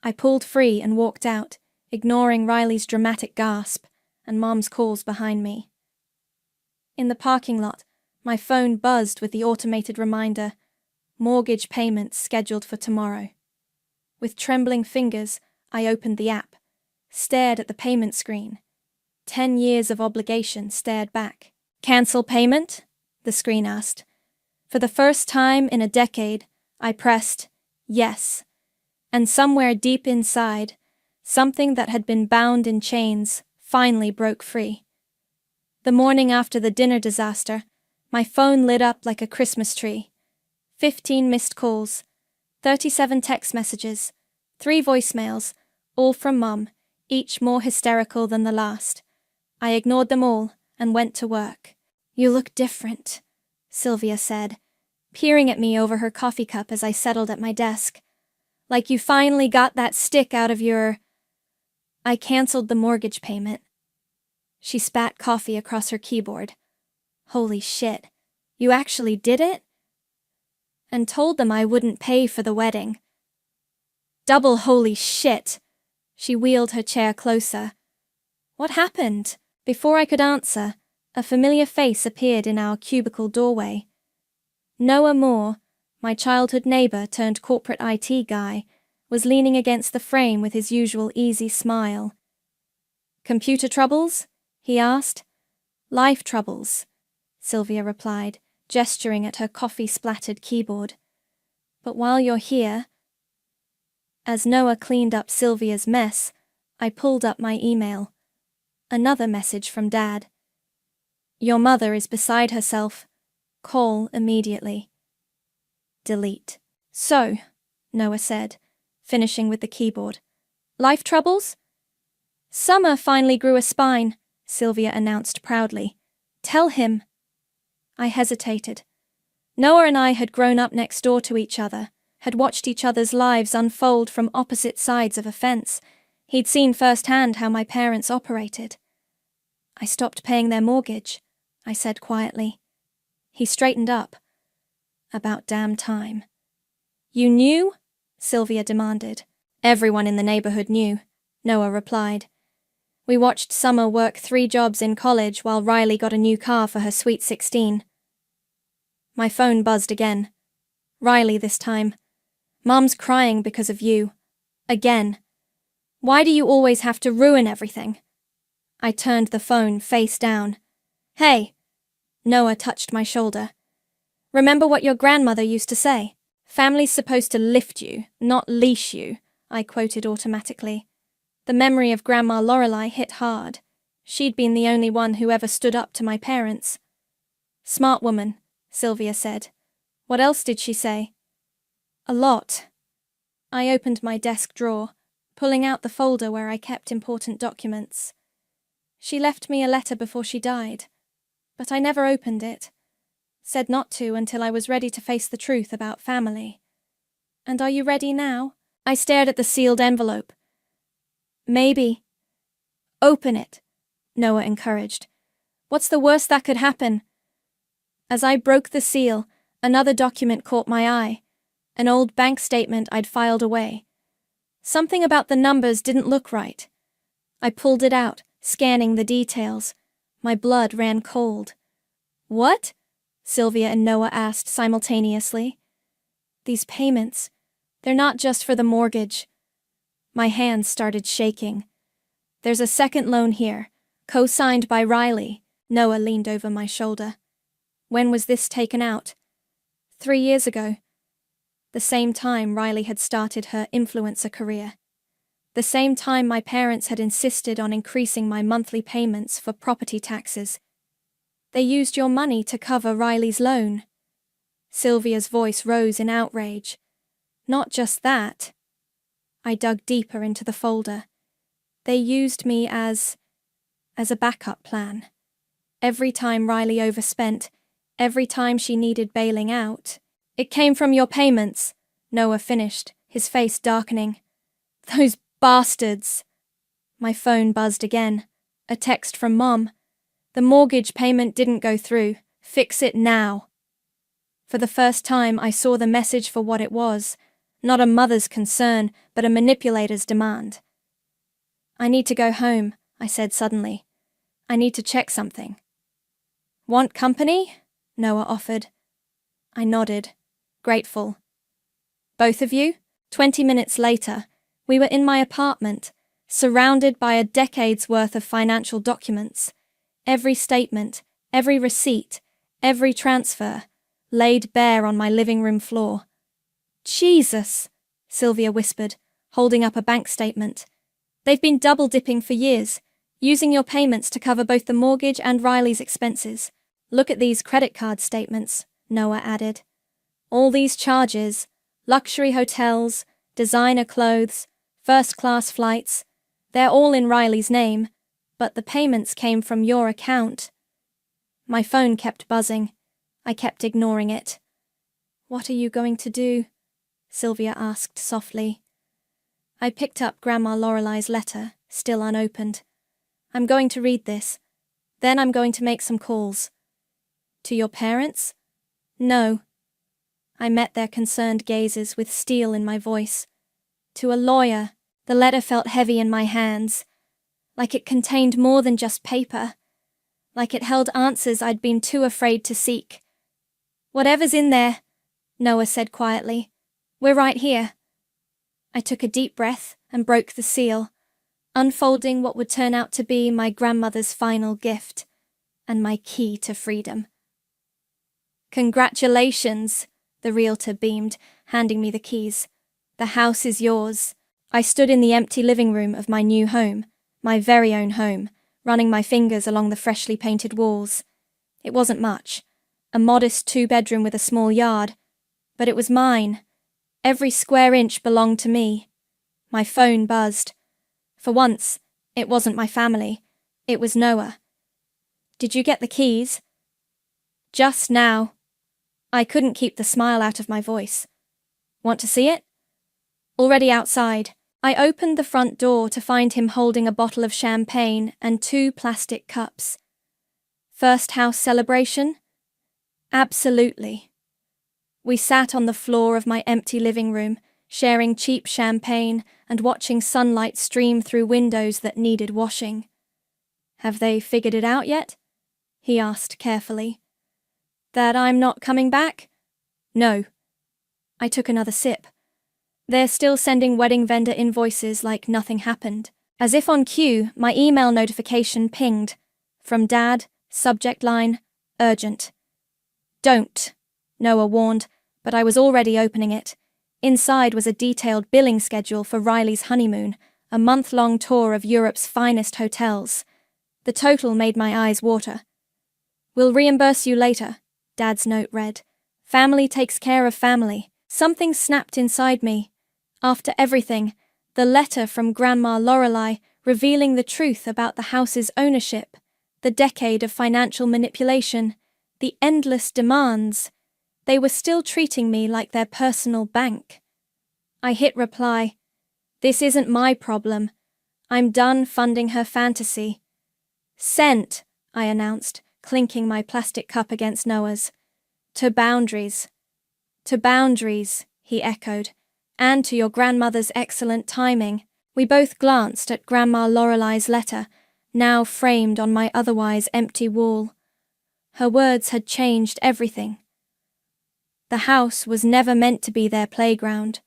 I pulled free and walked out, ignoring Riley's dramatic gasp and Mom's calls behind me. In the parking lot, my phone buzzed with the automated reminder, mortgage payments scheduled for tomorrow. With trembling fingers, I opened the app, stared at the payment screen. 10 years of obligation stared back. Cancel payment? The screen asked. For the first time in a decade, I pressed yes. And somewhere deep inside, something that had been bound in chains finally broke free. The morning after the dinner disaster, my phone lit up like a Christmas tree. 15 missed calls, 37 text messages, 3 voicemails, all from Mum, each more hysterical than the last. I ignored them all and went to work. You look different, Sylvia said, peering at me over her coffee cup as I settled at my desk. Like you finally got that stick out of your— I canceled the mortgage payment. She spat coffee across her keyboard. Holy shit, you actually did it? And told them I wouldn't pay for the wedding. Double holy shit! She wheeled her chair closer. What happened? Before I could answer, a familiar face appeared in our cubicle doorway. Noah Moore, my childhood neighbor turned corporate IT guy, was leaning against the frame with his usual easy smile. Computer troubles? He asked. Life troubles, Sylvia replied, gesturing at her coffee-splattered keyboard. But while you're here— As Noah cleaned up Sylvia's mess, I pulled up my email. Another message from Dad. Your mother is beside herself. Call immediately. Delete. So, Noah said, finishing with the keyboard. Life troubles? Summer finally grew a spine, Sylvia announced proudly. Tell him. I hesitated. Noah and I had grown up next door to each other, had watched each other's lives unfold from opposite sides of a fence. He'd seen firsthand how my parents operated. I stopped paying their mortgage, I said quietly. He straightened up. About damn time. You knew? Sylvia demanded. Everyone in the neighborhood knew, Noah replied. We watched Summer work 3 jobs in college while Riley got a new car for her sweet 16. My phone buzzed again. Riley this time. Mom's crying because of you. Again. Why do you always have to ruin everything? I turned the phone face down. Hey! Noah touched my shoulder. Remember what your grandmother used to say? Family's supposed to lift you, not leash you, I quoted automatically. The memory of Grandma Lorelei hit hard. She'd been the only one who ever stood up to my parents. Smart woman, Sylvia said. What else did she say? A lot. I opened my desk drawer, pulling out the folder where I kept important documents. She left me a letter before she died, but I never opened it. Said not to until I was ready to face the truth about family. And are you ready now? I stared at the sealed envelope. Maybe. Open it, Noah encouraged. What's the worst that could happen? As I broke the seal, another document caught my eye. An old bank statement I'd filed away. Something about the numbers didn't look right. I pulled it out, scanning the details. My blood ran cold. What? Sylvia and Noah asked simultaneously. These payments, they're not just for the mortgage. My hands started shaking. There's a second loan here, co-signed by Riley. Noah leaned over my shoulder. When was this taken out? 3 years ago. The same time Riley had started her influencer career. The same time my parents had insisted on increasing my monthly payments for property taxes. They used your money to cover Riley's loan. Sylvia's voice rose in outrage. Not just that. I dug deeper into the folder. They used me as a backup plan. Every time Riley overspent, every time she needed bailing out. It came from your payments, Noah finished, his face darkening. Those bastards! My phone buzzed again. A text from Mom. The mortgage payment didn't go through. Fix it now. For the first time, I saw the message for what it was. Not a mother's concern, but a manipulator's demand. I need to go home, I said suddenly. I need to check something. Want company? Noah offered. I nodded, grateful. Both of you? 20 minutes later, we were in my apartment, surrounded by a decade's worth of financial documents. Every statement, every receipt, every transfer, laid bare on my living room floor. Jesus, Sylvia whispered, holding up a bank statement. They've been double-dipping for years, using your payments to cover both the mortgage and Riley's expenses. Look at these credit card statements, Noah added. All these charges, luxury hotels, designer clothes, first-class flights, they're all in Riley's name, but the payments came from your account. My phone kept buzzing. I kept ignoring it. What are you going to do? Sylvia asked softly. I picked up Grandma Lorelei's letter, still unopened. I'm going to read this. Then I'm going to make some calls. To your parents? No. I met their concerned gazes with steel in my voice. To a lawyer, the letter felt heavy in my hands, like it contained more than just paper, like it held answers I'd been too afraid to seek. Whatever's in there, Noah said quietly. We're right here. I took a deep breath and broke the seal, unfolding what would turn out to be my grandmother's final gift and my key to freedom. Congratulations, the realtor beamed, handing me the keys. The house is yours. I stood in the empty living room of my new home, my very own home, running my fingers along the freshly painted walls. It wasn't much, a modest 2-bedroom with a small yard, but it was mine. Every square inch belonged to me. My phone buzzed. For once, it wasn't my family. It was Noah. "Did you get the keys?" "Just now." I couldn't keep the smile out of my voice. "Want to see it?" Already outside, I opened the front door to find him holding a bottle of champagne and 2 plastic cups. First house celebration? Absolutely. We sat on the floor of my empty living room, sharing cheap champagne and watching sunlight stream through windows that needed washing. "Have they figured it out yet?" he asked carefully. "That I'm not coming back?" "No." I took another sip. "They're still sending wedding vendor invoices like nothing happened." As if on cue, my email notification pinged. From Dad, subject line, urgent. "Don't," Noah warned, but I was already opening it. Inside was a detailed billing schedule for Riley's honeymoon, a month-long tour of Europe's finest hotels. The total made my eyes water. "We'll reimburse you later," Dad's note read. "Family takes care of family." Something snapped inside me. After everything, the letter from Grandma Lorelei revealing the truth about the house's ownership, the decade of financial manipulation, the endless demands, they were still treating me like their personal bank. I hit reply. "This isn't my problem. I'm done funding her fantasy." "Sent," I announced, clinking my plastic cup against Noah's. "To boundaries." "To boundaries," he echoed, "and to your grandmother's excellent timing." We both glanced at Grandma Lorelei's letter, now framed on my otherwise empty wall. Her words had changed everything. The house was never meant to be their playground.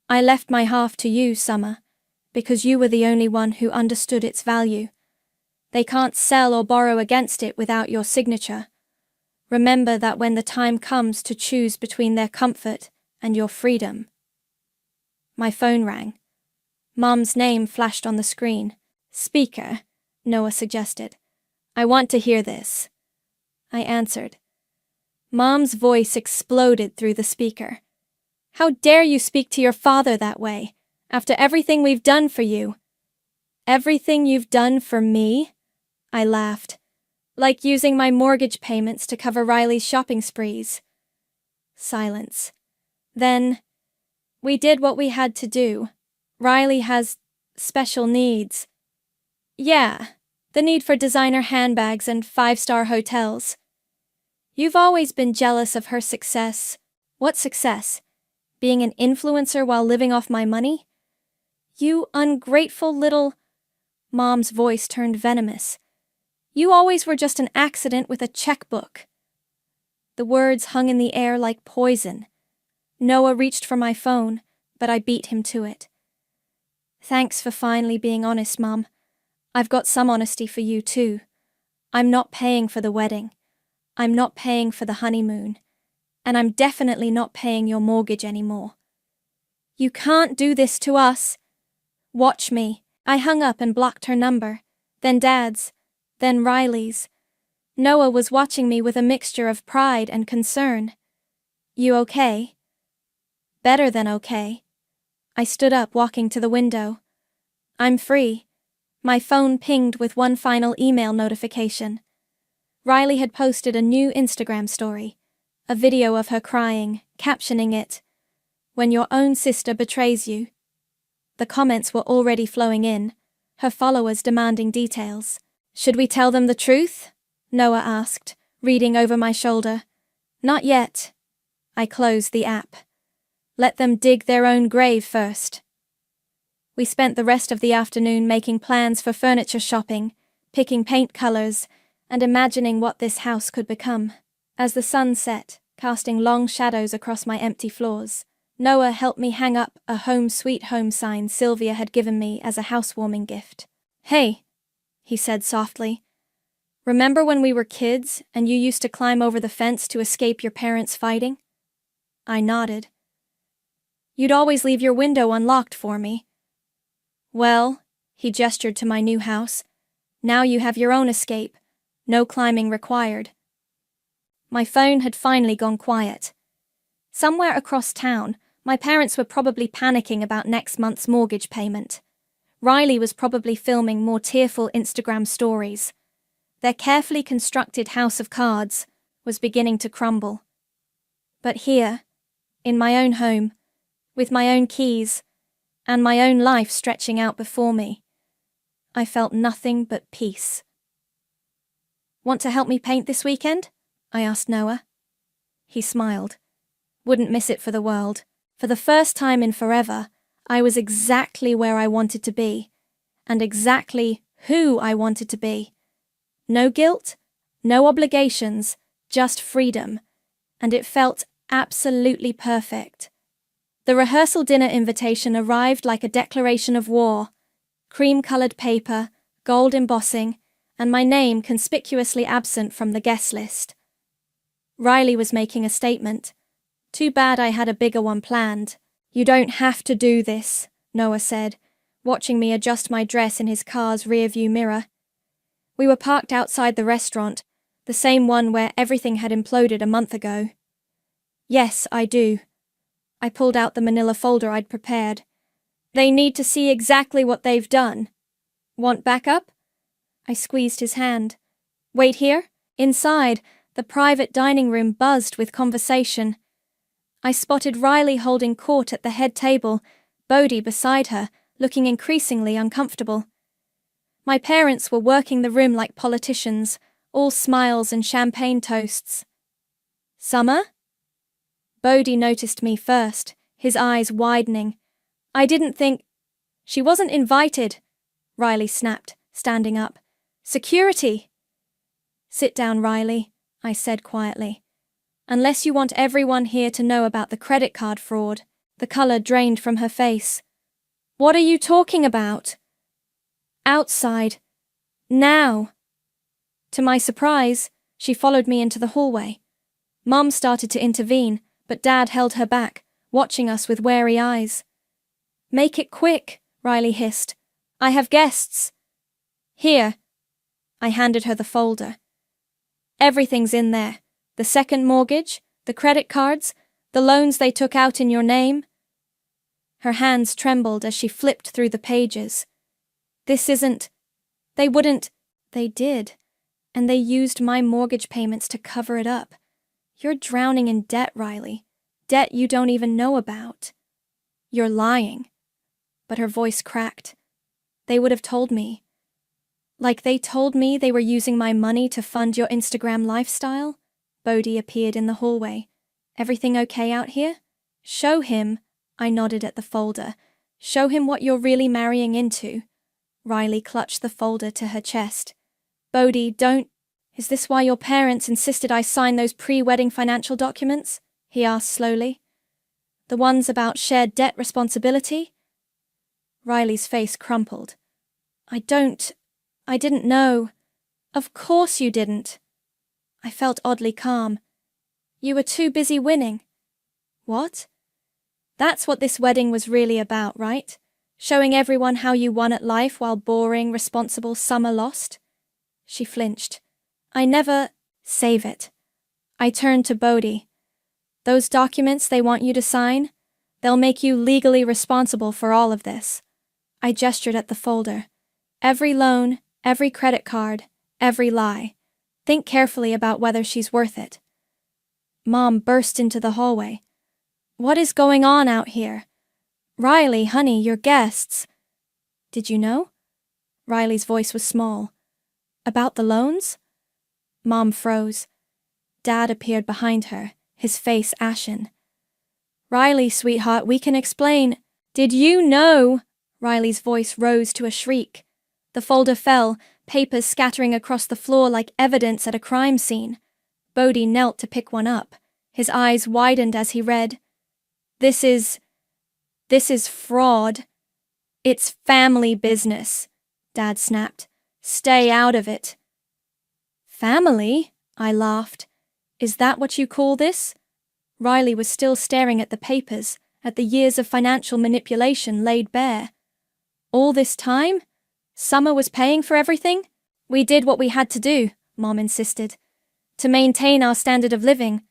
I left my half to you, Summer, because you were the only one who understood its value. They can't sell or borrow against it without your signature. Remember that when the time comes to choose between their comfort and your freedom. My phone rang. Mom's name flashed on the screen. "Speaker," Noah suggested. "I want to hear this." I answered. Mom's voice exploded through the speaker. "How dare you speak to your father that way, after everything we've done for you?" "Everything you've done for me?" I laughed. "Like using my mortgage payments to cover Riley's shopping sprees." Silence. Then, "We did what we had to do. Riley has special needs." "Yeah, the need for designer handbags and 5-star hotels." "You've always been jealous of her success." "What success? Being an influencer while living off my money?" "You ungrateful little—" Mom's voice turned venomous. "You always were just an accident with a checkbook." The words hung in the air like poison. Noah reached for my phone, but I beat him to it. "Thanks for finally being honest, Mom. I've got some honesty for you, too. I'm not paying for the wedding. I'm not paying for the honeymoon. And I'm definitely not paying your mortgage anymore." "You can't do this to us." "Watch me." I hung up and blocked her number, then Dad's, then Riley's. Noah was watching me with a mixture of pride and concern. "You okay?" "Better than okay." I stood up, walking to the window. "I'm free." My phone pinged with one final email notification. Riley had posted a new Instagram story, a video of her crying, captioning it, "When your own sister betrays you." The comments were already flowing in, her followers demanding details. "Should we tell them the truth?" Noah asked, reading over my shoulder. "Not yet." I closed the app. "Let them dig their own grave first." We spent the rest of the afternoon making plans for furniture shopping, picking paint colors, and imagining what this house could become. As the sun set, casting long shadows across my empty floors, Noah helped me hang up a home sweet home sign Sylvia had given me as a housewarming gift. "Hey," he said softly. "Remember when we were kids and you used to climb over the fence to escape your parents fighting?" I nodded. "You'd always leave your window unlocked for me. Well, he gestured to my new house. Now you have your own escape. No climbing required. My phone had finally gone quiet. Somewhere across town, my parents were probably panicking about next month's mortgage payment. Riley was probably filming more tearful Instagram stories. Their carefully constructed house of cards was beginning to crumble. But here, in my own home, with my own keys, and my own life stretching out before me, I felt nothing but peace. Want to help me paint this weekend? I asked Noah. He smiled. Wouldn't miss it for the world. For the first time in forever, I was exactly where I wanted to be, and exactly who I wanted to be. No guilt, no obligations, just freedom, and it felt absolutely perfect. The rehearsal dinner invitation arrived like a declaration of war. Cream-colored paper, gold embossing, and my name conspicuously absent from the guest list. Riley was making a statement. Too bad I had a bigger one planned. You don't have to do this, Noah said, watching me adjust my dress in his car's rearview mirror. We were parked outside the restaurant, the same one where everything had imploded a month ago. Yes, I do. I pulled out the manila folder I'd prepared. They need to see exactly what they've done. Want backup? I squeezed his hand. Wait here? Inside, the private dining room buzzed with conversation. I spotted Riley holding court at the head table, Bodhi beside her, looking increasingly uncomfortable. My parents were working the room like politicians, all smiles and champagne toasts. Summer? Bodhi noticed me first, his eyes widening. I didn't think... She wasn't invited, Riley snapped, standing up. Security! Sit down, Riley, I said quietly. Unless you want everyone here to know about the credit card fraud. The color drained from her face. What are you talking about? Outside. Now. To my surprise, she followed me into the hallway. Mum started to intervene, but Dad held her back, watching us with wary eyes. Make it quick, Riley hissed. I have guests. Here. I handed her the folder. Everything's in there. The second mortgage, the credit cards, the loans they took out in your name. Her hands trembled as she flipped through the pages. This isn't... They wouldn't... They did. And they used my mortgage payments to cover it up. You're drowning in debt, Riley. Debt you don't even know about. You're lying. But her voice cracked. They would have told me. Like they told me they were using my money to fund your Instagram lifestyle? Bodhi appeared in the hallway. Everything okay out here? Show him, I nodded at the folder. Show him what you're really marrying into. Riley clutched the folder to her chest. Bodhi, don't... Is this why your parents insisted I sign those pre-wedding financial documents? He asked slowly. The ones about shared debt responsibility? Riley's face crumpled. I didn't know. Of course you didn't. I felt oddly calm. You were too busy winning. What? That's what this wedding was really about, right? Showing everyone how you won at life while boring, responsible Summer lost? She flinched. I never... Save it. I turned to Bodhi. Those documents they want you to sign? They'll make you legally responsible for all of this. I gestured at the folder. Every loan, every credit card, every lie. Think carefully about whether she's worth it. Mom burst into the hallway. What is going on out here? Riley, honey, your guests. Did you know? Riley's voice was small. About the loans? Mom froze. Dad appeared behind her, his face ashen. Riley, sweetheart, we can explain. Did you know? Riley's voice rose to a shriek. The folder fell, papers scattering across the floor like evidence at a crime scene. Bodhi knelt to pick one up. His eyes widened as he read. This is fraud. It's family business, Dad snapped. Stay out of it. Family? I laughed. Is that what you call this? Riley was still staring at the papers, at the years of financial manipulation laid bare. All this time? Summer was paying for everything? We did what we had to do, Mom insisted. To maintain our standard of living.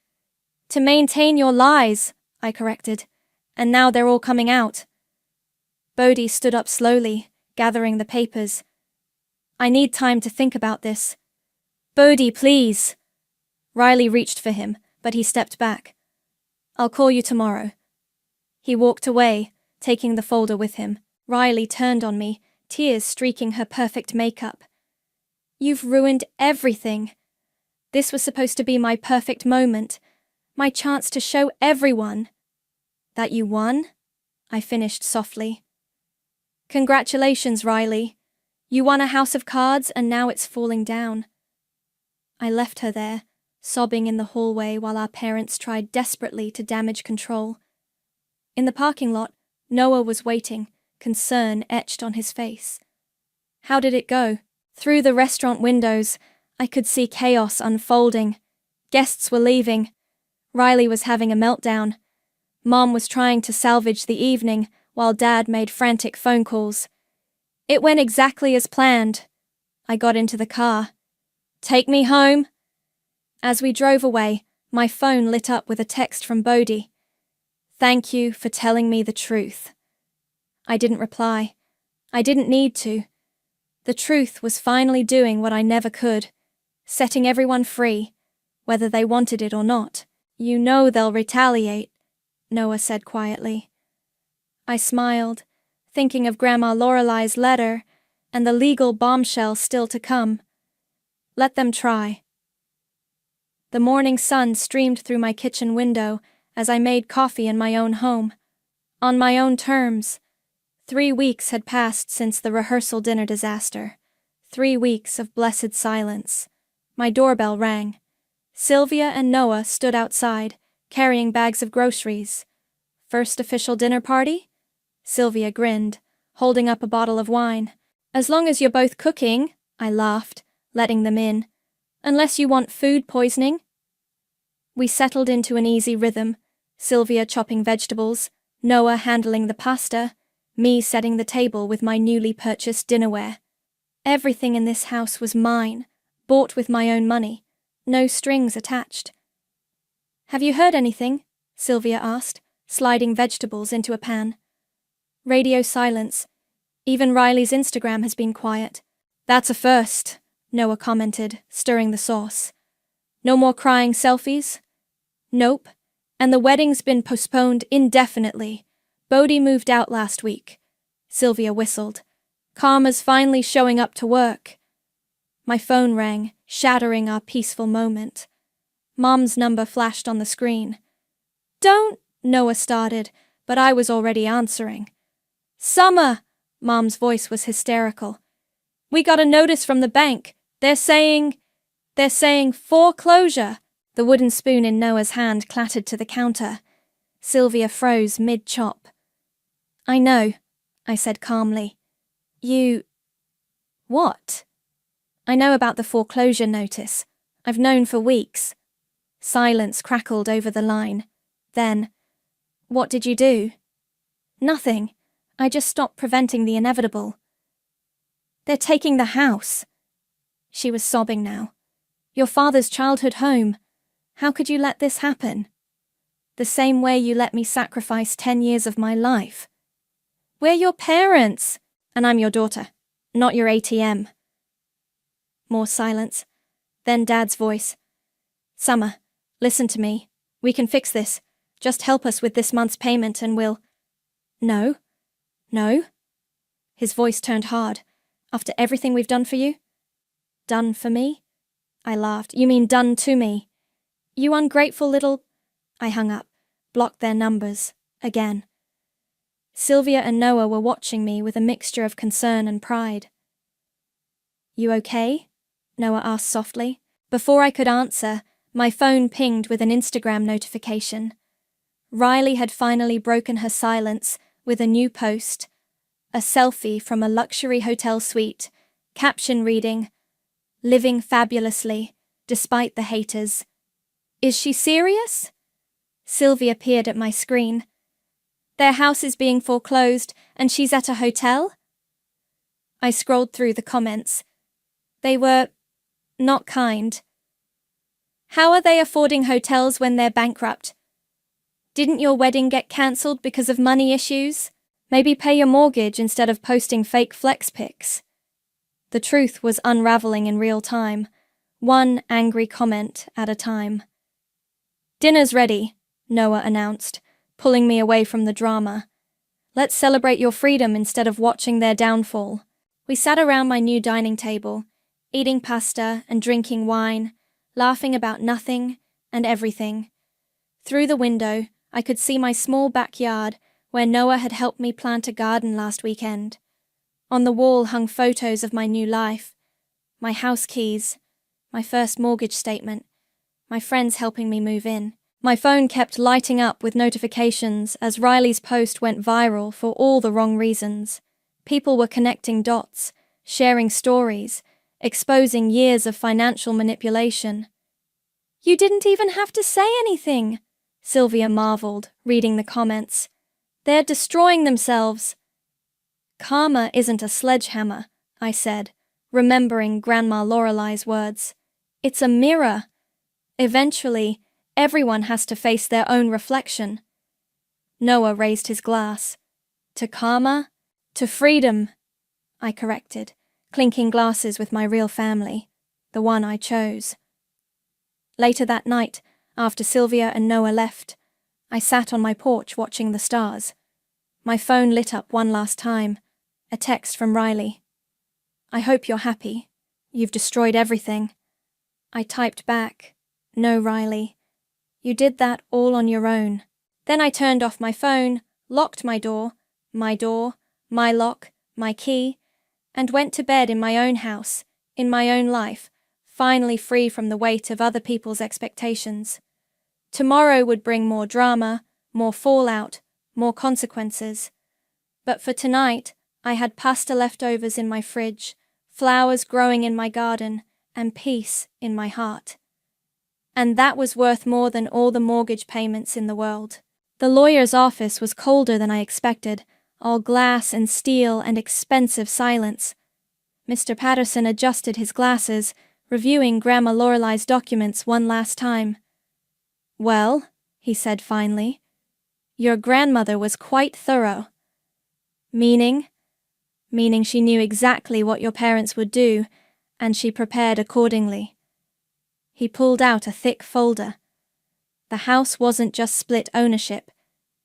To maintain your lies, I corrected. And now they're all coming out. Bodhi stood up slowly, gathering the papers. I need time to think about this. Bodhi, please. Riley reached for him, but he stepped back. I'll call you tomorrow. He walked away, taking the folder with him. Riley turned on me, tears streaking her perfect makeup. You've ruined everything. This was supposed to be my perfect moment, my chance to show everyone. That you won? I finished softly. Congratulations, Riley. You won a house of cards and now it's falling down. I left her there, sobbing in the hallway while our parents tried desperately to damage control. In the parking lot, Noah was waiting, concern etched on his face. How did it go? Through the restaurant windows, I could see chaos unfolding. Guests were leaving. Riley was having a meltdown. Mom was trying to salvage the evening while Dad made frantic phone calls. It went exactly as planned. I got into the car. Take me home. As we drove away, my phone lit up with a text from Bodhi. Thank you for telling me the truth. I didn't reply. I didn't need to. The truth was finally doing what I never could, setting everyone free, whether they wanted it or not. You know they'll retaliate, Noah said quietly. I smiled, thinking of Grandma Lorelei's letter and the legal bombshell still to come. Let them try. The morning sun streamed through my kitchen window as I made coffee in my own home. On my own terms. 3 weeks had passed since the rehearsal dinner disaster. 3 weeks of blessed silence. My doorbell rang. Sylvia and Noah stood outside, carrying bags of groceries. First official dinner party? Sylvia grinned, holding up a bottle of wine. As long as you're both cooking, I laughed, letting them in. Unless you want food poisoning. We settled into an easy rhythm, Sylvia chopping vegetables, Noah handling the pasta, me setting the table with my newly purchased dinnerware. Everything in this house was mine, bought with my own money, no strings attached. Have you heard anything? Sylvia asked, sliding vegetables into a pan. Radio silence. Even Riley's Instagram has been quiet. That's a first, Noah commented, stirring the sauce. No more crying selfies? Nope. And the wedding's been postponed indefinitely. Bodhi moved out last week. Sylvia whistled. Karma's finally showing up to work. My phone rang, shattering our peaceful moment. Mom's number flashed on the screen. Don't, Noah started, but I was already answering. Summer! Mom's voice was hysterical. We got a notice from the bank. They're saying foreclosure. The wooden spoon in Noah's hand clattered to the counter. Sylvia froze mid-chop. I know, I said calmly. You... What? I know about the foreclosure notice. I've known for weeks. Silence crackled over the line. Then, what did you do? Nothing. I just stopped preventing the inevitable. They're taking the house. She was sobbing now. Your father's childhood home. How could you let this happen? The same way you let me sacrifice 10 years of my life. We're your parents, and I'm your daughter, not your ATM. More silence. Then Dad's voice. Summer, listen to me. We can fix this. Just help us with this month's payment and we'll... No. No? His voice turned hard. After everything we've done for you? Done for me? I laughed. You mean done to me? You ungrateful little... I hung up, blocked their numbers, again. Sylvia and Noah were watching me with a mixture of concern and pride. You okay? Noah asked softly. Before I could answer, my phone pinged with an Instagram notification. Riley had finally broken her silence with a new post, a selfie from a luxury hotel suite, caption reading, "Living fabulously, despite the haters." Is she serious? Sylvia peered at my screen. Their house is being foreclosed and she's at a hotel? I scrolled through the comments. They were not kind. How are they affording hotels when they're bankrupt? Didn't your wedding get cancelled because of money issues? Maybe pay your mortgage instead of posting fake flex pics. The truth was unraveling in real time, one angry comment at a time. Dinner's ready, Noah announced, pulling me away from the drama. Let's celebrate your freedom instead of watching their downfall. We sat around my new dining table, eating pasta and drinking wine, laughing about nothing and everything. Through the window, I could see my small backyard where Noah had helped me plant a garden last weekend. On the wall hung photos of my new life, my house keys, my first mortgage statement, my friends helping me move in. My phone kept lighting up with notifications as Riley's post went viral for all the wrong reasons. People were connecting dots, sharing stories, exposing years of financial manipulation. You didn't even have to say anything, Sylvia marveled, reading the comments. They're destroying themselves. Karma isn't a sledgehammer, I said, remembering Grandma Lorelei's words. It's a mirror. Eventually, everyone has to face their own reflection. Noah raised his glass. To karma? To freedom, I corrected, clinking glasses with my real family, the one I chose. Later that night, after Sylvia and Noah left, I sat on my porch watching the stars. My phone lit up one last time, a text from Riley. I hope you're happy. You've destroyed everything. I typed back, no, Riley. You did that all on your own. Then I turned off my phone, locked my door, my lock, my key, and went to bed in my own house, in my own life, finally free from the weight of other people's expectations. Tomorrow would bring more drama, more fallout, more consequences. But for tonight, I had pasta leftovers in my fridge, flowers growing in my garden, and peace in my heart. And that was worth more than all the mortgage payments in the world. The lawyer's office was colder than I expected, all glass and steel and expensive silence. Mr. Patterson adjusted his glasses, reviewing Grandma Lorelei's documents one last time. Well, he said finally, your grandmother was quite thorough. Meaning? Meaning she knew exactly what your parents would do, and she prepared accordingly. He pulled out a thick folder. The house wasn't just split ownership.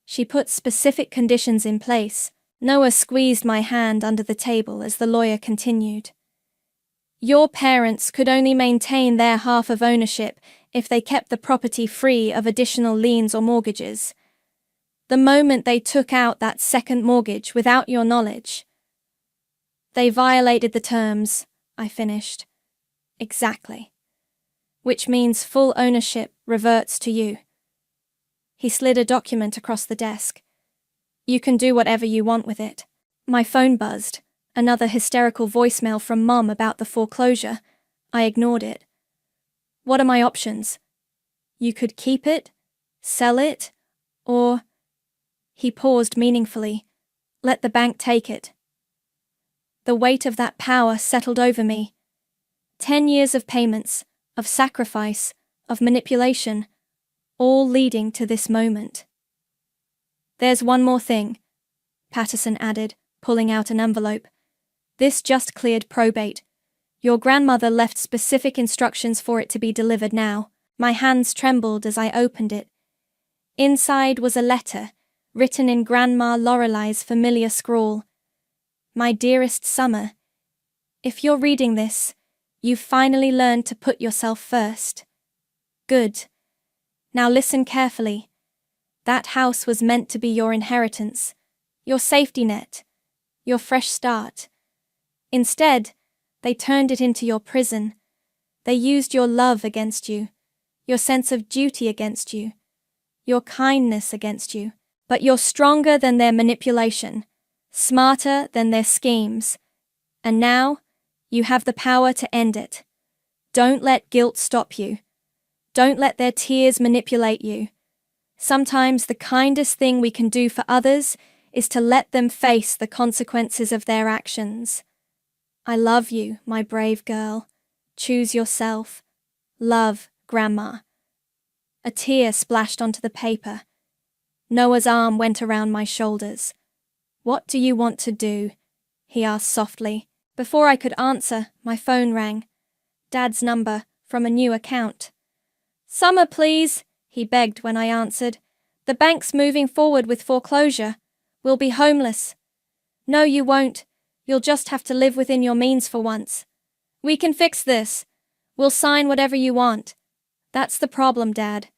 She put specific conditions in place. Noah squeezed my hand under the table as the lawyer continued. Your parents could only maintain their half of ownership if they kept the property free of additional liens or mortgages. The moment they took out that second mortgage without your knowledge, they violated the terms, I finished. Exactly. Which means full ownership reverts to you. He slid a document across the desk. You can do whatever you want with it. My phone buzzed. Another hysterical voicemail from Mom about the foreclosure. I ignored it. What are my options? You could keep it, sell it, or... He paused meaningfully. Let the bank take it. The weight of that power settled over me. 10 years of payments, of sacrifice, of manipulation, all leading to this moment. There's one more thing, Patterson added, pulling out an envelope. This just cleared probate. Your grandmother left specific instructions for it to be delivered now. My hands trembled as I opened it. Inside was a letter, written in Grandma Lorelei's familiar scrawl. My dearest Summer, if you're reading this, you've finally learned to put yourself first. Good. Now listen carefully. That house was meant to be your inheritance, your safety net, your fresh start. Instead, they turned it into your prison. They used your love against you, your sense of duty against you, your kindness against you. But you're stronger than their manipulation, smarter than their schemes. And now, you have the power to end it. Don't let guilt stop you. Don't let their tears manipulate you. Sometimes the kindest thing we can do for others is to let them face the consequences of their actions. I love you, my brave girl. Choose yourself. Love, Grandma. A tear splashed onto the paper. Noah's arm went around my shoulders. What do you want to do? He asked softly. Before I could answer, my phone rang. Dad's number, from a new account. Summer, please, he begged when I answered. The bank's moving forward with foreclosure. We'll be homeless. No, you won't. You'll just have to live within your means for once. We can fix this. We'll sign whatever you want. That's the problem, Dad.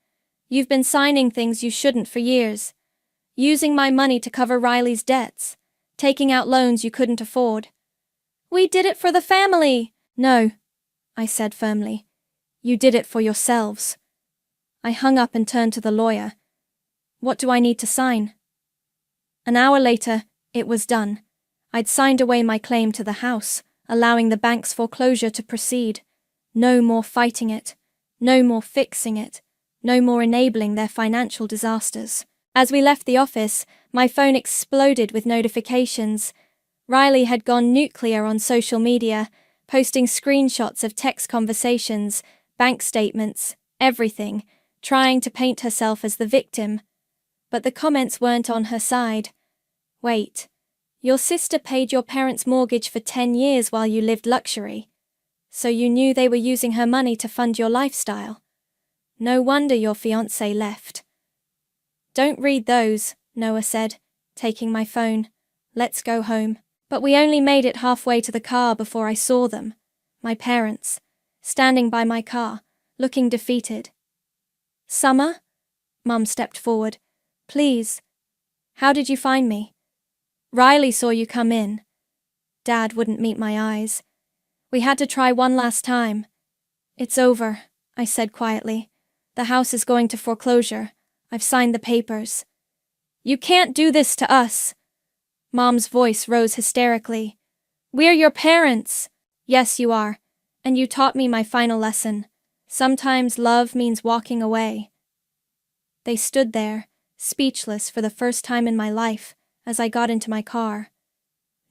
You've been signing things you shouldn't for years. Using my money to cover Riley's debts. Taking out loans you couldn't afford. We did it for the family. No, I said firmly. You did it for yourselves. I hung up and turned to the lawyer. What do I need to sign? An hour later, it was done. I'd signed away my claim to the house, allowing the bank's foreclosure to proceed. No more fighting it. No more fixing it. No more enabling their financial disasters. As we left the office, my phone exploded with notifications. Riley had gone nuclear on social media, posting screenshots of text conversations, bank statements, everything, trying to paint herself as the victim. But the comments weren't on her side. Wait, your sister paid your parents' mortgage for 10 years while you lived luxury. So you knew they were using her money to fund your lifestyle. No wonder your fiancé left. Don't read those, Noah said, taking my phone. Let's go home. But we only made it halfway to the car before I saw them, my parents, standing by my car, looking defeated. Summer? Mum stepped forward. Please. How did you find me? Riley saw you come in. Dad wouldn't meet my eyes. We had to try one last time. It's over, I said quietly. The house is going to foreclosure. I've signed the papers. You can't do this to us. Mom's voice rose hysterically. We're your parents. Yes, you are. And you taught me my final lesson. Sometimes love means walking away. They stood there, speechless for the first time in my life, as I got into my car.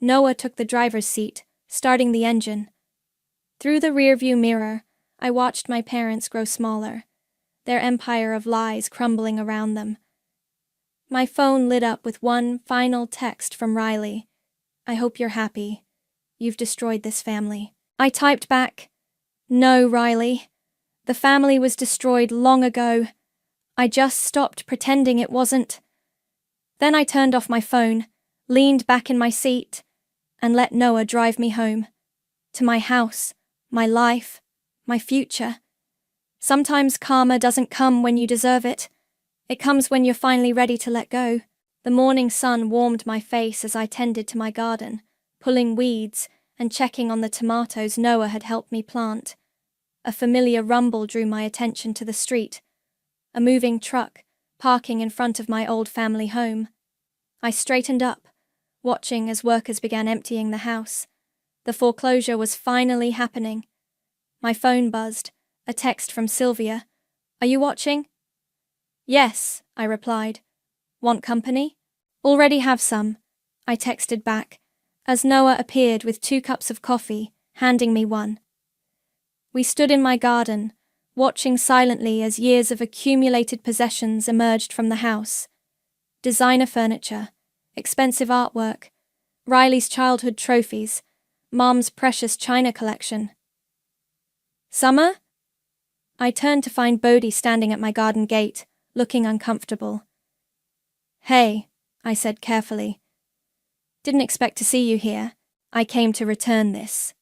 Noah took the driver's seat, starting the engine. Through the rearview mirror, I watched my parents grow smaller, their empire of lies crumbling around them. My phone lit up with one final text from Riley. I hope you're happy. You've destroyed this family. I typed back, No, Riley. The family was destroyed long ago. I just stopped pretending it wasn't. Then I turned off my phone, leaned back in my seat, and let Noah drive me home. To my house, my life, my future. Sometimes karma doesn't come when you deserve it. It comes when you're finally ready to let go. The morning sun warmed my face as I tended to my garden, pulling weeds and checking on the tomatoes Noah had helped me plant. A familiar rumble drew my attention to the street. A moving truck, parking in front of my old family home. I straightened up, watching as workers began emptying the house. The foreclosure was finally happening. My phone buzzed, a text from Sylvia. Are you watching? Yes, I replied. Want company? Already have some, I texted back, as Noah appeared with 2 cups of coffee, handing me one. We stood in my garden, watching silently as years of accumulated possessions emerged from the house. Designer furniture, expensive artwork, Riley's childhood trophies, Mom's precious china collection. Summer? I turned to find Bodhi standing at my garden gate, looking uncomfortable. Hey, I said carefully. Didn't expect to see you here. I came to return this.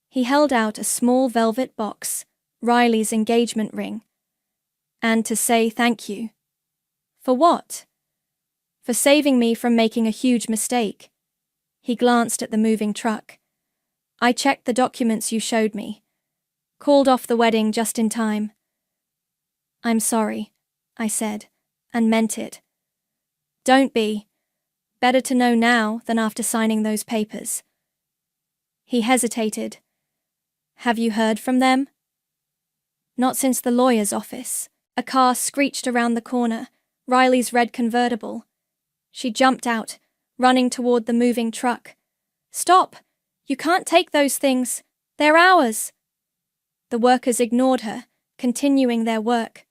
He held out a small velvet box, Riley's engagement ring. And to say thank you. For what? For saving me from making a huge mistake. He glanced at the moving truck. I checked the documents you showed me. Called off the wedding just in time. I'm sorry, I said, and meant it. Don't be. Better to know now than after signing those papers. He hesitated. Have you heard from them? Not since the lawyer's office. A car screeched around the corner, Riley's red convertible. She jumped out, running toward the moving truck. Stop! You can't take those things. They're ours. The workers ignored her, continuing their work.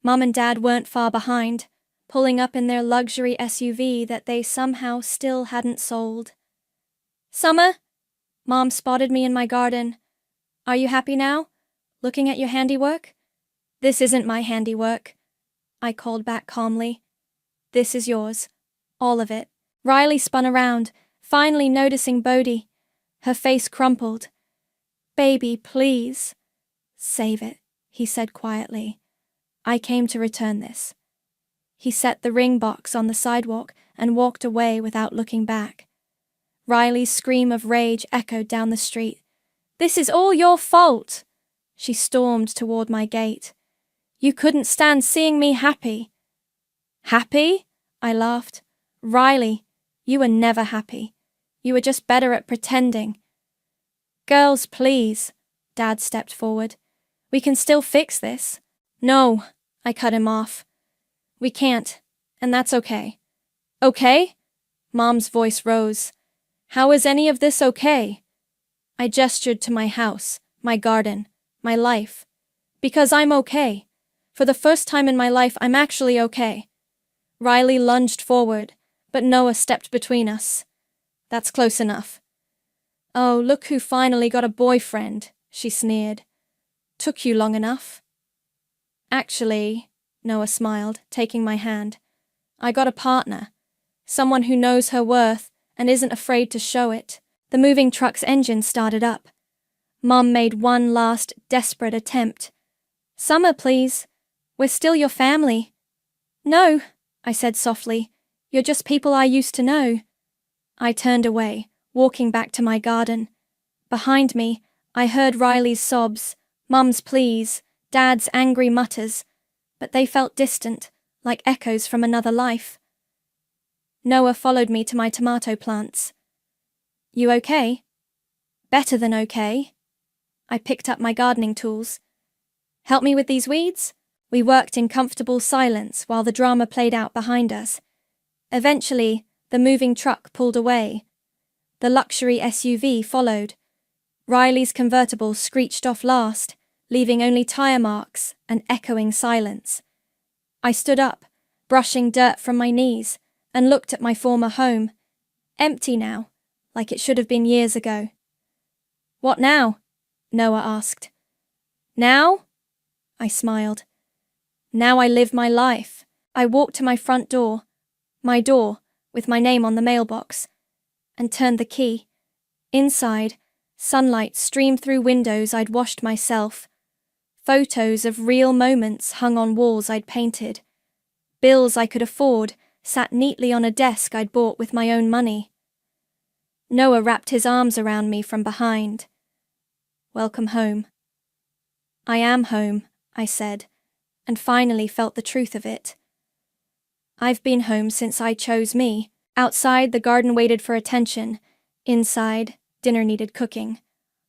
Mum and Dad weren't far behind, pulling up in their luxury SUV that they somehow still hadn't sold. Summer? Mom spotted me in my garden. Are you happy now? Looking at your handiwork? This isn't my handiwork, I called back calmly. This is yours. All of it. Riley spun around, finally noticing Bodhi. Her face crumpled. Baby, please. Save it, he said quietly. I came to return this. He set the ring box on the sidewalk and walked away without looking back. Riley's scream of rage echoed down the street. This is all your fault! She stormed toward my gate. You couldn't stand seeing me happy. Happy? I laughed. Riley, you were never happy. You were just better at pretending. Girls, please. Dad stepped forward. We can still fix this. No, I cut him off. We can't, and that's okay. Okay? Mom's voice rose. How is any of this okay? I gestured to my house, my garden, my life. Because I'm okay. For the first time in my life, I'm actually okay. Riley lunged forward, but Noah stepped between us. That's close enough. Oh, look who finally got a boyfriend, she sneered. Took you long enough. Actually, Noah smiled, taking my hand. I got a partner. Someone who knows her worth and isn't afraid to show it. The moving truck's engine started up. Mum made one last desperate attempt. Summer, please. We're still your family. No, I said softly. You're just people I used to know. I turned away, walking back to my garden. Behind me, I heard Riley's sobs, Mum's pleas, Dad's angry mutters, but they felt distant, like echoes from another life. Noah followed me to my tomato plants. You okay? Better than okay. I picked up my gardening tools. Help me with these weeds? We worked in comfortable silence while the drama played out behind us. Eventually, the moving truck pulled away. The luxury SUV followed. Riley's convertible screeched off last, leaving only tire marks and echoing silence. I stood up, brushing dirt from my knees, and looked at my former home. Empty now, like it should have been years ago. What now? Noah asked. Now? I smiled. Now I live my life. I walked to my front door, my door, with my name on the mailbox, and turned the key. Inside, sunlight streamed through windows I'd washed myself. Photos of real moments hung on walls I'd painted. Bills I could afford sat neatly on a desk I'd bought with my own money. Noah wrapped his arms around me from behind. Welcome home. I am home, I said, and finally felt the truth of it. I've been home since I chose me. Outside, the garden waited for attention. Inside, dinner needed cooking.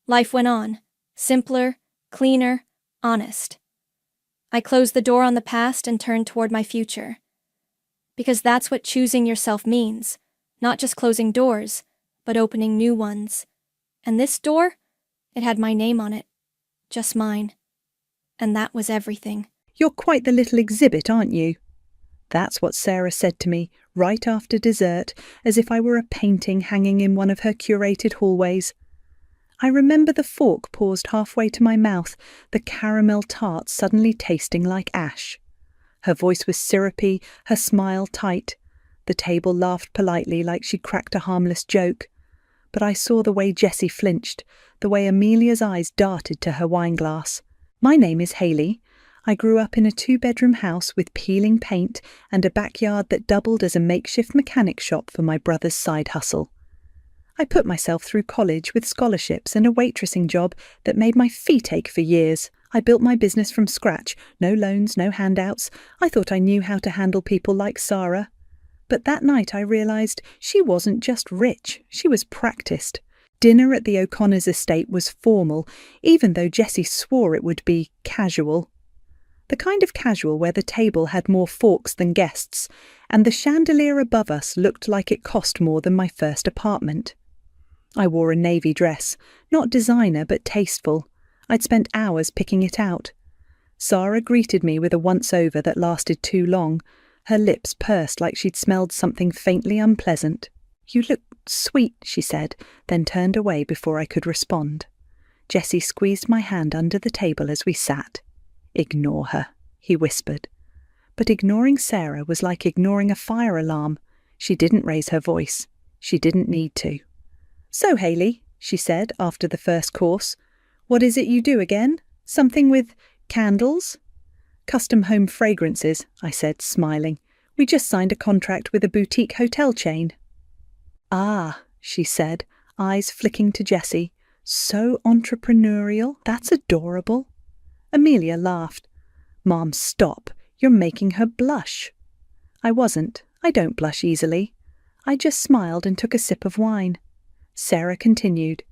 Life went on, simpler, cleaner, honest. I closed the door on the past and turned toward my future. Because that's what choosing yourself means, not just closing doors, but opening new ones. And this door, it had my name on it, just mine. And that was everything. You're quite the little exhibit, aren't you? That's what Sarah said to me right after dessert, as if I were a painting hanging in one of her curated hallways. I remember the fork paused halfway to my mouth, the caramel tart suddenly tasting like ash. Her voice was syrupy, her smile tight. The table laughed politely like she'd cracked a harmless joke. But I saw the way Jessie flinched, the way Amelia's eyes darted to her wineglass. My name is Hayley. I grew up in a 2-bedroom house with peeling paint and a backyard that doubled as a makeshift mechanic shop for my brother's side hustle. I put myself through college with scholarships and a waitressing job that made my feet ache for years. I built my business from scratch, no loans, no handouts. I thought I knew how to handle people like Sarah. But that night I realised she wasn't just rich, she was practised. Dinner at the O'Connor's estate was formal, even though Jessie swore it would be casual. The kind of casual where the table had more forks than guests, and the chandelier above us looked like it cost more than my first apartment. I wore a navy dress, not designer but tasteful. I'd spent hours picking it out. Sarah greeted me with a once-over that lasted too long. Her lips pursed like she'd smelled something faintly unpleasant. "You look sweet," she said, then turned away before I could respond. Jessie squeezed my hand under the table as we sat. "Ignore her," he whispered. But ignoring Sarah was like ignoring a fire alarm. She didn't raise her voice. She didn't need to. "So, Hayley," she said after the first course, "what is it you do again? Something with candles?" "Custom home fragrances," I said, smiling. "We just signed a contract with a boutique hotel chain." "Ah," she said, eyes flicking to Jessie. "So entrepreneurial. That's adorable." Amelia laughed. "Mom, stop. You're making her blush." I wasn't. I don't blush easily. I just smiled and took a sip of wine. Sarah continued.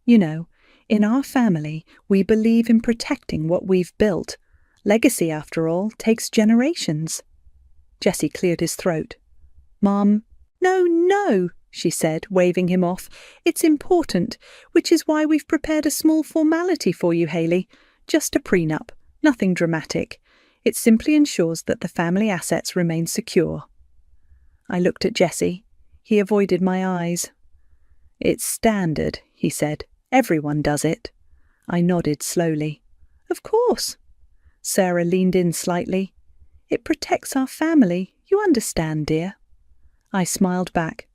"You know, in our family, we believe in protecting what we've built. Legacy, after all, takes generations." Jessie cleared his throat. "Mom, no, she said, waving him off. "It's important, which is why we've prepared a small formality for you, Hayley. Just a prenup, nothing dramatic. It simply ensures that the family assets remain secure." I looked at Jessie. He avoided my eyes. "It's standard," he said. "Everyone does it." I nodded slowly. "Of course." Sarah leaned in slightly. "It protects our family. You understand, dear." I smiled back.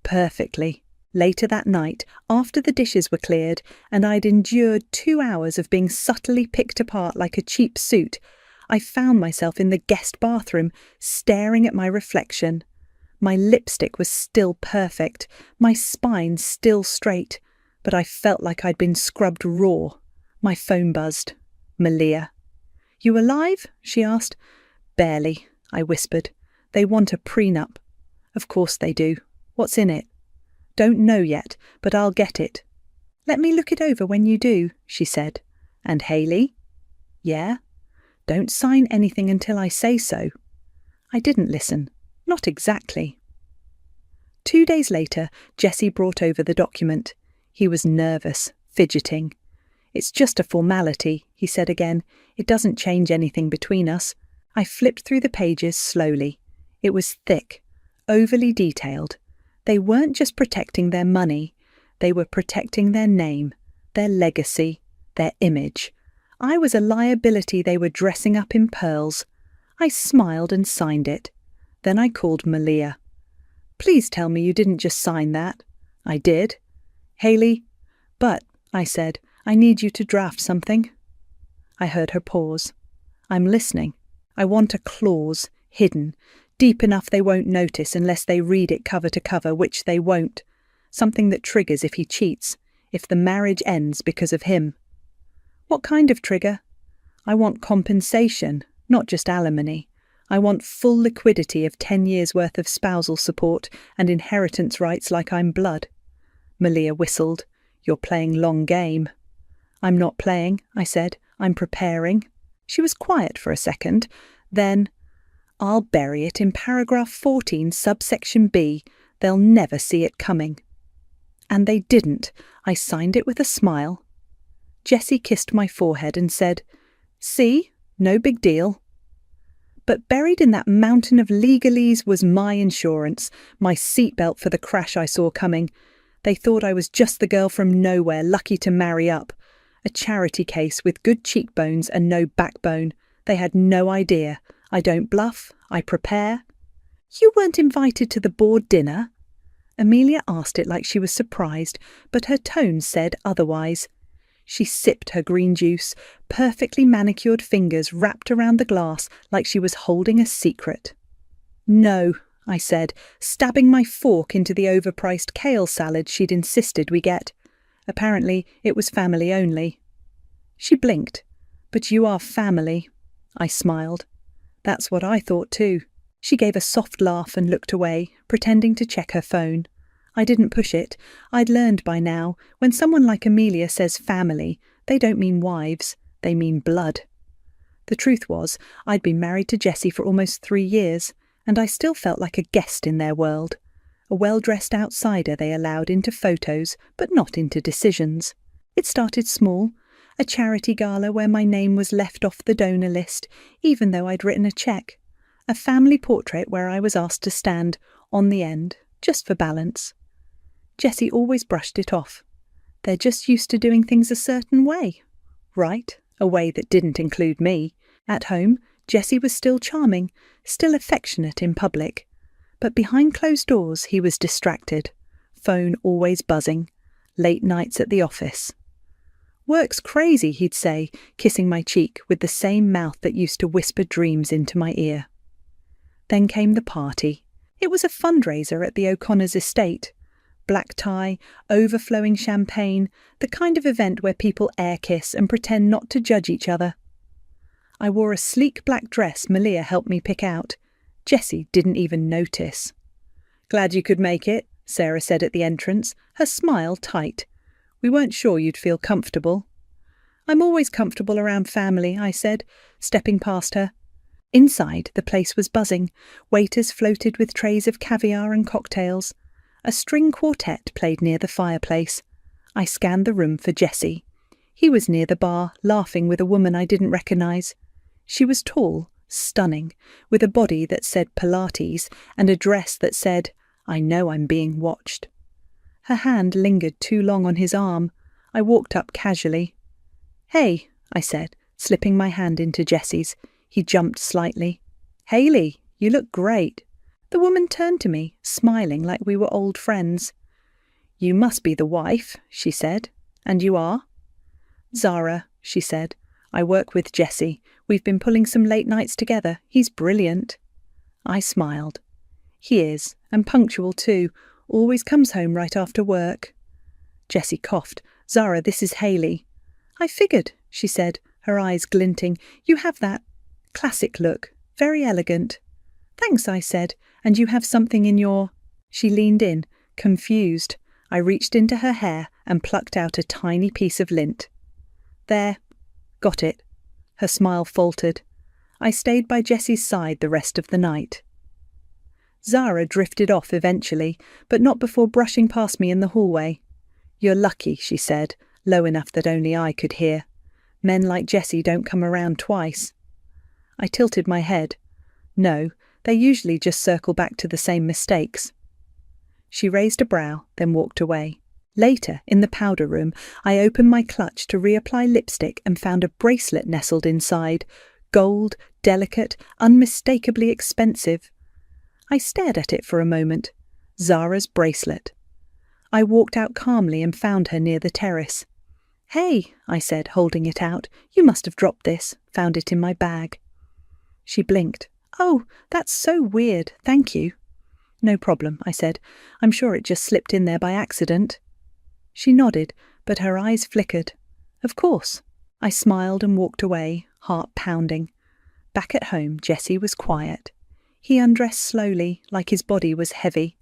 "Perfectly." Later that night, after the dishes were cleared, and I'd endured 2 hours of being subtly picked apart like a cheap suit, I found myself in the guest bathroom, staring at my reflection. My lipstick was still perfect, my spine still straight, but I felt like I'd been scrubbed raw. My phone buzzed. Malia. "You alive?" she asked. "Barely," I whispered. "They want a prenup." "Of course they do. What's in it?" "Don't know yet, but I'll get it." "Let me look it over when you do," she said. "And Hayley?" "Yeah?" "Don't sign anything until I say so." I didn't listen. Not exactly. 2 days later, Jessie brought over the document. He was nervous, fidgeting. "It's just a formality," he said again. "It doesn't change anything between us." I flipped through the pages slowly. It was thick, overly detailed. They weren't just protecting their money. They were protecting their name, their legacy, their image. I was a liability they were dressing up in pearls. I smiled and signed it. Then I called Malia. "Please tell me you didn't just sign that." "I did." "Hayley?" "But," I said, "I need you to draft something." I heard her pause. "I'm listening. I want a clause, hidden, deep enough they won't notice unless they read it cover to cover, which they won't. Something that triggers if he cheats, if the marriage ends because of him." "What kind of trigger?" "I want compensation, not just alimony. I want full liquidity of 10 years' worth of spousal support and inheritance rights like I'm blood." Malia whistled. "You're playing long game." "I'm not playing," I said. "I'm preparing." She was quiet for a second. Then, "I'll bury it in paragraph 14, subsection B. They'll never see it coming." And they didn't. I signed it with a smile. Jessie kissed my forehead and said, "See? No big deal." But buried in that mountain of legalese was my insurance, my seatbelt for the crash I saw coming. They thought I was just the girl from nowhere, lucky to marry up. A charity case with good cheekbones and no backbone. They had no idea. I don't bluff. I prepare. "You weren't invited to the board dinner?" Amelia asked it like she was surprised, but her tone said otherwise. She sipped her green juice, perfectly manicured fingers wrapped around the glass like she was holding a secret. "No," I said, stabbing my fork into the overpriced kale salad she'd insisted we get. Apparently, it was family only. She blinked. "But you are family." I smiled. "That's what I thought too." She gave a soft laugh and looked away, pretending to check her phone. I didn't push it. I'd learned by now, when someone like Amelia says family, they don't mean wives, they mean blood. The truth was, I'd been married to Jessie for almost 3 years, and I still felt like a guest in their world. a well-dressed outsider they allowed into photos, but not into decisions. It started small, a charity gala where my name was left off the donor list, even though I'd written a cheque. A family portrait where I was asked to stand on the end, just for balance. Jessie always brushed it off. They're just used to doing things a certain way. Right, a way that didn't include me. At home, Jessie was still charming, still affectionate in public. But behind closed doors he was distracted, phone always buzzing, late nights at the office. "Work's crazy," he'd say, kissing my cheek with the same mouth that used to whisper dreams into my ear. Then came the party. It was a fundraiser at the O'Connor's estate. Black tie, overflowing champagne, the kind of event where people air kiss and pretend not to judge each other. I wore a sleek black dress Malia helped me pick out. Jessie didn't even notice. "Glad you could make it," Sarah said at the entrance, her smile tight. "We weren't sure you'd feel comfortable." "I'm always comfortable around family," I said, stepping past her. Inside, the place was buzzing. Waiters floated with trays of caviar and cocktails. A string quartet played near the fireplace. I scanned the room for Jessie. He was near the bar, laughing with a woman I didn't recognise. She was tall, stunning, with a body that said Pilates and a dress that said, "I know I'm being watched." Her hand lingered too long on his arm. I walked up casually. "Hey," I said, slipping my hand into Jessie's. He jumped slightly. "Hayley, you look great." The woman turned to me, smiling like we were old friends. "You must be the wife," she said. "And you are?" "Zara," she said. "I work with Jessie. We've been pulling some late nights together. He's brilliant." I smiled. "He is, and punctual too. Always comes home right after work." Jessie coughed. "Zara, this is Hayley." "I figured," she said, her eyes glinting. "You have that classic look. Very elegant." "Thanks," I said. "And you have something in your—" She leaned in, confused. I reached into her hair and plucked out a tiny piece of lint. "There. Got it." Her smile faltered. I stayed by Jessie's side the rest of the night. Zara drifted off eventually, but not before brushing past me in the hallway. "You're lucky," she said, low enough that only I could hear. "Men like Jessie don't come around twice." I tilted my head. No, they usually just circle back to the same mistakes. She raised a brow, then walked away. Later, in the powder room, I opened my clutch to reapply lipstick and found a bracelet nestled inside. Gold, delicate, unmistakably expensive. I stared at it for a moment. Zara's bracelet. I walked out calmly and found her near the terrace. "Hey," I said, holding it out. "You must have dropped this. Found it in my bag." She blinked. "Oh, that's so weird. Thank you." "No problem," I said. "I'm sure it just slipped in there by accident." She nodded, but her eyes flickered. "Of course." I smiled and walked away, heart pounding. Back at home, Jessie was quiet. He undressed slowly, like his body was heavy.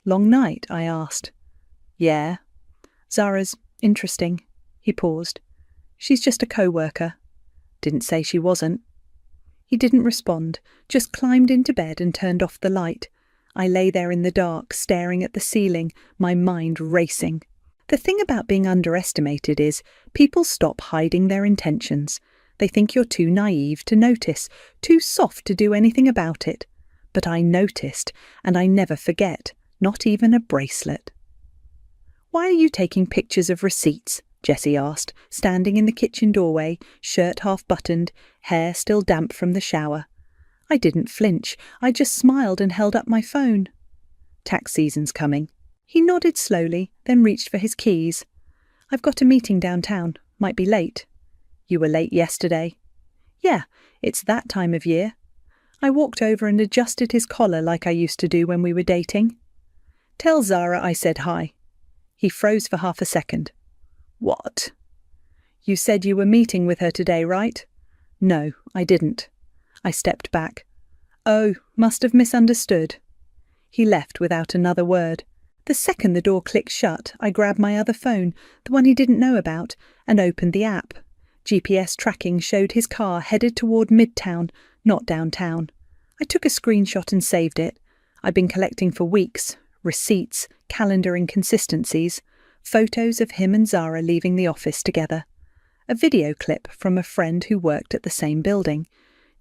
"Long night?" I asked. "Yeah." "Zara's interesting." He paused. "She's just a co-worker." "Didn't say she wasn't." He didn't respond, just climbed into bed and turned off the light. I lay there in the dark, staring at the ceiling, my mind racing. The thing about being underestimated is people stop hiding their intentions. They think you're too naive to notice, too soft to do anything about it. But I noticed, and I never forget, not even a bracelet. "Why are you taking pictures of receipts?" Jessie asked, standing in the kitchen doorway, shirt half buttoned, hair still damp from the shower. I didn't flinch. I just smiled and held up my phone. "Tax season's coming." He nodded slowly, then reached for his keys. "I've got a meeting downtown. Might be late." "You were late yesterday." "Yeah, it's that time of year." I walked over and adjusted his collar like I used to do when we were dating. "Tell Zara I said hi." He froze for half a second. "What?" "You said you were meeting with her today, right?" "No, I didn't." I stepped back. "Oh, must have misunderstood." He left without another word. The second the door clicked shut, I grabbed my other phone, the one he didn't know about, and opened the app. GPS tracking showed his car headed toward Midtown, not downtown. I took a screenshot and saved it. I'd been collecting for weeks, receipts, calendar inconsistencies, photos of him and Zara leaving the office together, a video clip from a friend who worked at the same building,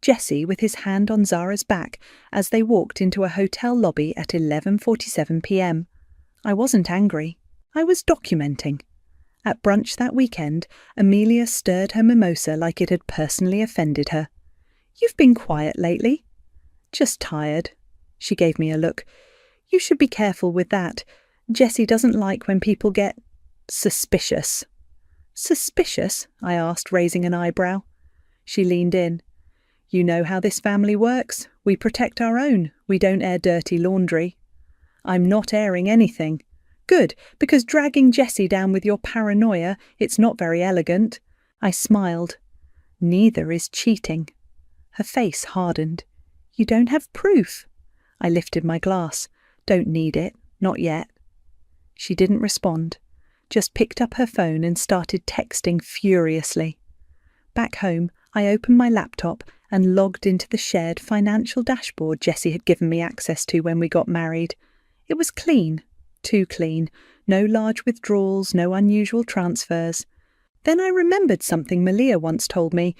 Jesse with his hand on Zara's back as they walked into a hotel lobby at 11:47 p.m. I wasn't angry. I was documenting. At brunch that weekend, Amelia stirred her mimosa like it had personally offended her. "You've been quiet lately." "Just tired." She gave me a look. "You should be careful with that. Jessie doesn't like when people get suspicious." "Suspicious?" I asked, raising an eyebrow. She leaned in. "You know how this family works. We protect our own. We don't air dirty laundry." "I'm not airing anything." "Good, because dragging Jessie down with your paranoia, it's not very elegant." I smiled. "Neither is cheating." Her face hardened. "You don't have proof." I lifted my glass. "Don't need it. Not yet." She didn't respond, just picked up her phone and started texting furiously. Back home, I opened my laptop and logged into the shared financial dashboard Jessie had given me access to when we got married. It was clean. Too clean. No large withdrawals, no unusual transfers. Then I remembered something Malia once told me.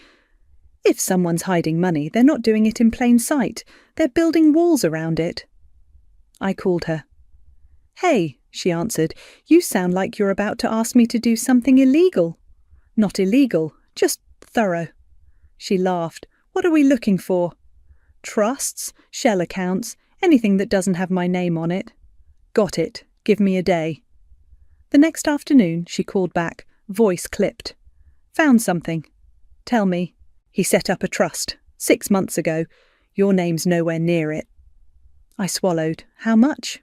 If someone's hiding money, they're not doing it in plain sight. They're building walls around it. I called her. "Hey," she answered, "you sound like you're about to ask me to do something illegal." "Not illegal, just thorough." She laughed. "What are we looking for?" "Trusts, shell accounts, anything that doesn't have my name on it." "Got it. Give me a day." The next afternoon, she called back, voice clipped. "Found something." "Tell me." "He set up a trust 6 months ago. Your name's nowhere near it." I swallowed. "How much?"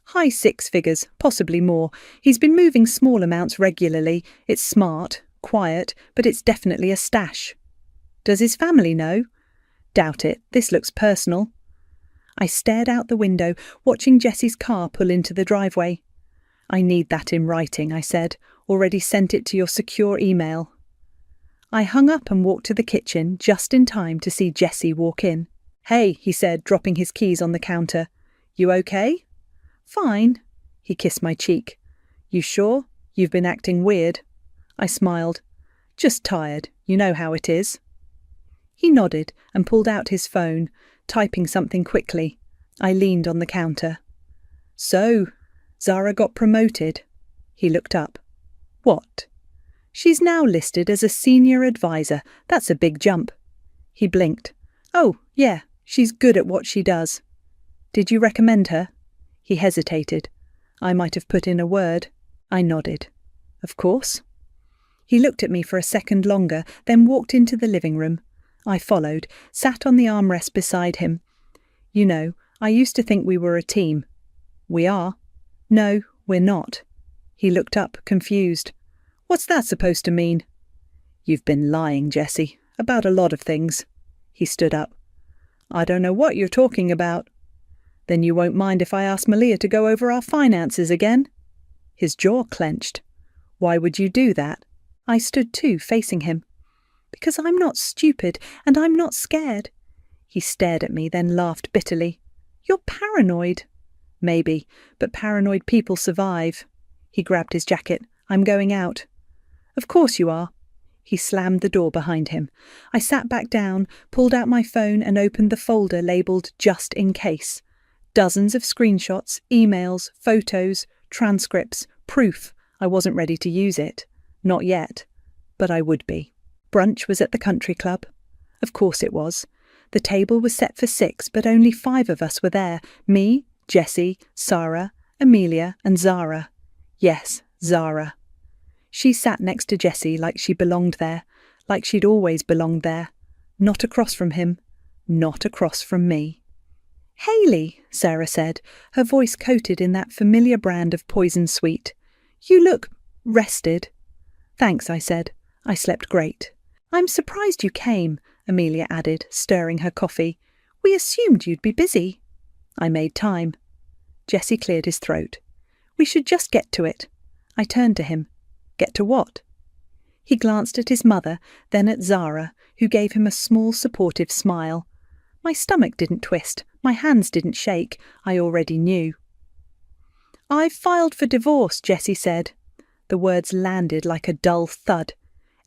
"High 6 figures, possibly more. He's been moving small amounts regularly. It's smart, quiet, but it's definitely a stash." "Does his family know?" "Doubt it. This looks personal." I stared out the window, watching Jessie's car pull into the driveway. "I need that in writing," I said. "Already sent it to your secure email." I hung up and walked to the kitchen just in time to see Jessie walk in. "Hey," he said, dropping his keys on the counter. "You okay?" "Fine." He kissed my cheek. "You sure? You've been acting weird." I smiled. "Just tired. You know how it is." He nodded and pulled out his phone, typing something quickly. I leaned on the counter. "So, Zara got promoted." He looked up. "What?" "She's now listed as a senior advisor. That's a big jump." He blinked. "Oh, yeah, she's good at what she does." "Did you recommend her?" He hesitated. I might have put in a word. I nodded. "Of course." He looked at me for a second longer, then walked into the living room. I followed, sat on the armrest beside him. "You know, I used to think we were a team." "We are." "No, we're not." He looked up, confused. "What's that supposed to mean?" "You've been lying, Jessie, about a lot of things." He stood up. "I don't know what you're talking about." "Then you won't mind if I ask Malia to go over our finances again?" His jaw clenched. "Why would you do that?" I stood too, facing him. "Because I'm not stupid, and I'm not scared." He stared at me, then laughed bitterly. "You're paranoid." "Maybe, but paranoid people survive." He grabbed his jacket. "I'm going out." "Of course you are." He slammed the door behind him. I sat back down, pulled out my phone and opened the folder labelled "Just in Case." Dozens of screenshots, emails, photos, transcripts, proof. I wasn't ready to use it. Not yet. But I would be. Brunch was at the country club. Of course it was. The table was set for 6, but only 5 of us were there. Me, Jessie, Sarah, Amelia and Zara. Yes, Zara. She sat next to Jessie like she belonged there, like she'd always belonged there. Not across from him. Not across from me. "Hayley," Sarah said, her voice coated in that familiar brand of poison sweet. "You look rested." "Thanks," I said. "I slept great." "I'm surprised you came," Amelia added, stirring her coffee. "We assumed you'd be busy." I made time. Jessie cleared his throat. "We should just get to it." I turned to him. "Get to what?" He glanced at his mother, then at Zara, who gave him a small supportive smile. My stomach didn't twist, my hands didn't shake. I already knew. "I've filed for divorce," Jessie said. The words landed like a dull thud.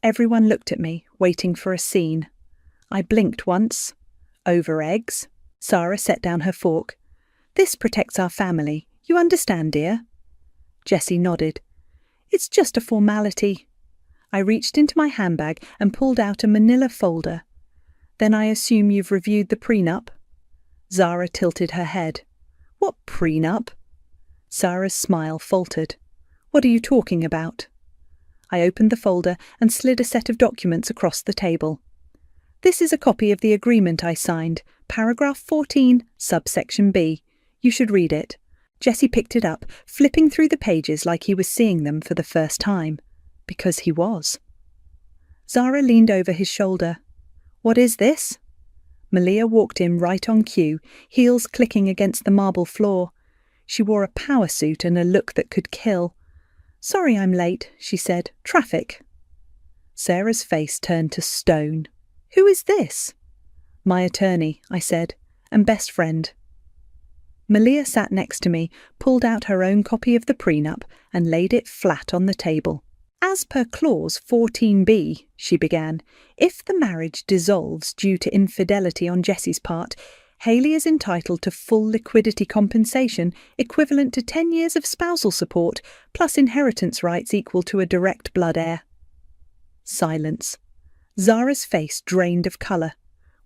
Everyone looked at me, waiting for a scene. I blinked once. "Over eggs?" Sarah set down her fork. "This protects our family. You understand, dear?" Jessie nodded. "It's just a formality." I reached into my handbag and pulled out a manila folder. "Then I assume you've reviewed the prenup?" Zara tilted her head. "What prenup?" Sarah's smile faltered. "What are you talking about?" I opened the folder and slid a set of documents across the table. "This is a copy of the agreement I signed, paragraph 14, subsection B. You should read it." Jessie picked it up, flipping through the pages like he was seeing them for the first time. Because he was. Zara leaned over his shoulder. "What is this?" Malia walked in right on cue, heels clicking against the marble floor. She wore a power suit and a look that could kill. "Sorry I'm late," she said. "Traffic." Sarah's face turned to stone. "Who is this?" "My attorney," I said, "and best friend." Malia sat next to me, pulled out her own copy of the prenup, and laid it flat on the table. "As per clause 14b, she began, "if the marriage dissolves due to infidelity on Jessie's part, Hayley is entitled to full liquidity compensation equivalent to 10 years of spousal support, plus inheritance rights equal to a direct blood heir." Silence. Zara's face drained of colour.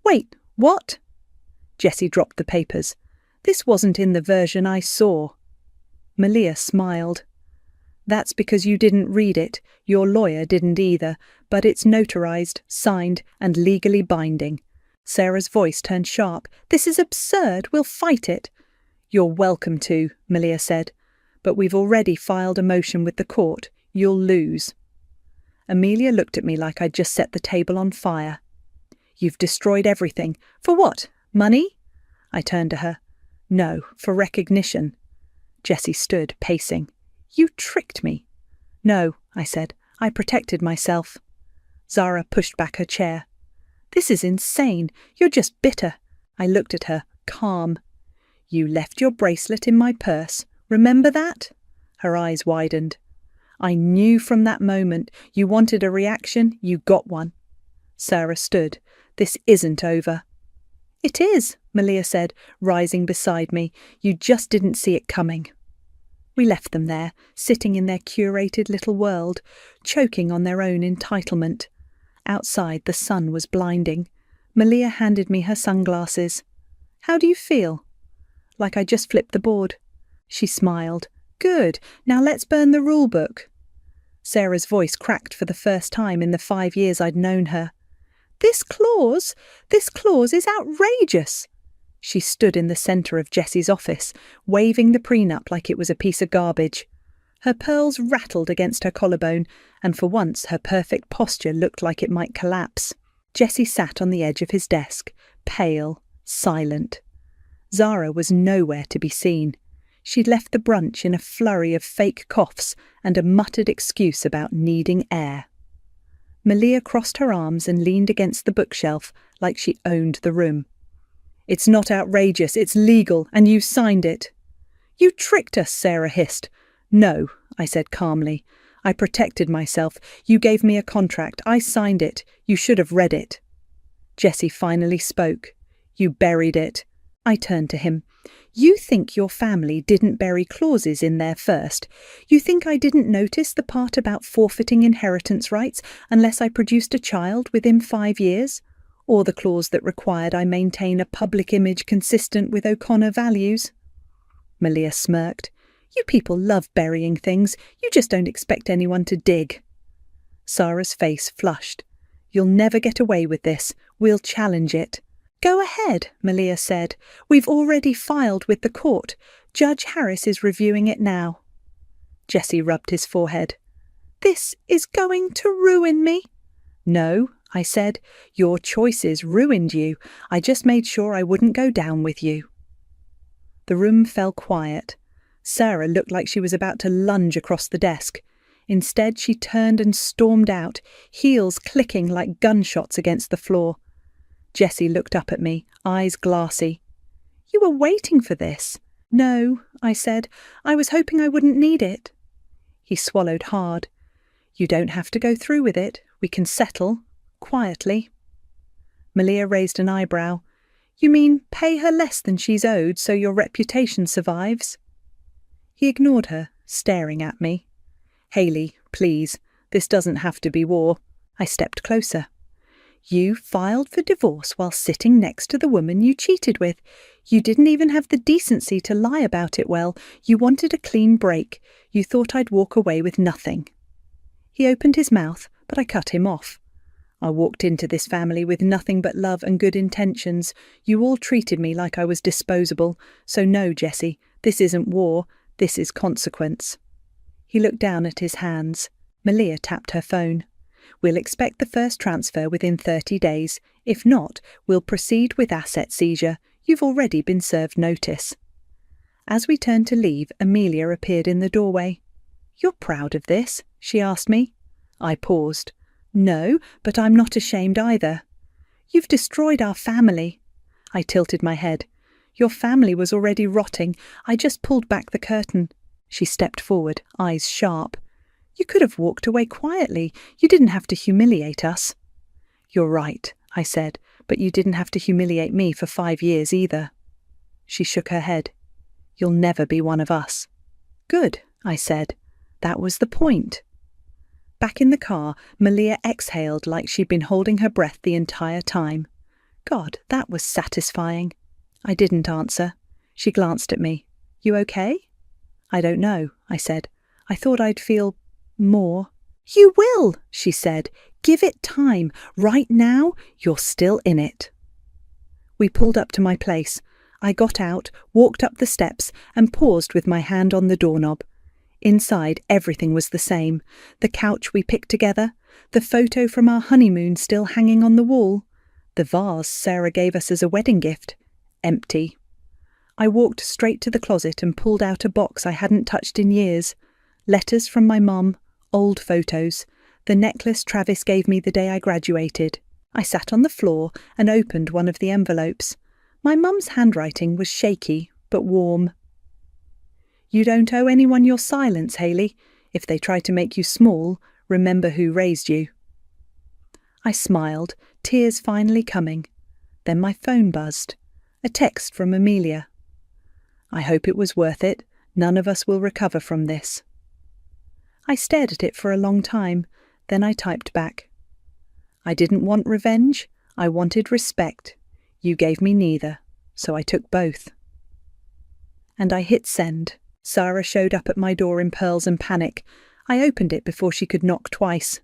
"Wait, what?" Jessie dropped the papers. "This wasn't in the version I saw." Malia smiled. "That's because you didn't read it. Your lawyer didn't either, but it's notarized, signed, and legally binding." Sarah's voice turned sharp. "This is absurd. We'll fight it." "You're welcome to," Malia said. "But we've already filed a motion with the court. You'll lose." Amelia looked at me like I'd just set the table on fire. "You've destroyed everything. For what? Money?" I turned to her. "No, for recognition." Jessie stood, pacing. "You tricked me." "No," I said. "I protected myself." Zara pushed back her chair. "This is insane. You're just bitter." I looked at her, calm. "You left your bracelet in my purse. Remember that?" Her eyes widened. "I knew from that moment. You wanted a reaction. You got one." Sarah stood. "This isn't over." "It is," Malia said, rising beside me. "You just didn't see it coming." We left them there, sitting in their curated little world, choking on their own entitlement. Outside, the sun was blinding. Malia handed me her sunglasses. "How do you feel?" "Like I just flipped the board." She smiled. "Good. Now let's burn the rule book." Sarah's voice cracked for the first time in the 5 years I'd known her. This clause is outrageous." She stood in the centre of Jessie's office, waving the prenup like it was a piece of garbage. Her pearls rattled against her collarbone, and for once her perfect posture looked like it might collapse. Jessie sat on the edge of his desk, pale, silent. Zara was nowhere to be seen. She'd left the brunch in a flurry of fake coughs and a muttered excuse about needing air. Malia crossed her arms and leaned against the bookshelf like she owned the room. "It's not outrageous, it's legal, and you signed it." "You tricked us," Sarah hissed. "No," I said calmly. "I protected myself. You gave me a contract. I signed it. You should have read it." Jessie finally spoke. "You buried it." I turned to him. "You think your family didn't bury clauses in there first? You think I didn't notice the part about forfeiting inheritance rights unless I produced a child within 5 years? Or the clause that required I maintain a public image consistent with O'Connor values?" Malia smirked. "You people love burying things. You just don't expect anyone to dig." Sarah's face flushed. "You'll never get away with this. We'll challenge it." "Go ahead," Malia said. "We've already filed with the court. Judge Harris is reviewing it now." Jessie rubbed his forehead. "This is going to ruin me." "No," I said. "Your choices ruined you. I just made sure I wouldn't go down with you." The room fell quiet. Sarah looked like she was about to lunge across the desk. Instead, she turned and stormed out, heels clicking like gunshots against the floor. Jessie looked up at me, eyes glassy. "You were waiting for this." No, I said. I was hoping I wouldn't need it. He swallowed hard. You don't have to go through with it. We can settle, quietly. Malia raised an eyebrow. You mean pay her less than she's owed so your reputation survives? He ignored her, staring at me. Hayley, please, this doesn't have to be war. I stepped closer. You filed for divorce while sitting next to the woman you cheated with. You didn't even have the decency to lie about it well. You wanted a clean break. You thought I'd walk away with nothing. He opened his mouth, but I cut him off. I walked into this family with nothing but love and good intentions. You all treated me like I was disposable. So no, Jessie, this isn't war. This is consequence. He looked down at his hands. Malia tapped her phone. We'll expect the first transfer within 30 days. If not, we'll proceed with asset seizure. You've already been served notice. As we turned to leave, Amelia appeared in the doorway. You're proud of this? She asked me. I paused. No, but I'm not ashamed either. You've destroyed our family. I tilted my head. Your family was already rotting. I just pulled back the curtain. She stepped forward, eyes sharp. You could have walked away quietly. You didn't have to humiliate us. You're right, I said, but you didn't have to humiliate me for 5 years either. She shook her head. You'll never be one of us. Good, I said. That was the point. Back in the car, Malia exhaled like she'd been holding her breath the entire time. God, that was satisfying. I didn't answer. She glanced at me. You okay? I don't know, I said. I thought I'd feel more. You will, she said. Give it time. Right now, you're still in it. We pulled up to my place. I got out, walked up the steps, and paused with my hand on the doorknob. Inside, everything was the same. The couch we picked together, the photo from our honeymoon still hanging on the wall, the vase Sarah gave us as a wedding gift, empty. I walked straight to the closet and pulled out a box I hadn't touched in years. Letters from my mum, old photos, the necklace Travis gave me the day I graduated. I sat on the floor and opened one of the envelopes. My mum's handwriting was shaky, but warm. You don't owe anyone your silence, Hayley. If they try to make you small, remember who raised you. I smiled, tears finally coming. Then my phone buzzed. A text from Amelia. I hope it was worth it. None of us will recover from this. I stared at it for a long time. Then I typed back. I didn't want revenge. I wanted respect. You gave me neither, so I took both. And I hit send. Sarah showed up at my door in pearls and panic. I opened it before she could knock twice.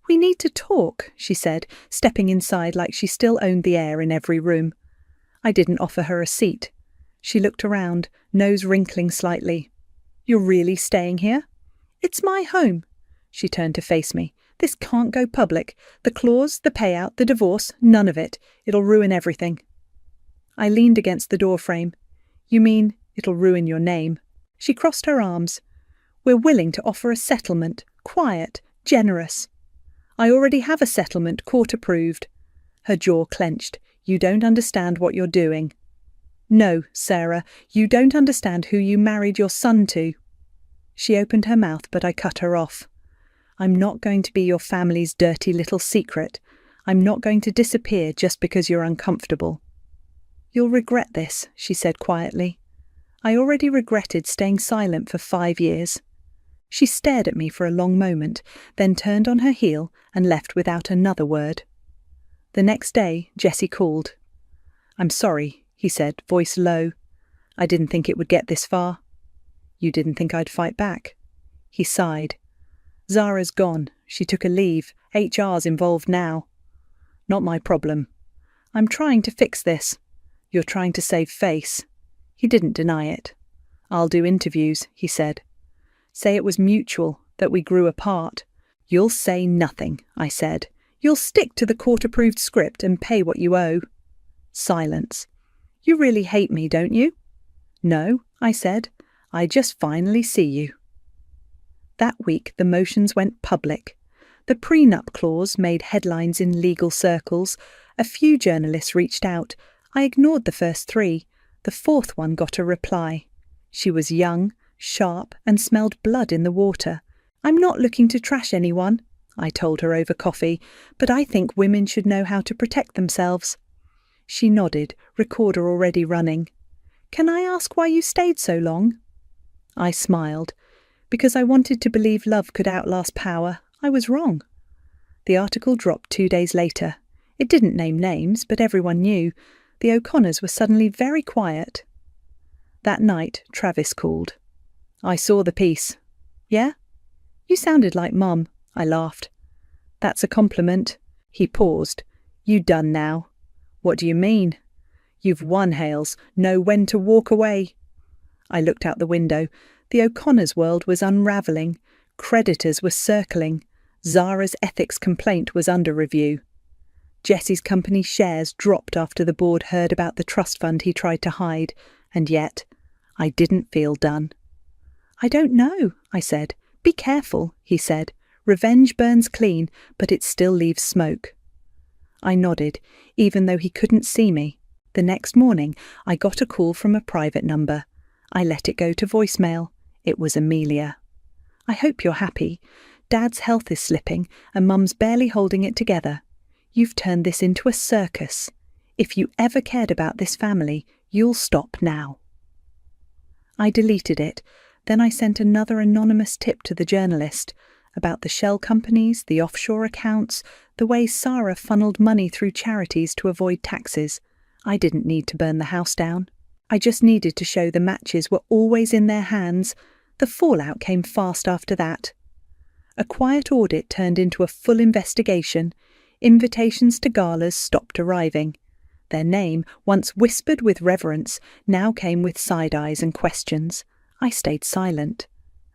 We need to talk, she said, stepping inside like she still owned the air in every room. I didn't offer her a seat. She looked around, nose wrinkling slightly. You're really staying here? It's my home. She turned to face me. This can't go public. The clause, the payout, the divorce, none of it. It'll ruin everything. I leaned against the doorframe. You mean it'll ruin your name? She crossed her arms. We're willing to offer a settlement, quiet, generous. I already have a settlement, court approved. Her jaw clenched. You don't understand what you're doing. No, Sarah, you don't understand who you married your son to. She opened her mouth, but I cut her off. I'm not going to be your family's dirty little secret. I'm not going to disappear just because you're uncomfortable. You'll regret this, she said quietly. I already regretted staying silent for 5 years. She stared at me for a long moment, then turned on her heel and left without another word. The next day, Jessie called. I'm sorry, he said, voice low. I didn't think it would get this far. You didn't think I'd fight back? He sighed. Zara's gone. She took a leave. HR's involved now. Not my problem. I'm trying to fix this. You're trying to save face. He didn't deny it. I'll do interviews, he said. Say it was mutual, that we grew apart. You'll say nothing, I said. You'll stick to the court-approved script and pay what you owe. Silence. You really hate me, don't you? No, I said. I just finally see you. That week the motions went public. The prenup clause made headlines in legal circles. A few journalists reached out. I ignored the first 3. The 4th one got a reply. She was young, sharp, and smelled blood in the water. "I'm not looking to trash anyone," I told her over coffee, "but I think women should know how to protect themselves." She nodded, recorder already running. "Can I ask why you stayed so long?" I smiled. Because I wanted to believe love could outlast power. I was wrong. The article dropped 2 days later. It didn't name names, but everyone knew. The O'Connors were suddenly very quiet. That night, Travis called. "I saw the piece." "Yeah?" "You sounded like Mum." I laughed. "That's a compliment." He paused. "You done now?" "What do you mean?" "You've won, Hales. Know when to walk away." I looked out the window. The O'Connors' world was unravelling. Creditors were circling. Zara's ethics complaint was under review. Jesse's company shares dropped after the board heard about the trust fund he tried to hide, and yet I didn't feel done. "I don't know," I said. "Be careful," he said. "Revenge burns clean, but it still leaves smoke." I nodded, even though he couldn't see me. The next morning, I got a call from a private number. I let it go to voicemail. It was Amelia. "I hope you're happy. Dad's health is slipping, and Mum's barely holding it together. You've turned this into a circus. If you ever cared about this family, you'll stop now." I deleted it. Then I sent another anonymous tip to the journalist about the shell companies, the offshore accounts, the way Sarah funneled money through charities to avoid taxes. I didn't need to burn the house down. I just needed to show the matches were always in their hands. The fallout came fast after that. A quiet audit turned into a full investigation. Invitations to galas stopped arriving. Their name, once whispered with reverence, now came with side eyes and questions. I stayed silent.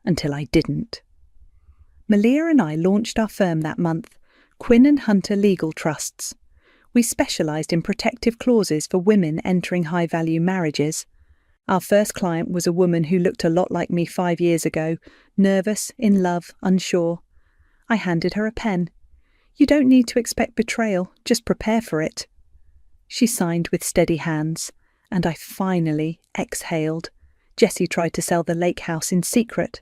Until I didn't. Malia and I launched our firm that month, Quinn and Hunter Legal Trusts. We specialised in protective clauses for women entering high-value marriages. Our first client was a woman who looked a lot like me 5 years ago, nervous, in love, unsure. I handed her a pen. "You don't need to expect betrayal, just prepare for it." She signed with steady hands, and I finally exhaled. Jessie tried to sell the lake house in secret.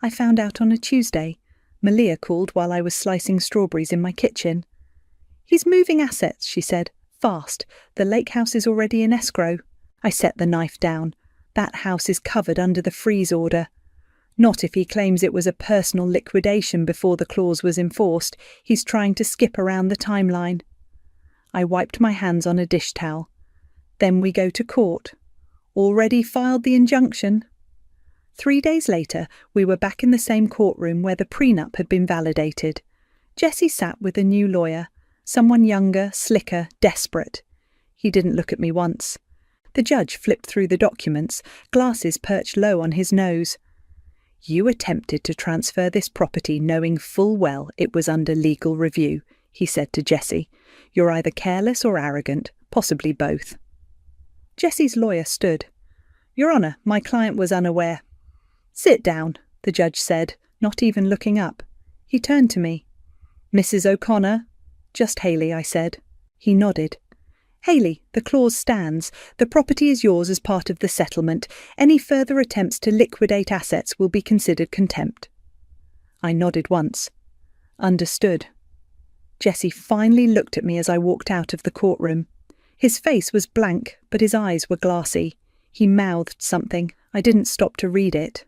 I found out on a Tuesday. Malia called while I was slicing strawberries in my kitchen. "He's moving assets," she said. "Fast. The lake house is already in escrow." I set the knife down. That house is covered under the freeze order. Not if he claims it was a personal liquidation before the clause was enforced. He's trying to skip around the timeline. I wiped my hands on a dish towel. Then we go to court. Already filed the injunction. 3 days later, we were back in the same courtroom where the prenup had been validated. Jessie sat with a new lawyer, someone younger, slicker, desperate. He didn't look at me once. The judge flipped through the documents, glasses perched low on his nose. "You attempted to transfer this property knowing full well it was under legal review," he said to Jessie. "You're either careless or arrogant, possibly both." Jessie's lawyer stood. "Your Honour, my client was unaware." "Sit down," the judge said, not even looking up. He turned to me. "Mrs. O'Connor?" "Just Haley," I said. He nodded. "Haley, the clause stands. The property is yours as part of the settlement. Any further attempts to liquidate assets will be considered contempt." I nodded once. "Understood." Jessie finally looked at me as I walked out of the courtroom. His face was blank, but his eyes were glassy. He mouthed something. I didn't stop to read it.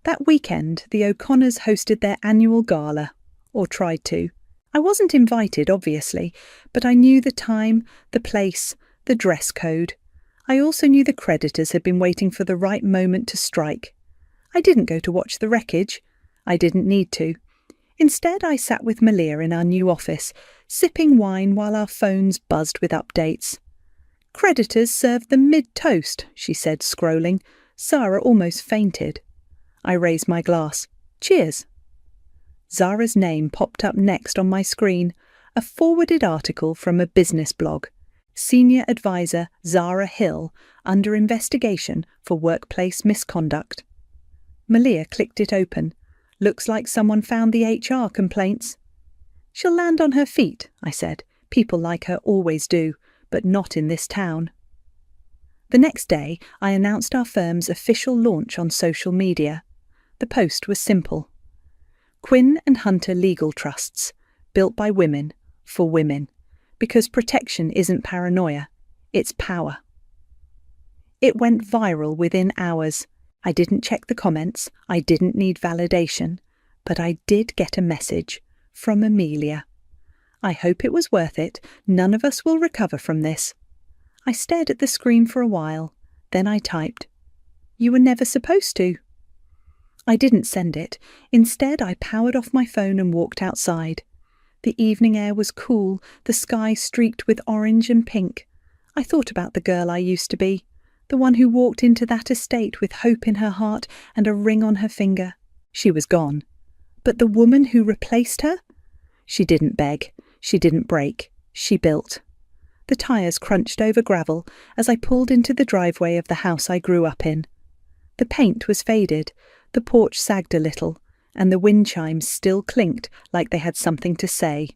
That weekend, the O'Connors hosted their annual gala, or tried to. I wasn't invited, obviously, but I knew the time, the place, the dress code. I also knew the creditors had been waiting for the right moment to strike. I didn't go to watch the wreckage. I didn't need to. Instead, I sat with Malia in our new office, sipping wine while our phones buzzed with updates. "Creditors served them mid-toast," she said, scrolling. Sarah almost fainted. I raised my glass. "Cheers." Zara's name popped up next on my screen, a forwarded article from a business blog. Senior Advisor Zara Hill, under investigation for workplace misconduct. Malia clicked it open. Looks like someone found the HR complaints. "She'll land on her feet," I said. "People like her always do, but not in this town." The next day, I announced our firm's official launch on social media. The post was simple. Quinn and Hunter Legal Trusts, built by women, for women, because protection isn't paranoia, it's power. It went viral within hours. I didn't check the comments, I didn't need validation, but I did get a message from Amelia. I hope it was worth it. None of us will recover from this. I stared at the screen for a while. Then I typed, "You were never supposed to." I didn't send it. Instead, I powered off my phone and walked outside. The evening air was cool, the sky streaked with orange and pink. I thought about the girl I used to be, the one who walked into that estate with hope in her heart and a ring on her finger. She was gone. But the woman who replaced her? She didn't beg. She didn't break. She built. The tyres crunched over gravel as I pulled into the driveway of the house I grew up in. The paint was faded, the porch sagged a little, and the wind chimes still clinked like they had something to say.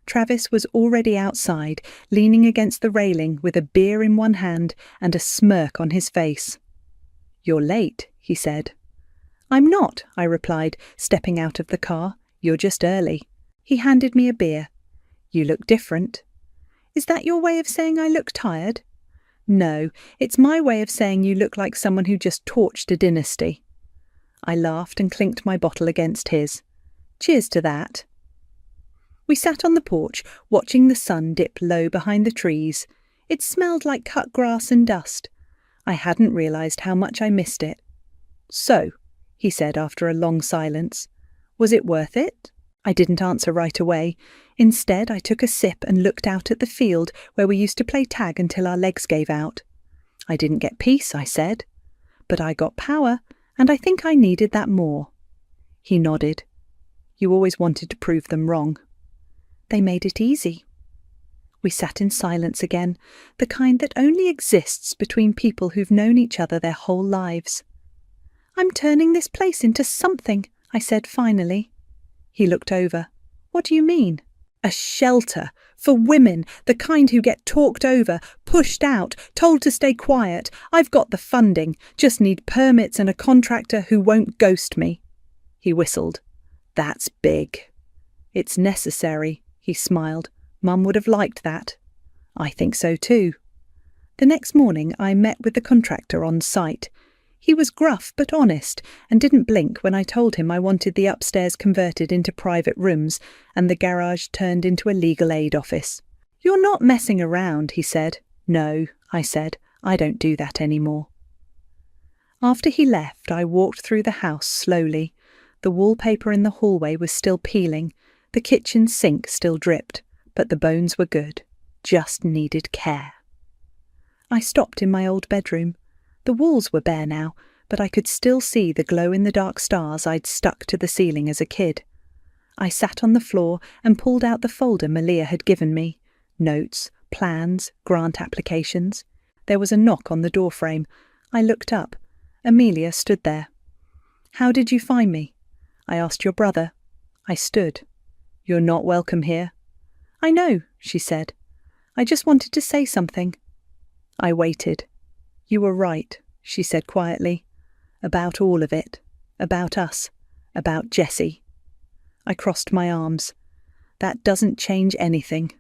Travis was already outside, leaning against the railing with a beer in one hand and a smirk on his face. "You're late," he said. "I'm not," I replied, stepping out of the car. "You're just early." He handed me a beer. "You look different." "Is that your way of saying I look tired?" "No, it's my way of saying you look like someone who just torched a dynasty." I laughed and clinked my bottle against his. "Cheers to that." We sat on the porch, watching the sun dip low behind the trees. It smelled like cut grass and dust. I hadn't realised how much I missed it. "So," he said after a long silence, "was it worth it?" I didn't answer right away. Instead, I took a sip and looked out at the field where we used to play tag until our legs gave out. "I didn't get peace," I said, "but I got power, and I think I needed that more." He nodded. "You always wanted to prove them wrong." "They made it easy." We sat in silence again, the kind that only exists between people who've known each other their whole lives. "I'm turning this place into something," I said finally. He looked over. "What do you mean?" "A shelter for women, the kind who get talked over, pushed out, told to stay quiet. I've got the funding, just need permits and a contractor who won't ghost me." He whistled. "That's big." "It's necessary," he smiled. "Mum would have liked that." "I think so too." The next morning I met with the contractor on site. He was gruff but honest and didn't blink when I told him I wanted the upstairs converted into private rooms and the garage turned into a legal aid office. "You're not messing around," he said. "No," I said. "I don't do that anymore." After he left, I walked through the house slowly. The wallpaper in the hallway was still peeling. The kitchen sink still dripped, but the bones were good. Just needed care. I stopped in my old bedroom. The walls were bare now, but I could still see the glow-in-the-dark stars I'd stuck to the ceiling as a kid. I sat on the floor and pulled out the folder Malia had given me. Notes, plans, grant applications. There was a knock on the doorframe. I looked up. Amelia stood there. "How did you find me?" "I asked your brother." I stood. "You're not welcome here." "I know," she said. "I just wanted to say something." I waited. "You were right," she said quietly. "About all of it. About us. About Jessie." I crossed my arms. "That doesn't change anything."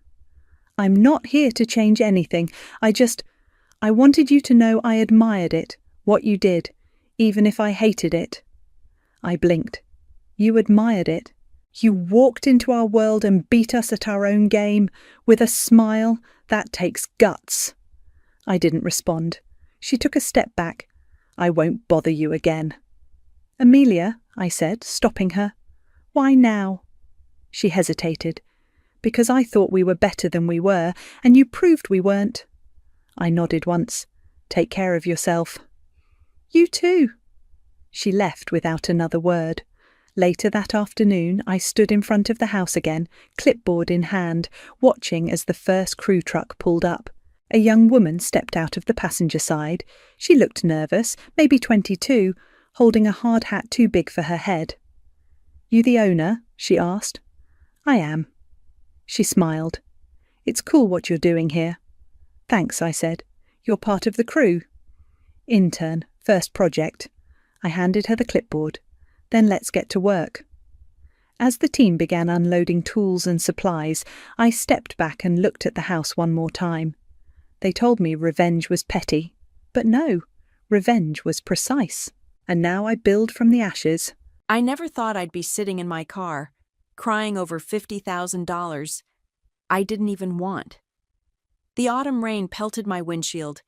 "I'm not here to change anything. I wanted you to know I admired it, what you did, even if I hated it." I blinked. "You admired it? You walked into our world and beat us at our own game, with a smile? That takes guts." I didn't respond. She took a step back. "I won't bother you again." "Amelia," I said, stopping her. "Why now?" She hesitated. "Because I thought we were better than we were, and you proved we weren't." I nodded once. "Take care of yourself." "You too." She left without another word. Later that afternoon, I stood in front of the house again, clipboard in hand, watching as the first crew truck pulled up. A young woman stepped out of the passenger side. She looked nervous, maybe 22, holding a hard hat too big for her head. "You the owner?" she asked. "I am." She smiled. "It's cool what you're doing here." "Thanks," I said. You're part of the crew. Intern, first project. I handed her the clipboard. Then let's get to work. As the team began unloading tools and supplies, I stepped back and looked at the house one more time. They told me revenge was petty, but no, revenge was precise. And now I build from the ashes. I never thought I'd be sitting in my car, crying over $50,000 I didn't even want. The autumn rain pelted my windshield,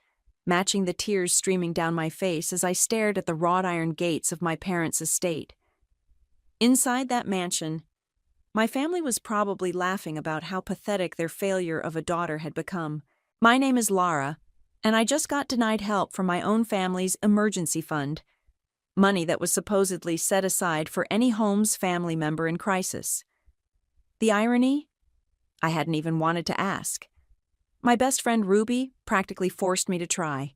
matching the tears streaming down my face as I stared at the wrought iron gates of my parents' estate. Inside that mansion, my family was probably laughing about how pathetic their failure of a daughter had become. My name is Lara, and I just got denied help from my own family's emergency fund, money that was supposedly set aside for any Holmes family member in crisis. The irony? I hadn't even wanted to ask. My best friend Ruby practically forced me to try.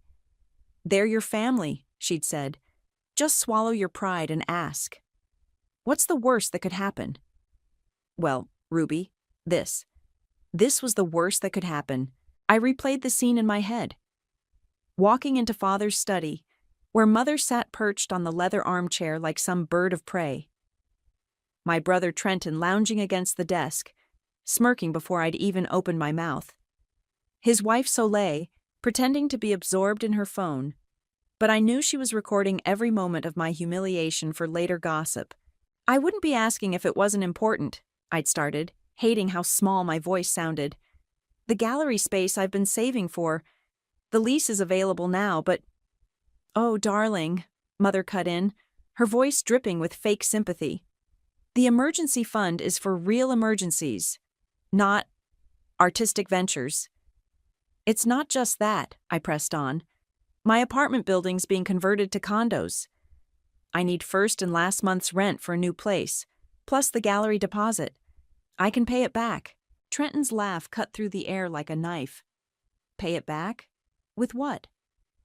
"They're your family," she'd said. "Just swallow your pride and ask. What's the worst that could happen?" Well, Ruby, this. This was the worst that could happen. I replayed the scene in my head. Walking into Father's study, where Mother sat perched on the leather armchair like some bird of prey. My brother Trenton lounging against the desk, smirking before I'd even opened my mouth. His wife Soleil, pretending to be absorbed in her phone, but I knew she was recording every moment of my humiliation for later gossip. "I wouldn't be asking if it wasn't important," I'd started, hating how small my voice sounded. "The gallery space I've been saving for. The lease is available now, but—" "Oh, darling," Mother cut in, her voice dripping with fake sympathy. "The emergency fund is for real emergencies, not artistic ventures." "It's not just that," I pressed on. "My apartment building's being converted to condos. I need first and last month's rent for a new place, plus the gallery deposit. I can pay it back." Trenton's laugh cut through the air like a knife. "Pay it back? With what?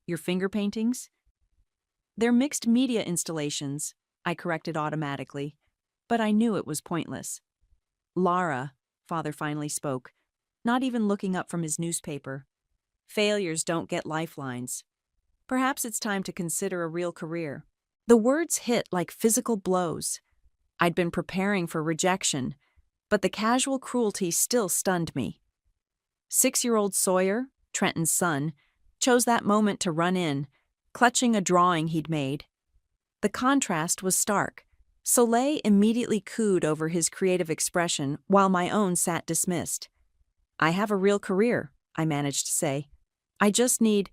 Your finger paintings?" "They're mixed media installations," I corrected automatically, but I knew it was pointless. "Lara," Father finally spoke, not even looking up from his newspaper. "Failures don't get lifelines. Perhaps it's time to consider a real career." The words hit like physical blows. I'd been preparing for rejection, but the casual cruelty still stunned me. 6-year-old Sawyer, Trenton's son, chose that moment to run in, clutching a drawing he'd made. The contrast was stark. Soleil immediately cooed over his creative expression while my own sat dismissed. "I have a real career," I managed to say. "I just need—"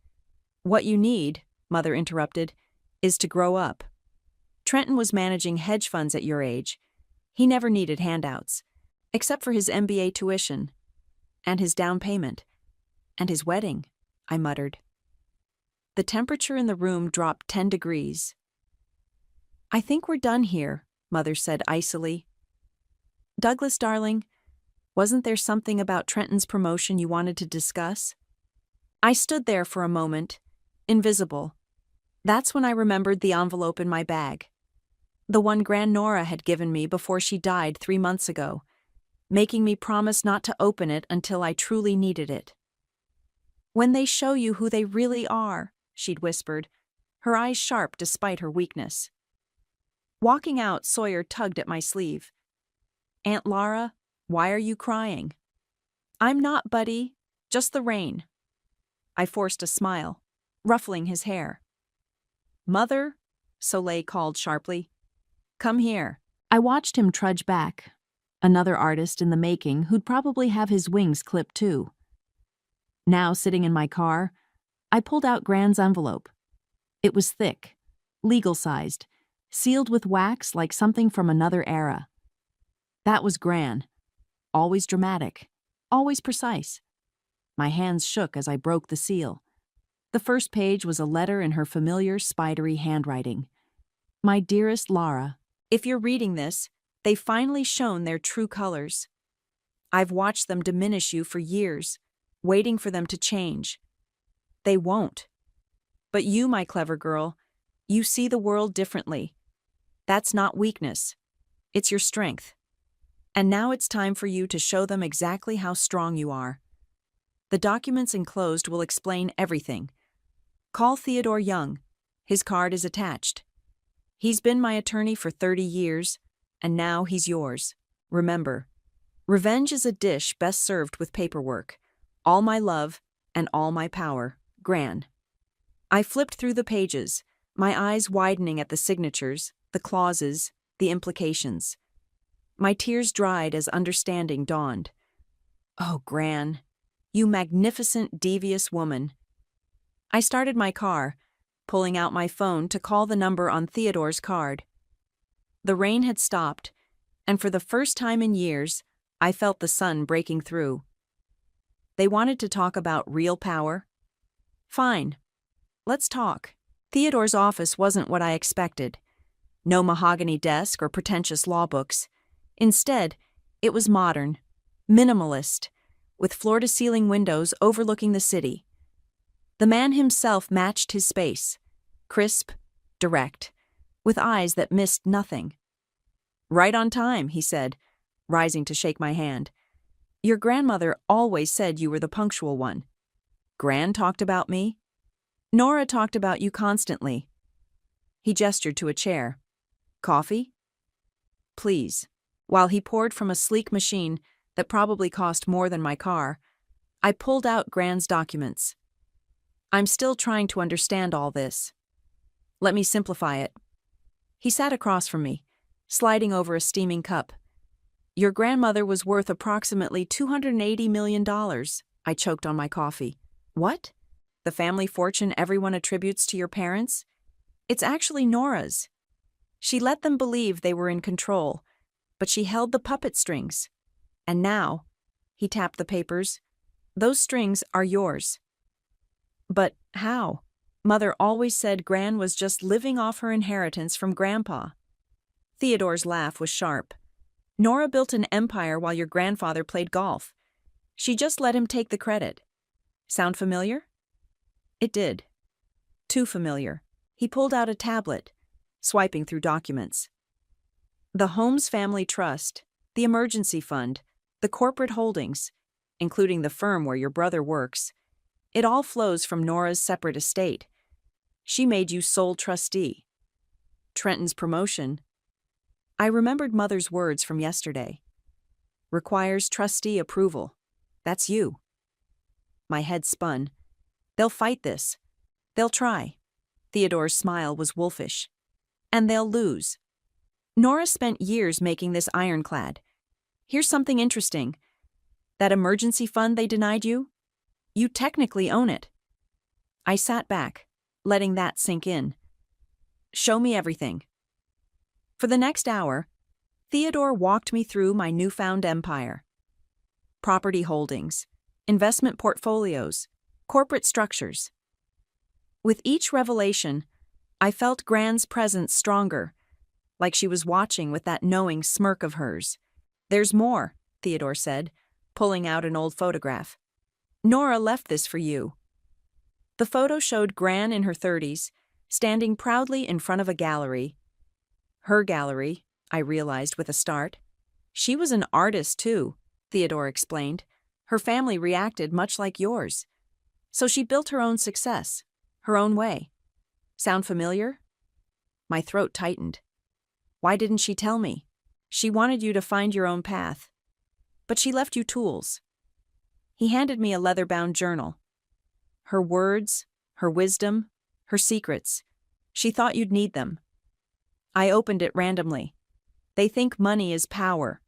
"What you need," Mother interrupted, "is to grow up. Trenton was managing hedge funds at your age. He never needed handouts, except for his MBA tuition, and his down payment, and his wedding," I muttered. The temperature in the room dropped 10 degrees. "I think we're done here," Mother said icily. "Douglas, darling, wasn't there something about Trenton's promotion you wanted to discuss?" I stood there for a moment, invisible. That's when I remembered the envelope in my bag. The one Grandnora had given me before she died 3 months ago, making me promise not to open it until I truly needed it. "When they show you who they really are," she'd whispered, her eyes sharp despite her weakness. Walking out, Sawyer tugged at my sleeve. "Aunt Lara, why are you crying?" "I'm not, buddy. Just the rain." I forced a smile, ruffling his hair. "Mother," Soleil called sharply. "Come here." I watched him trudge back, another artist in the making who'd probably have his wings clipped too. Now, sitting in my car, I pulled out Gran's envelope. It was thick, legal-sized, sealed with wax like something from another era. That was Gran. Always dramatic, always precise. My hands shook as I broke the seal. The first page was a letter in her familiar, spidery handwriting. "My dearest Lara, if you're reading this, they've finally shown their true colors. I've watched them diminish you for years, waiting for them to change. They won't. But you, my clever girl, you see the world differently. That's not weakness. It's your strength. And now it's time for you to show them exactly how strong you are. The documents enclosed will explain everything. Call Theodore Young. His card is attached. He's been my attorney for 30 years, and now he's yours. Remember, revenge is a dish best served with paperwork. All my love and all my power, Gran. I flipped through the pages, my eyes widening at the signatures, the clauses, the implications. My tears dried as understanding dawned. Oh, Gran, you magnificent, devious woman. I started my car, pulling out my phone to call the number on Theodore's card. The rain had stopped, and for the first time in years, I felt the sun breaking through. They wanted to talk about real power? Fine. Let's talk. Theodore's office wasn't what I expected. No mahogany desk or pretentious law books. Instead, it was modern, minimalist, with floor-to-ceiling windows overlooking the city. The man himself matched his space, crisp, direct, with eyes that missed nothing. Right on time, he said, rising to shake my hand. Your grandmother always said you were the punctual one. Gran talked about me. Nora talked about you constantly. He gestured to a chair. Coffee? Please. While he poured from a sleek machine that probably cost more than my car, I pulled out Gran's documents. I'm still trying to understand all this. Let me simplify it. He sat across from me, sliding over a steaming cup. Your grandmother was worth approximately $280 million. I choked on my coffee. What? The family fortune everyone attributes to your parents? It's actually Nora's. She let them believe they were in control, but she held the puppet strings. And now, he tapped the papers, those strings are yours. But how? Mother always said Gran was just living off her inheritance from Grandpa. Theodore's laugh was sharp. Nora built an empire while your grandfather played golf. She just let him take the credit. Sound familiar? It did. Too familiar. He pulled out a tablet, swiping through documents. The Holmes Family Trust, the emergency fund, the corporate holdings, including the firm where your brother works, it all flows from Nora's separate estate. She made you sole trustee. Trenton's promotion. I remembered Mother's words from yesterday. Requires trustee approval. That's you. My head spun. They'll fight this. They'll try. Theodore's smile was wolfish. And they'll lose. Nora spent years making this ironclad. Here's something interesting. That emergency fund they denied you? You technically own it. I sat back, letting that sink in. Show me everything. For the next hour, Theodore walked me through my newfound empire. Property holdings, investment portfolios, corporate structures. With each revelation, I felt Gran's presence stronger, like she was watching with that knowing smirk of hers. There's more, Theodore said, pulling out an old photograph. Nora left this for you. The photo showed Gran in her 30s, standing proudly in front of a gallery. Her gallery, I realized with a start. She was an artist too, Theodore explained. Her family reacted much like yours. So she built her own success, her own way. Sound familiar? My throat tightened. Why didn't she tell me? She wanted you to find your own path. But she left you tools. He handed me a leather-bound journal. Her words, her wisdom, her secrets. She thought you'd need them. I opened it randomly. They think money is power.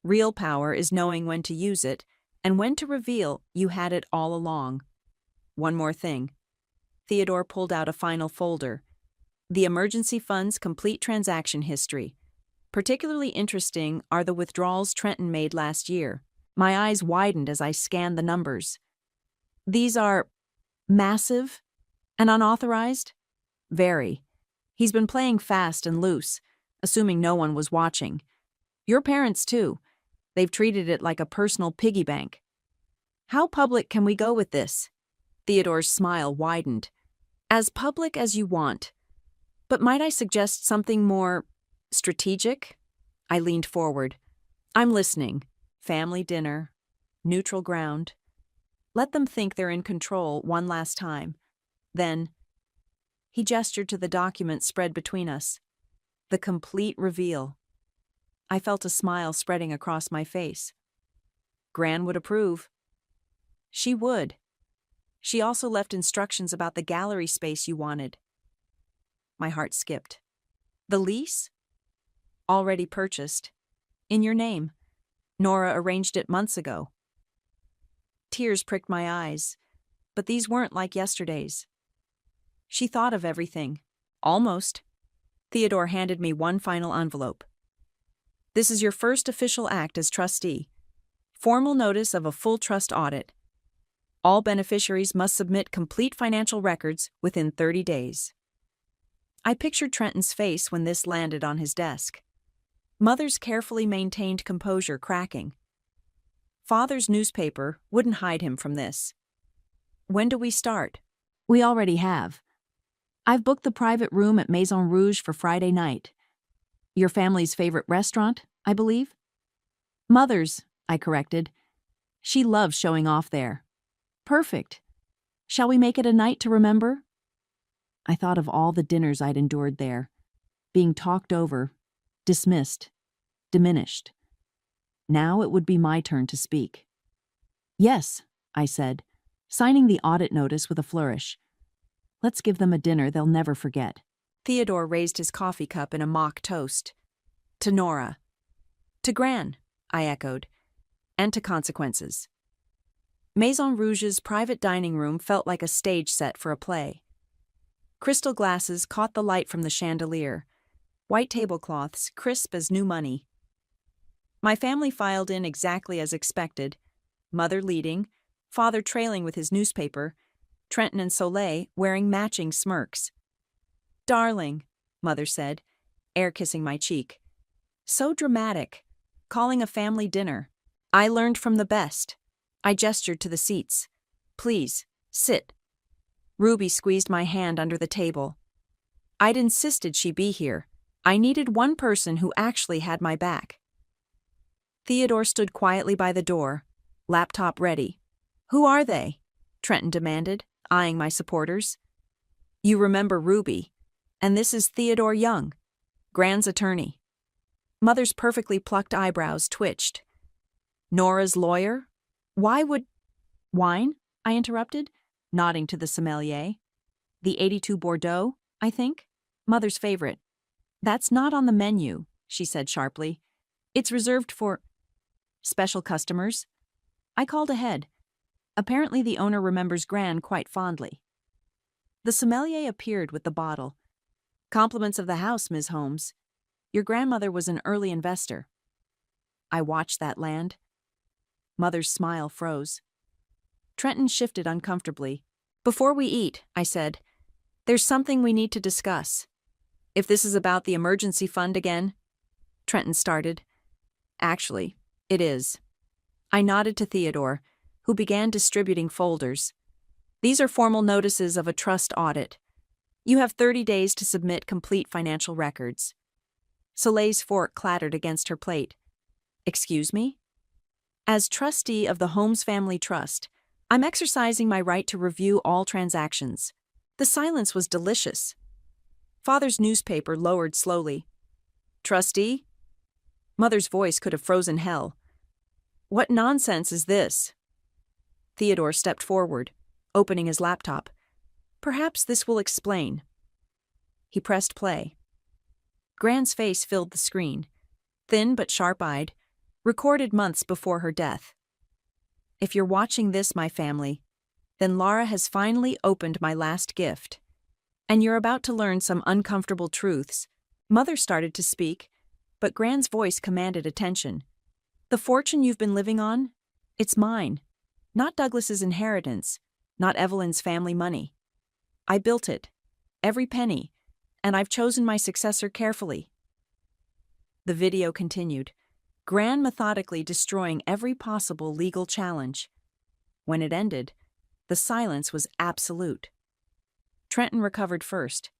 Real power is knowing when to use it and when to reveal you had it all along. One more thing. Theodore pulled out a final folder. The emergency fund's complete transaction history. Particularly interesting are the withdrawals Trenton made last year. My eyes widened as I scanned the numbers. These are massive and unauthorized? Very. He's been playing fast and loose, assuming no one was watching. Your parents, too. They've treated it like a personal piggy bank. How public can we go with this? Theodore's smile widened. As public as you want. But might I suggest something more strategic? I leaned forward. I'm listening. Family dinner. Neutral ground. Let them think they're in control one last time. Then, he gestured to the document spread between us. The complete reveal. I felt a smile spreading across my face. Gran would approve. She would. She also left instructions about the gallery space you wanted. My heart skipped. The lease? Already purchased. In your name. Nora arranged it months ago. Tears pricked my eyes, but these weren't like yesterday's. She thought of everything. Almost. Theodore handed me one final envelope. This is your first official act as trustee. Formal notice of a full trust audit. All beneficiaries must submit complete financial records within 30 days. I pictured Trenton's face when this landed on his desk. Mother's carefully maintained composure cracking. Father's newspaper wouldn't hide him from this. When do we start? We already have. I've booked the private room at Maison Rouge for Friday night. Your family's favorite restaurant, I believe? Mother's, I corrected. She loves showing off there. Perfect. Shall we make it a night to remember? I thought of all the dinners I'd endured there, being talked over, dismissed, diminished. Now it would be my turn to speak. Yes, I said, signing the audit notice with a flourish. Let's give them a dinner they'll never forget. Theodore raised his coffee cup in a mock toast. To Nora. To Gran, I echoed. And to consequences. Maison Rouge's private dining room felt like a stage set for a play. Crystal glasses caught the light from the chandelier. White tablecloths, crisp as new money. My family filed in exactly as expected. Mother leading, father trailing with his newspaper, Trenton and Soleil wearing matching smirks. Darling, Mother said, air-kissing my cheek. So dramatic, calling a family dinner. I learned from the best. I gestured to the seats. Please, sit. Ruby squeezed my hand under the table. I'd insisted she be here. I needed one person who actually had my back. Theodore stood quietly by the door, laptop ready. Who are they? Trenton demanded, eyeing my supporters. You remember Ruby, and this is Theodore Young, Gran's attorney. Mother's perfectly plucked eyebrows twitched. Nora's lawyer? Why would... Wine? I interrupted, nodding to the sommelier. The 82 Bordeaux, I think? Mother's favorite. That's not on the menu, she said sharply. It's reserved for... special customers. I called ahead. Apparently the owner remembers Gran quite fondly. The sommelier appeared with the bottle. Compliments of the house, Ms. Holmes. Your grandmother was an early investor. I watched that land. Mother's smile froze. Trenton shifted uncomfortably. Before we eat, I said, there's something we need to discuss. If this is about the emergency fund again, Trenton started. Actually, it is. I nodded to Theodore, who began distributing folders. These are formal notices of a trust audit. You have 30 days to submit complete financial records. Soleil's fork clattered against her plate. Excuse me? As trustee of the Holmes Family Trust, I'm exercising my right to review all transactions. The silence was delicious. Father's newspaper lowered slowly. Trustee? Mother's voice could have frozen hell. What nonsense is this? Theodore stepped forward, opening his laptop. Perhaps this will explain. He pressed play. Gran's face filled the screen, thin but sharp-eyed, recorded months before her death. If you're watching this, my family, then Lara has finally opened my last gift. And you're about to learn some uncomfortable truths. Mother started to speak, but Gran's voice commanded attention. The fortune you've been living on, it's mine. Not Douglas's inheritance, not Evelyn's family money. I built it, every penny, and I've chosen my successor carefully. The video continued, Gran methodically destroying every possible legal challenge. When it ended, the silence was absolute. Trenton recovered first.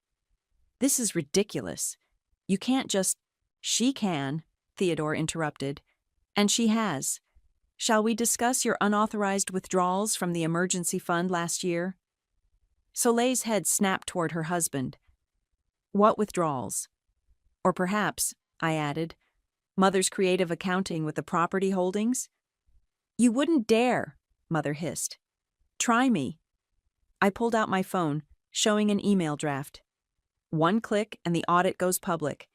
This is ridiculous. You can't just... She can, Theodore interrupted. And she has. Shall we discuss your unauthorized withdrawals from the emergency fund last year? Soleil's head snapped toward her husband. What withdrawals? Or perhaps, I added, Mother's creative accounting with the property holdings? You wouldn't dare, Mother hissed. Try me. I pulled out my phone, showing an email draft. One click and the audit goes public.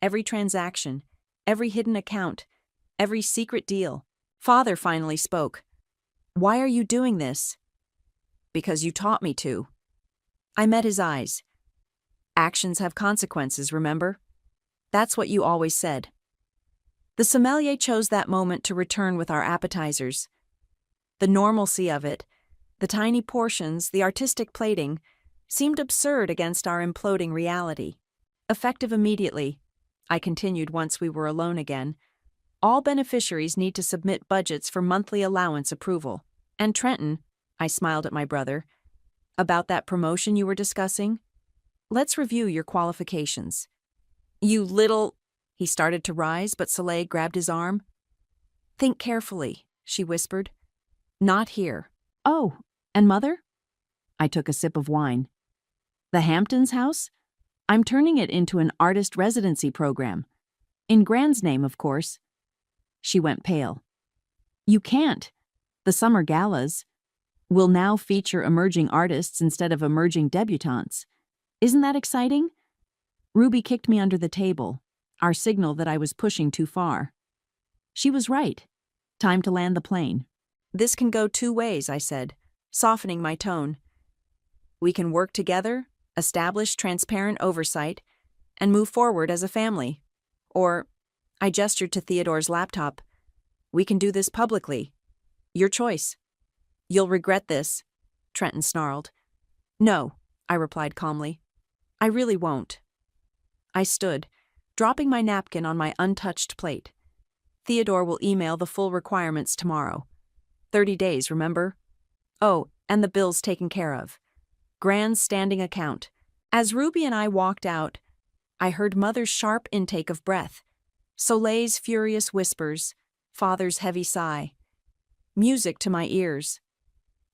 Every transaction, every hidden account, every secret deal. Father finally spoke. Why are you doing this? Because you taught me to. I met his eyes. Actions have consequences, remember? That's what you always said. The sommelier chose that moment to return with our appetizers. The normalcy of it, the tiny portions, the artistic plating, seemed absurd against our imploding reality. Effective immediately, I continued once we were alone again, all beneficiaries need to submit budgets for monthly allowance approval. And Trenton, I smiled at my brother, about that promotion you were discussing? Let's review your qualifications. You little... He started to rise, but Soleil grabbed his arm. Think carefully, she whispered. Not here. Oh, and Mother? I took a sip of wine. The Hamptons house? I'm turning it into an artist residency program. In Grand's name, of course. She went pale. You can't. The summer galas will now feature emerging artists instead of emerging debutantes. Isn't that exciting? Ruby kicked me under the table, our signal that I was pushing too far. She was right. Time to land the plane. This can go two ways, I said, softening my tone. We can work together, establish transparent oversight, and move forward as a family. Or, I gestured to Theodore's laptop, we can do this publicly. Your choice. You'll regret this, Trenton snarled. No, I replied calmly. I really won't. I stood, dropping my napkin on my untouched plate. Theodore will email the full requirements tomorrow. 30 days, remember? Oh, and the bill's taken care of. Grand's standing account. As Ruby and I walked out, I heard Mother's sharp intake of breath, Soleil's furious whispers, Father's heavy sigh. Music to my ears.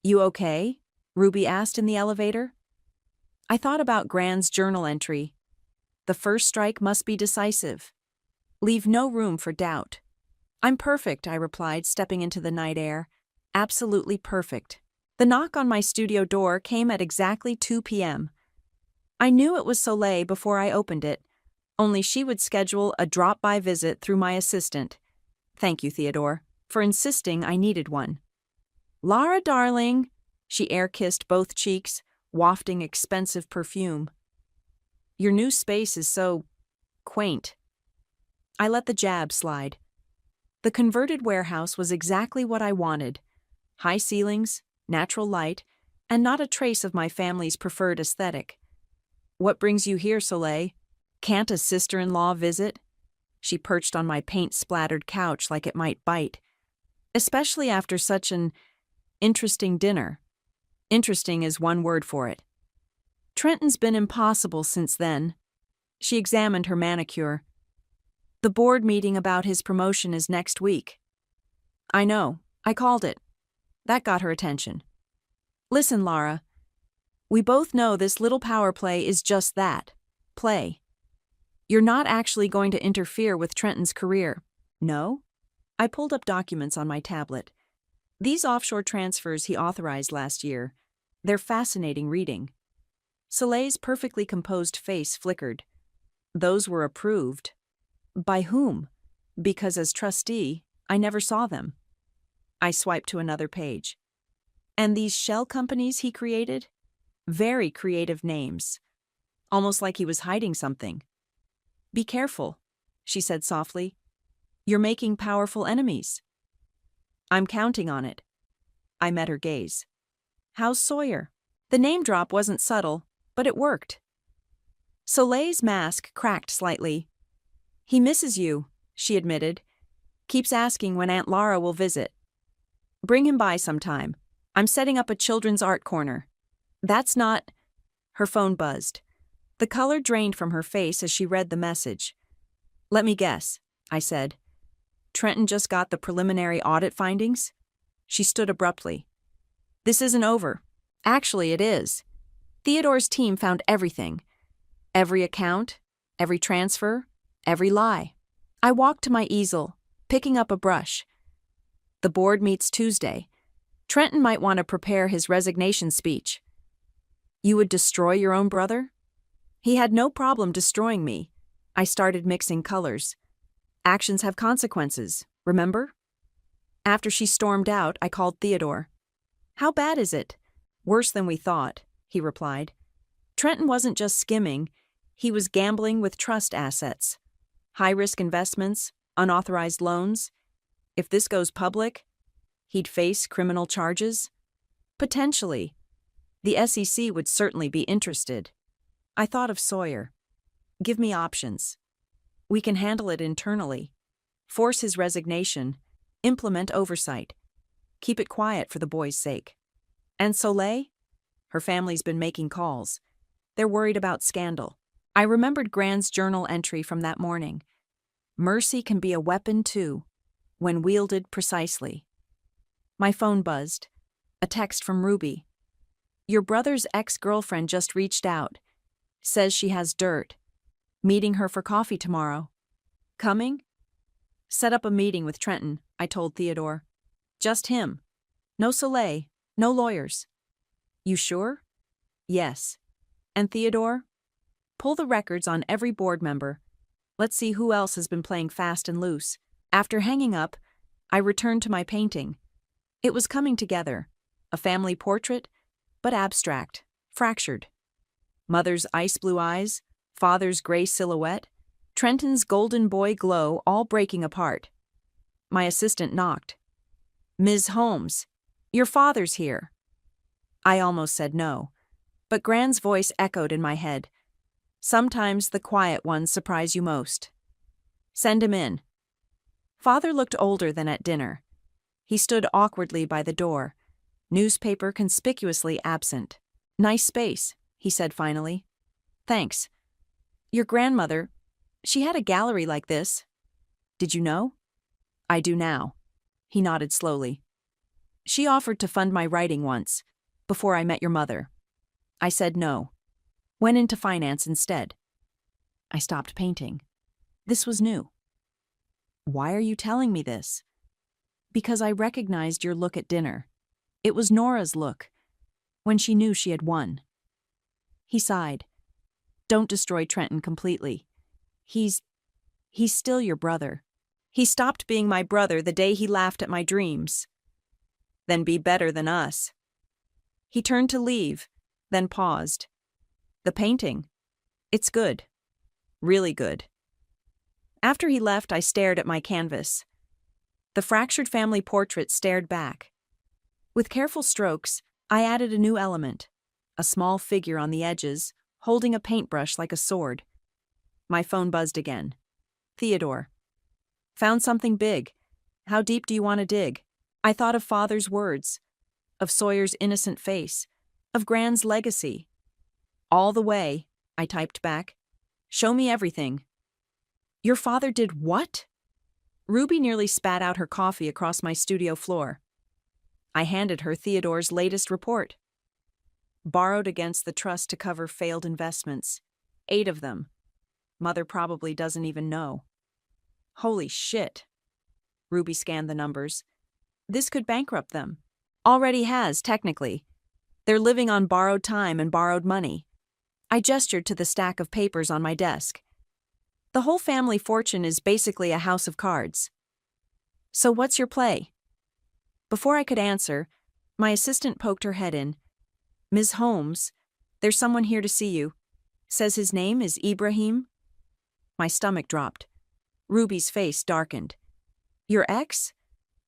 You okay? Ruby asked in the elevator. I thought about Grand's journal entry. The first strike must be decisive. Leave no room for doubt. I'm perfect, I replied, stepping into the night air. Absolutely perfect. The knock on my studio door came at exactly 2 p.m. I knew it was Soleil before I opened it, only she would schedule a drop-by visit through my assistant. Thank you, Theodore, for insisting I needed one. Lara, darling, she air-kissed both cheeks, wafting expensive perfume. Your new space is so quaint. I let the jab slide. The converted warehouse was exactly what I wanted. High ceilings, natural light, and not a trace of my family's preferred aesthetic. What brings you here, Soleil? Can't a sister-in-law visit? She perched on my paint-splattered couch like it might bite. Especially after such an interesting dinner. Interesting is one word for it. Trenton's been impossible since then. She examined her manicure. The board meeting about his promotion is next week. I know. I called it. That got her attention. Listen, Lara. We both know this little power play is just that. Play. You're not actually going to interfere with Trenton's career. No? I pulled up documents on my tablet. These offshore transfers he authorized last year. They're fascinating reading. Soleil's perfectly composed face flickered. Those were approved. By whom? Because as trustee, I never saw them. I swiped to another page. And these shell companies he created? Very creative names. Almost like he was hiding something. Be careful, she said softly. You're making powerful enemies. I'm counting on it. I met her gaze. How's Sawyer? The name drop wasn't subtle, but it worked. Soleil's mask cracked slightly. He misses you, she admitted. Keeps asking when Aunt Lara will visit. Bring him by sometime. I'm setting up a children's art corner. That's not... Her phone buzzed. The color drained from her face as she read the message. Let me guess, I said. Trenton just got the preliminary audit findings? She stood abruptly. This isn't over. Actually, it is. Theodore's team found everything. Every account, every transfer, every lie. I walked to my easel, picking up a brush. The board meets Tuesday. Trenton might want to prepare his resignation speech. You would destroy your own brother? He had no problem destroying me. I started mixing colors. Actions have consequences, remember? After she stormed out, I called Theodore. How bad is it? Worse than we thought, he replied. Trenton wasn't just skimming, he was gambling with trust assets. High-risk investments, unauthorized loans. If this goes public, he'd face criminal charges? Potentially. The SEC would certainly be interested. I thought of Sawyer. Give me options. We can handle it internally. Force his resignation. Implement oversight. Keep it quiet for the boy's sake. And Soleil? Her family's been making calls. They're worried about scandal. I remembered Grand's journal entry from that morning. Mercy can be a weapon too, when wielded precisely. My phone buzzed. A text from Ruby. Your brother's ex-girlfriend just reached out. Says she has dirt. Meeting her for coffee tomorrow. Coming? Set up a meeting with Trenton, I told Theodore. Just him. No Soleil, no lawyers. You sure? Yes. And Theodore? Pull the records on every board member. Let's see who else has been playing fast and loose. After hanging up, I returned to my painting. It was coming together. A family portrait, but abstract, fractured. Mother's ice blue eyes, father's gray silhouette, Trenton's golden boy glow all breaking apart. My assistant knocked. Ms. Holmes, your father's here. I almost said no, but Grand's voice echoed in my head. Sometimes the quiet ones surprise you most. Send him in. Father looked older than at dinner. He stood awkwardly by the door, newspaper conspicuously absent. Nice space, he said finally. Thanks. Your grandmother, she had a gallery like this. Did you know? I do now. He nodded slowly. She offered to fund my writing once, before I met your mother. I said no. Went into finance instead. I stopped painting. This was new. Why are you telling me this? Because I recognized your look at dinner. It was Nora's look, when she knew she had won. He sighed. Don't destroy Trenton completely. He's still your brother. He stopped being my brother the day he laughed at my dreams. Then be better than us. He turned to leave, then paused. The painting. It's good. Really good. After he left, I stared at my canvas. The fractured family portrait stared back. With careful strokes, I added a new element, a small figure on the edges, holding a paintbrush like a sword. My phone buzzed again. Theodore. Found something big. How deep do you want to dig? I thought of Father's words, of Sawyer's innocent face, of Grand's legacy. All the way, I typed back. Show me everything. Your father did what? Ruby nearly spat out her coffee across my studio floor. I handed her Theodore's latest report. Borrowed against the trust to cover failed investments. 8 of them. Mother probably doesn't even know. Holy shit. Ruby scanned the numbers. This could bankrupt them. Already has, technically. They're living on borrowed time and borrowed money. I gestured to the stack of papers on my desk. The whole family fortune is basically a house of cards. So what's your play? Before I could answer, my assistant poked her head in. Ms. Holmes, there's someone here to see you. Says his name is Ibrahim. My stomach dropped. Ruby's face darkened. Your ex?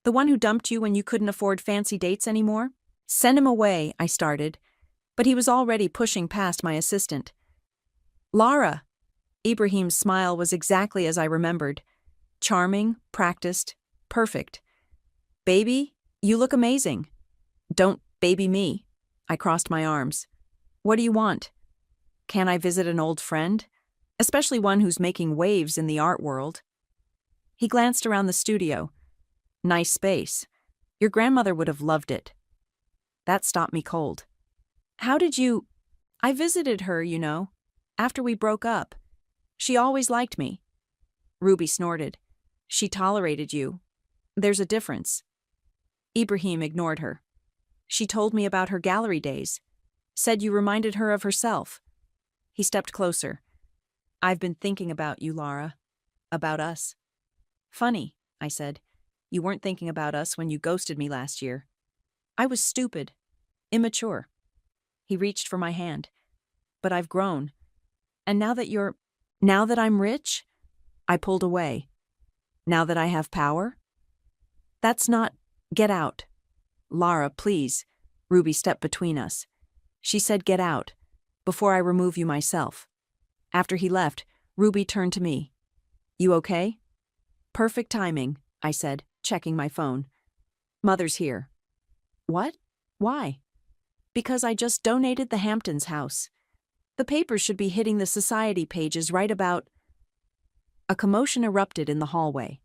The one who dumped you when you couldn't afford fancy dates anymore? Send him away, I started, but he was already pushing past my assistant. Lara! Ibrahim's smile was exactly as I remembered. Charming, practiced, perfect. Baby, you look amazing. Don't baby me. I crossed my arms. What do you want? Can I visit an old friend? Especially one who's making waves in the art world. He glanced around the studio. Nice space. Your grandmother would have loved it. That stopped me cold. How did you... I visited her, after we broke up. She always liked me. Ruby snorted. She tolerated you. There's a difference. Ibrahim ignored her. She told me about her gallery days. Said you reminded her of herself. He stepped closer. I've been thinking about you, Lara. About us. Funny, I said. You weren't thinking about us when you ghosted me last year. I was stupid. Immature. He reached for my hand. But I've grown. And now that I'm rich, I pulled away. Now that I have power? That's not, get out. Lara, please. Ruby stepped between us. She said get out, before I remove you myself. After he left, Ruby turned to me. You okay? Perfect timing, I said, checking my phone. Mother's here. What? Why? Because I just donated the Hamptons house. The papers should be hitting the society pages right about... A commotion erupted in the hallway.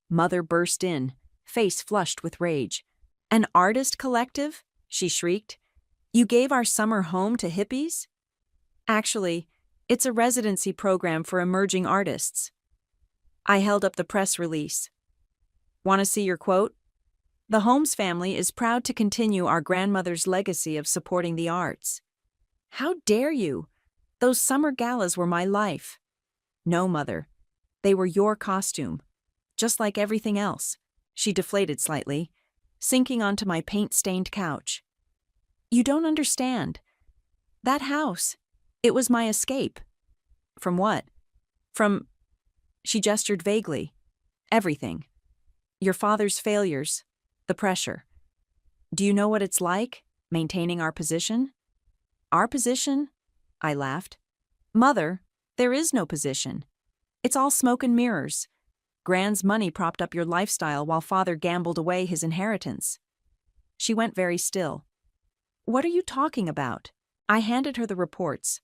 Mother burst in, face flushed with rage. An artist collective? She shrieked. You gave our summer home to hippies? Actually, it's a residency program for emerging artists. I held up the press release. Want to see your quote? The Holmes family is proud to continue our grandmother's legacy of supporting the arts. How dare you? Those summer galas were my life. No, Mother. They were your costume. Just like everything else. She deflated slightly, sinking onto my paint-stained couch. You don't understand. That house, it was my escape. From what? From... She gestured vaguely. Everything. Your father's failures. The pressure. Do you know what it's like, maintaining our position? Our position? I laughed. Mother, there is no position. It's all smoke and mirrors. Grand's money propped up your lifestyle while father gambled away his inheritance. She went very still. What are you talking about? I handed her the reports.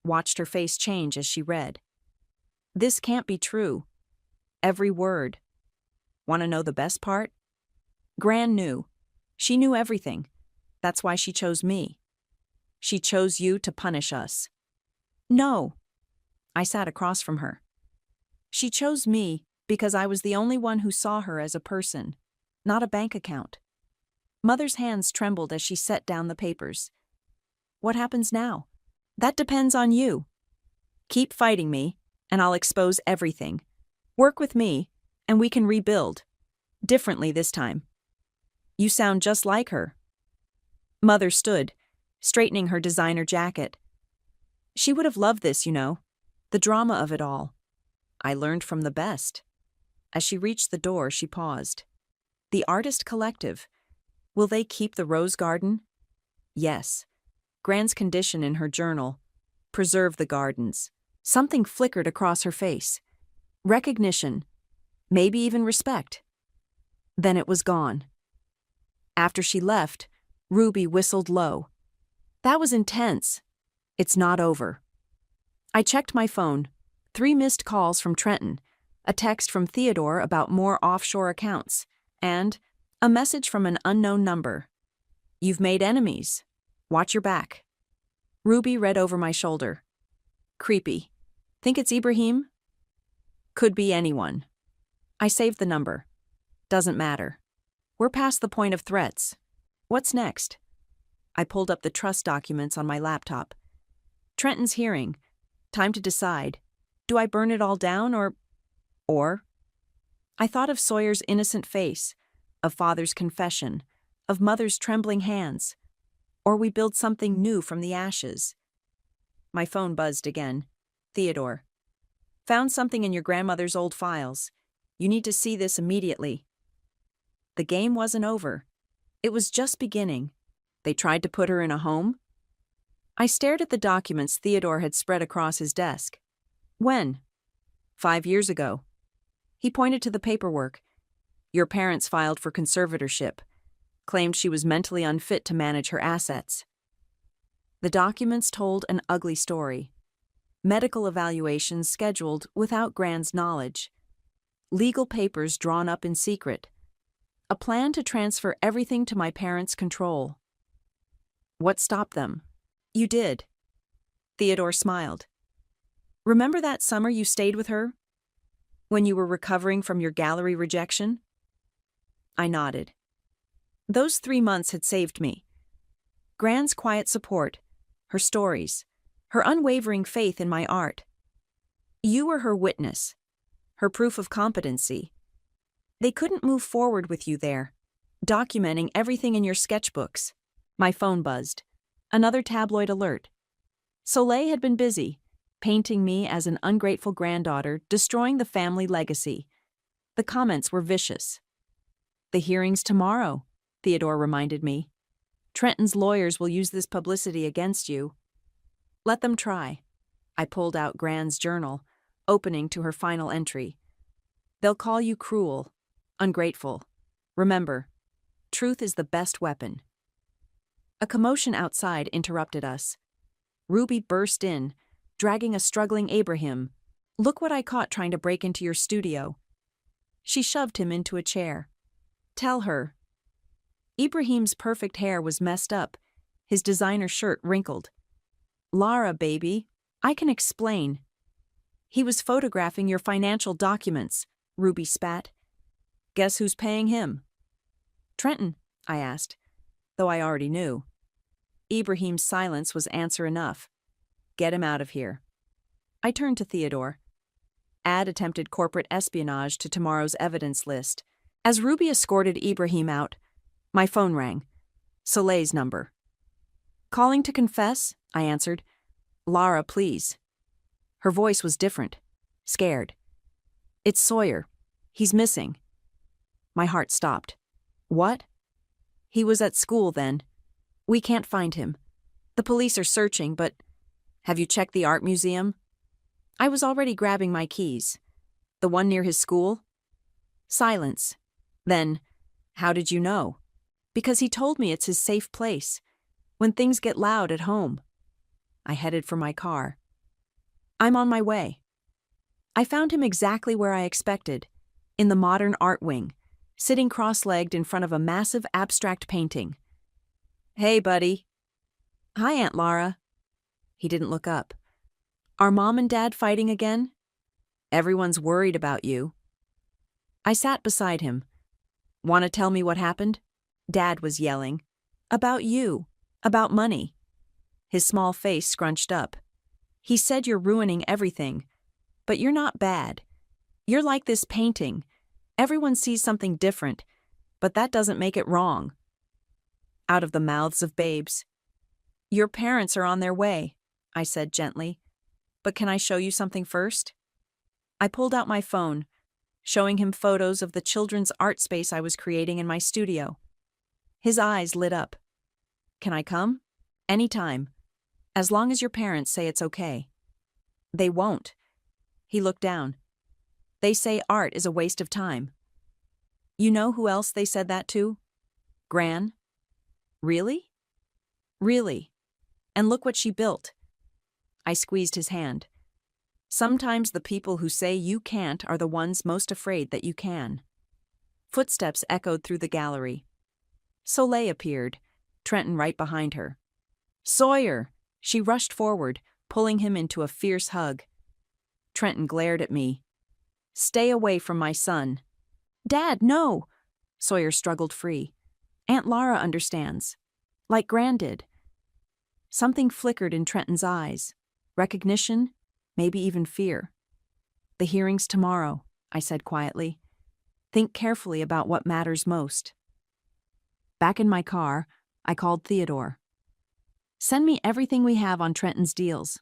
Watched her face change as she read. This can't be true. Every word. Want to know the best part? Gran knew. She knew everything. That's why she chose me. She chose you to punish us. No. I sat across from her. She chose me because I was the only one who saw her as a person, not a bank account. Mother's hands trembled as she set down the papers. What happens now? That depends on you. Keep fighting me, and I'll expose everything. Work with me, and we can rebuild. Differently this time. You sound just like her. Mother stood, straightening her designer jacket. She would have loved this, the drama of it all. I learned from the best. As she reached the door, she paused. The Artist Collective. Will they keep the rose garden? Yes. Gran's condition in her journal. Preserve the gardens. Something flickered across her face. Recognition. Maybe even respect. Then it was gone. After she left, Ruby whistled low. That was intense. It's not over. I checked my phone. 3 missed calls from Trenton, a text from Theodore about more offshore accounts, and a message from an unknown number. You've made enemies. Watch your back. Ruby read over my shoulder. Creepy. Think it's Ibrahim? Could be anyone. I saved the number. Doesn't matter. We're past the point of threats. What's next? I pulled up the trust documents on my laptop. Trenton's hearing. Time to decide. Do I burn it all down or? I thought of Sawyer's innocent face, of father's confession, of mother's trembling hands. Or we build something new from the ashes. My phone buzzed again. Theodore. Found something in your grandmother's old files. You need to see this immediately. The game wasn't over. It was just beginning. They tried to put her in a home? I stared at the documents Theodore had spread across his desk. When? 5 years ago. He pointed to the paperwork. Your parents filed for conservatorship. Claimed she was mentally unfit to manage her assets. The documents told an ugly story. Medical evaluations scheduled without Gran's knowledge. Legal papers drawn up in secret. A plan to transfer everything to my parents' control. What stopped them? You did. Theodore smiled. Remember that summer you stayed with her? When you were recovering from your gallery rejection? I nodded. Those 3 months had saved me. Gran's quiet support, her stories, her unwavering faith in my art. You were her witness, her proof of competency. They couldn't move forward with you there, documenting everything in your sketchbooks. My phone buzzed. Another tabloid alert. Soleil had been busy, painting me as an ungrateful granddaughter, destroying the family legacy. The comments were vicious. The hearing's tomorrow, Theodore reminded me. Trenton's lawyers will use this publicity against you. Let them try. I pulled out Gran's journal, opening to her final entry. They'll call you cruel, ungrateful. Remember, truth is the best weapon. A commotion outside interrupted us. Ruby burst in, dragging a struggling Abraham. Look what I caught trying to break into your studio. She shoved him into a chair. Tell her. Ibrahim's perfect hair was messed up, his designer shirt wrinkled. Lara, baby, I can explain. He was photographing your financial documents, Ruby spat. Guess who's paying him? Trenton, I asked, though I already knew. Ibrahim's silence was answer enough. Get him out of here. I turned to Theodore. Add attempted corporate espionage to tomorrow's evidence list. As Ruby escorted Ibrahim out, my phone rang. Soleil's number. Calling to confess, I answered. Lara, please. Her voice was different, scared. It's Sawyer. He's missing. My heart stopped. What? He was at school then. We can't find him. The police are searching, but have you checked the art museum? I was already grabbing my keys. The one near his school? Silence. Then, how did you know? Because he told me it's his safe place. When things get loud at home. I headed for my car. I'm on my way. I found him exactly where I expected, in the modern art wing, sitting cross-legged in front of a massive abstract painting. Hey, buddy. Hi, Aunt Lara. He didn't look up. Are Mom and Dad fighting again? Everyone's worried about you. I sat beside him. Want to tell me what happened? Dad was yelling. About you. About money. His small face scrunched up. He said you're ruining everything. But you're not bad. You're like this painting. Everyone sees something different, but that doesn't make it wrong. Out of the mouths of babes. Your parents are on their way, I said gently. But can I show you something first? I pulled out my phone, showing him photos of the children's art space I was creating in my studio. His eyes lit up. Can I come? Anytime. As long as your parents say it's okay. They won't. He looked down. They say art is a waste of time. You know who else they said that to? Gran. Really? Really. And look what she built. I squeezed his hand. Sometimes the people who say you can't are the ones most afraid that you can. Footsteps echoed through the gallery. Soleil appeared, Trenton right behind her. Sawyer! She rushed forward, pulling him into a fierce hug. Trenton glared at me. Stay away from my son. Dad, no! Sawyer struggled free. Aunt Lara understands. Like Gran did. Something flickered in Trenton's eyes. Recognition, maybe even fear. The hearing's tomorrow, I said quietly. Think carefully about what matters most. Back in my car, I called Theodore. Send me everything we have on Trenton's deals.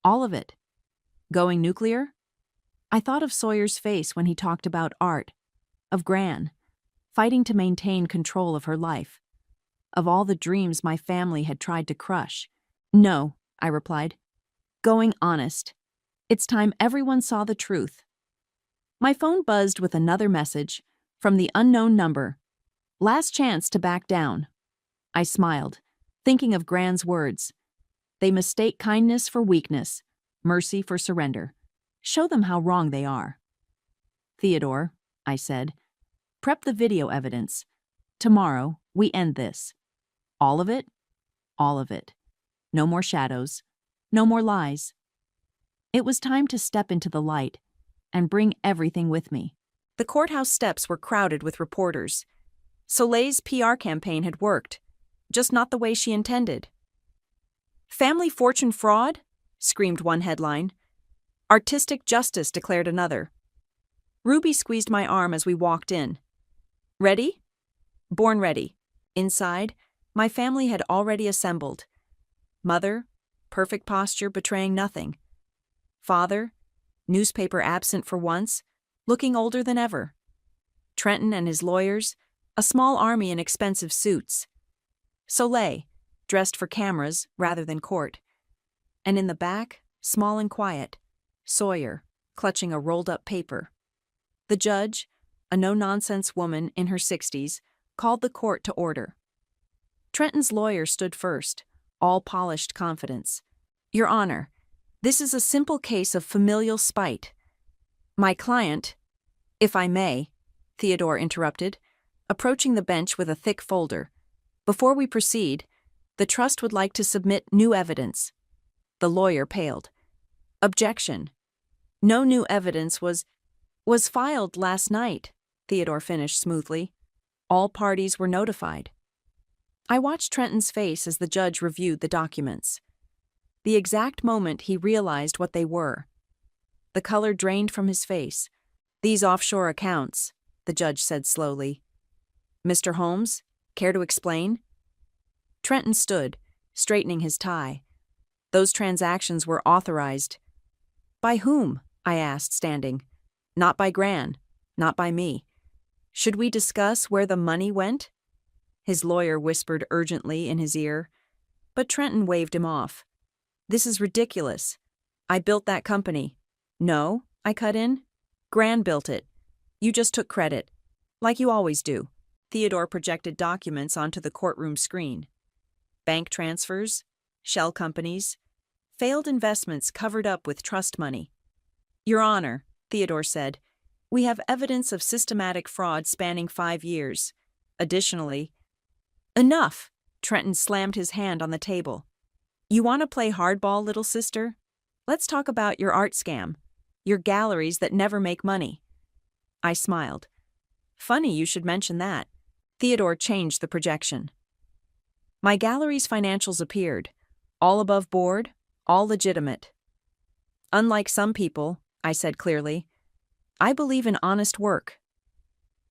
All of it. Going nuclear? I thought of Sawyer's face when he talked about art, of Gran, fighting to maintain control of her life, of all the dreams my family had tried to crush. No, I replied. Going honest. It's time everyone saw the truth. My phone buzzed with another message from the unknown number. Last chance to back down. I smiled, thinking of Gran's words. They mistake kindness for weakness, mercy for surrender. Show them how wrong they are. Theodore, I said, prep the video evidence. Tomorrow, we end this. All of it? All of it. No more shadows. No more lies. It was time to step into the light and bring everything with me. The courthouse steps were crowded with reporters. Soleil's PR campaign had worked, just not the way she intended. "Family fortune fraud?" screamed one headline. "Artistic justice," declared another. Ruby squeezed my arm as we walked in. "Ready?" Born ready. Inside, my family had already assembled. Mother, perfect posture, betraying nothing. Father, newspaper absent for once, looking older than ever. Trenton and his lawyers, a small army in expensive suits. Soleil, dressed for cameras rather than court. And in the back, small and quiet, Sawyer, clutching a rolled-up paper. The judge, a no-nonsense woman in her 60s, called the court to order. Trenton's lawyer stood first, all polished confidence. "Your Honor, this is a simple case of familial spite. My client, if I may," Theodore interrupted, approaching the bench with a thick folder. "Before we proceed, the trust would like to submit new evidence." The lawyer paled. "Objection. No new evidence was filed last night," Theodore finished smoothly. "All parties were notified." I watched Trenton's face as the judge reviewed the documents. The exact moment he realized what they were. The color drained from his face. "These offshore accounts," the judge said slowly. "Mr. Holmes, care to explain?" Trenton stood, straightening his tie. "Those transactions were authorized." "By whom?" I asked, standing. "Not by Gran, not by me. Should we discuss where the money went?" His lawyer whispered urgently in his ear, but Trenton waved him off. "This is ridiculous. I built that company." "No," I cut in. "Gran built it. You just took credit, like you always do." Theodore projected documents onto the courtroom screen. Bank transfers, shell companies, failed investments covered up with trust money. "Your Honor," Theodore said, "we have evidence of systematic fraud spanning 5 years. Additionally—" "Enough!" Trenton slammed his hand on the table. "You want to play hardball, little sister? Let's talk about your art scam, your galleries that never make money." I smiled. "Funny you should mention that." Theodore changed the projection. My gallery's financials appeared, all above board, all legitimate. "Unlike some people," I said clearly, "I believe in honest work."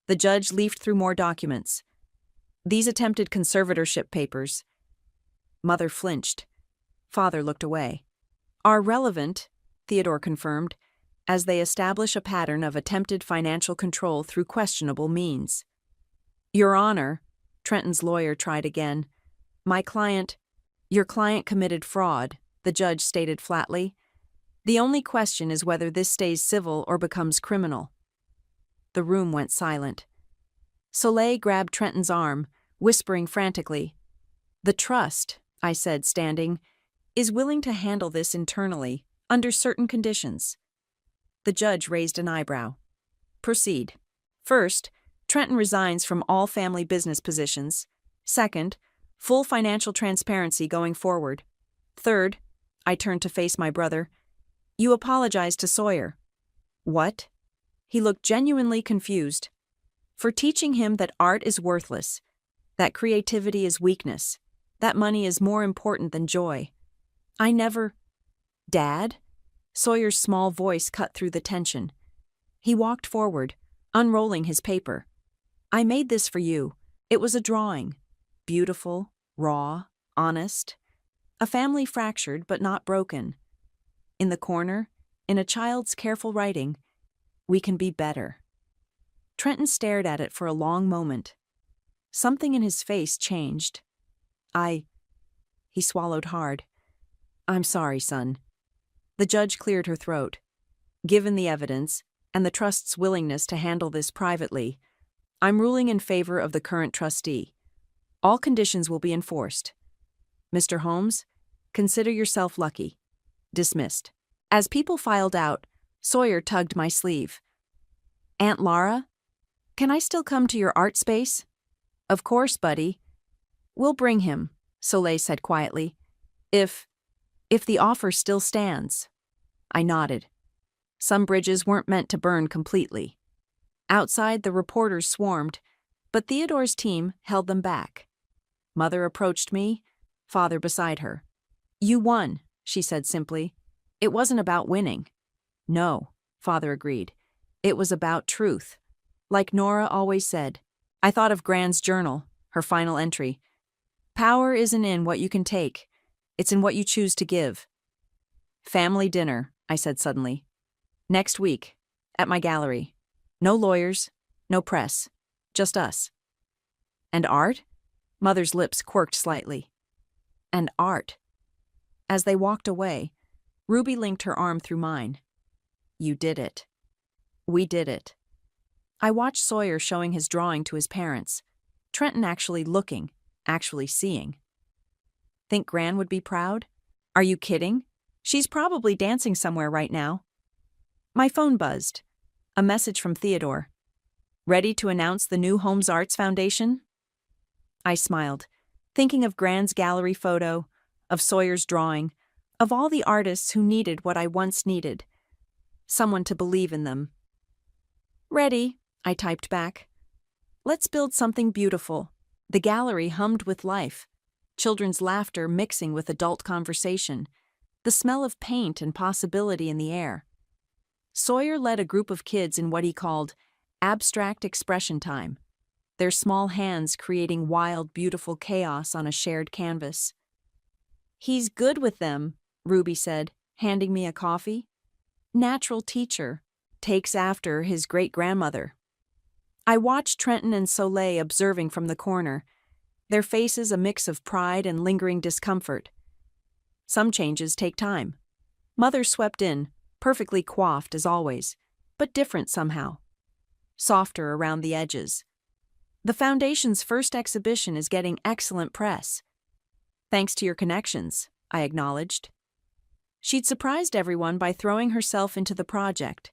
The judge leafed through more documents. "These attempted conservatorship papers." Mother flinched. Father looked away. "Are relevant," Theodore confirmed, "as they establish a pattern of attempted financial control through questionable means." "Your Honor," Trenton's lawyer tried again, Your client committed fraud," the judge stated flatly. "The only question is whether this stays civil or becomes criminal." The room went silent. Soleil grabbed Trenton's arm, whispering frantically. "The trust," I said, standing, "is willing to handle this internally, under certain conditions." The judge raised an eyebrow. "Proceed. First, Trenton resigns from all family business positions. Second, full financial transparency going forward. Third," I turned to face my brother, "you apologize to Sawyer." "What?" He looked genuinely confused. "For teaching him that art is worthless, that creativity is weakness, that money is more important than joy. I never—" "Dad?" Sawyer's small voice cut through the tension. He walked forward, unrolling his paper. "I made this for you. It was a drawing. Beautiful, raw, honest. A family fractured but not broken. In the corner, in a child's careful writing, 'We can be better.'" Trenton stared at it for a long moment. Something in his face changed. He swallowed hard. "I'm sorry, son." The judge cleared her throat. "Given the evidence, and the trust's willingness to handle this privately, I'm ruling in favor of the current trustee. All conditions will be enforced. Mr. Holmes, consider yourself lucky. Dismissed." As people filed out, Sawyer tugged my sleeve. "Aunt Lara, can I still come to your art space?" "Of course, buddy." "We'll bring him," Soleil said quietly. If the offer still stands. I nodded. Some bridges weren't meant to burn completely. Outside, the reporters swarmed, but Theodore's team held them back. Mother approached me, father beside her. You won, she said simply. It wasn't about winning. No, father agreed. It was about truth. Like Nora always said. I thought of Gran's journal, her final entry. Power isn't in what you can take. It's in what you choose to give. Family dinner, I said suddenly. Next week, at my gallery. No lawyers, no press, just us. And art? Mother's lips quirked slightly. And art. As they walked away, Ruby linked her arm through mine. You did it. We did it. I watched Sawyer showing his drawing to his parents. Trenton actually looking, actually seeing. Think Gran would be proud? Are you kidding? She's probably dancing somewhere right now. My phone buzzed. A message from Theodore. Ready to announce the new Holmes Arts Foundation? I smiled, thinking of Gran's gallery photo, of Sawyer's drawing, of all the artists who needed what I once needed. Someone to believe in them. Ready, I typed back. Let's build something beautiful. The gallery hummed with life. Children's laughter mixing with adult conversation. The smell of paint and possibility in the air. Sawyer led a group of kids in what he called abstract expression time, their small hands creating wild, beautiful chaos on a shared canvas. He's good with them, Ruby said, handing me a coffee. Natural teacher, takes after his great-grandmother. I watched Trenton and Soleil observing from the corner, their faces a mix of pride and lingering discomfort. Some changes take time. Mother swept in, perfectly coiffed as always, but different somehow. Softer around the edges. The Foundation's first exhibition is getting excellent press. Thanks to your connections, I acknowledged. She'd surprised everyone by throwing herself into the project,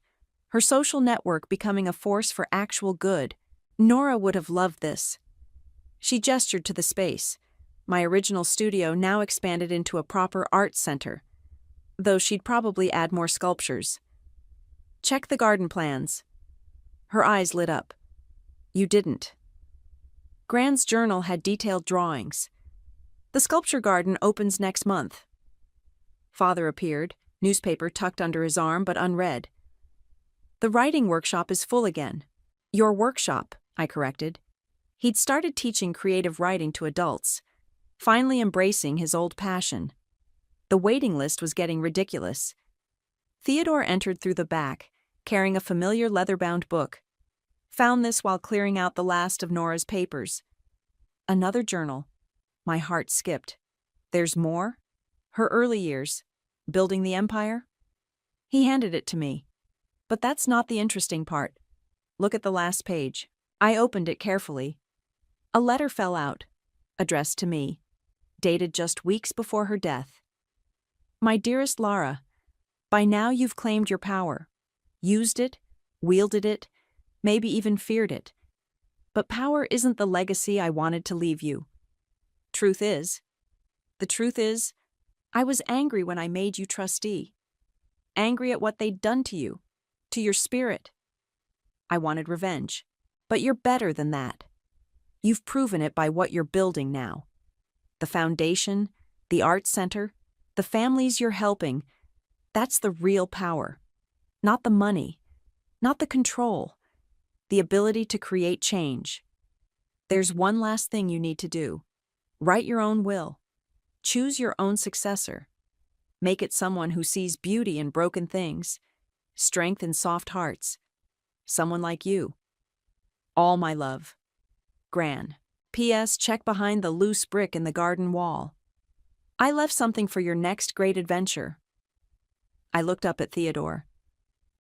her social network becoming a force for actual good. Nora would have loved this. She gestured to the space, my original studio now expanded into a proper arts center, though she'd probably add more sculptures. Check the garden plans. Her eyes lit up. You didn't. Gran's journal had detailed drawings. The sculpture garden opens next month. Father appeared, newspaper tucked under his arm but unread. The writing workshop is full again. Your workshop, I corrected. He'd started teaching creative writing to adults, finally embracing his old passion. The waiting list was getting ridiculous. Theodore entered through the back, carrying a familiar leather-bound book. Found this while clearing out the last of Nora's papers. Another journal. My heart skipped. There's more? Her early years. Building the empire? He handed it to me. But that's not the interesting part. Look at the last page. I opened it carefully. A letter fell out, addressed to me, dated just weeks before her death. My dearest Lara, by now you've claimed your power, used it, wielded it, maybe even feared it. But power isn't the legacy I wanted to leave you. The truth is, I was angry when I made you trustee. Angry at what they'd done to you, to your spirit. I wanted revenge, but you're better than that. You've proven it by what you're building now. The foundation, the art center, the families you're helping, that's the real power. Not the money, not the control, the ability to create change. There's one last thing you need to do. Write your own will. Choose your own successor. Make it someone who sees beauty in broken things, strength in soft hearts. Someone like you. All my love. Gran. P.S. Check behind the loose brick in the garden wall. I left something for your next great adventure. I looked up at Theodore.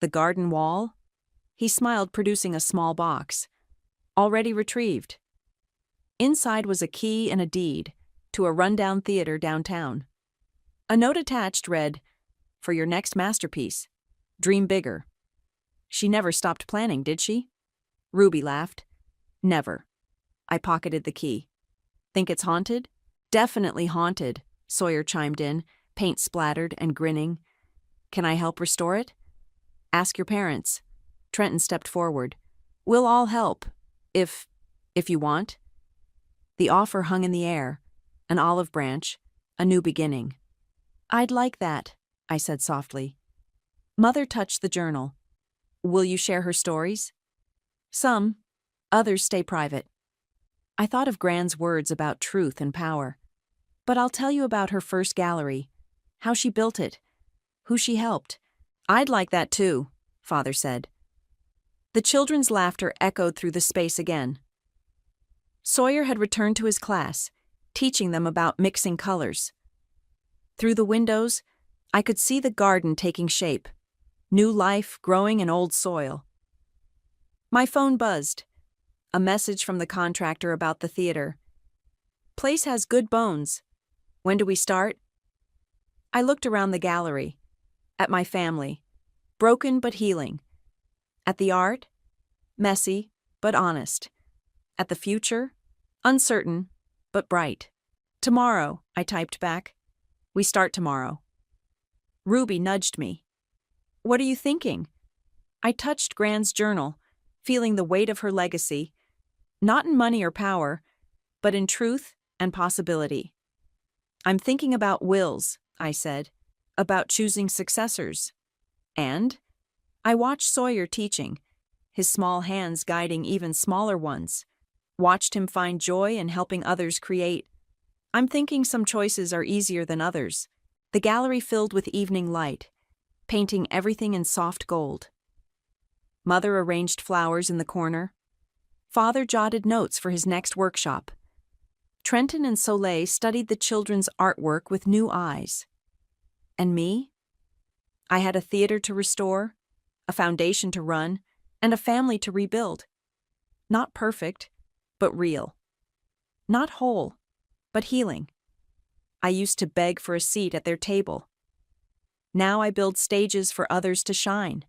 The garden wall? He smiled, producing a small box. Already retrieved. Inside was a key and a deed to a rundown theater downtown. A note attached read, "For your next masterpiece, dream bigger." She never stopped planning, did she? Ruby laughed. Never. I pocketed the key. Think it's haunted? Definitely haunted, Sawyer chimed in, paint splattered and grinning. Can I help restore it? Ask your parents. Trenton stepped forward. We'll all help, if you want. The offer hung in the air, an olive branch, a new beginning. I'd like that, I said softly. Mother touched the journal. Will you share her stories? Some, others stay private. I thought of Gran's words about truth and power. But I'll tell you about her first gallery, how she built it, who she helped. I'd like that too, Father said. The children's laughter echoed through the space again. Sawyer had returned to his class, teaching them about mixing colors. Through the windows, I could see the garden taking shape, new life growing in old soil. My phone buzzed. A message from the contractor about the theater. Place has good bones. When do we start? I looked around the gallery, at my family, broken but healing. At the art, messy but honest. At the future, uncertain but bright. Tomorrow, I typed back. We start tomorrow. Ruby nudged me. What are you thinking? I touched Gran's journal, feeling the weight of her legacy, not in money or power, but in truth and possibility. I'm thinking about wills, I said, about choosing successors. And I watched Sawyer teaching, his small hands guiding even smaller ones, watched him find joy in helping others create. I'm thinking some choices are easier than others. The gallery filled with evening light, painting everything in soft gold. Mother arranged flowers in the corner. Father jotted notes for his next workshop. Trenton and Soleil studied the children's artwork with new eyes. And me? I had a theater to restore, a foundation to run, and a family to rebuild. Not perfect, but real. Not whole, but healing. I used to beg for a seat at their table. Now I build stages for others to shine.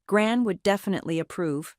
Gran would definitely approve.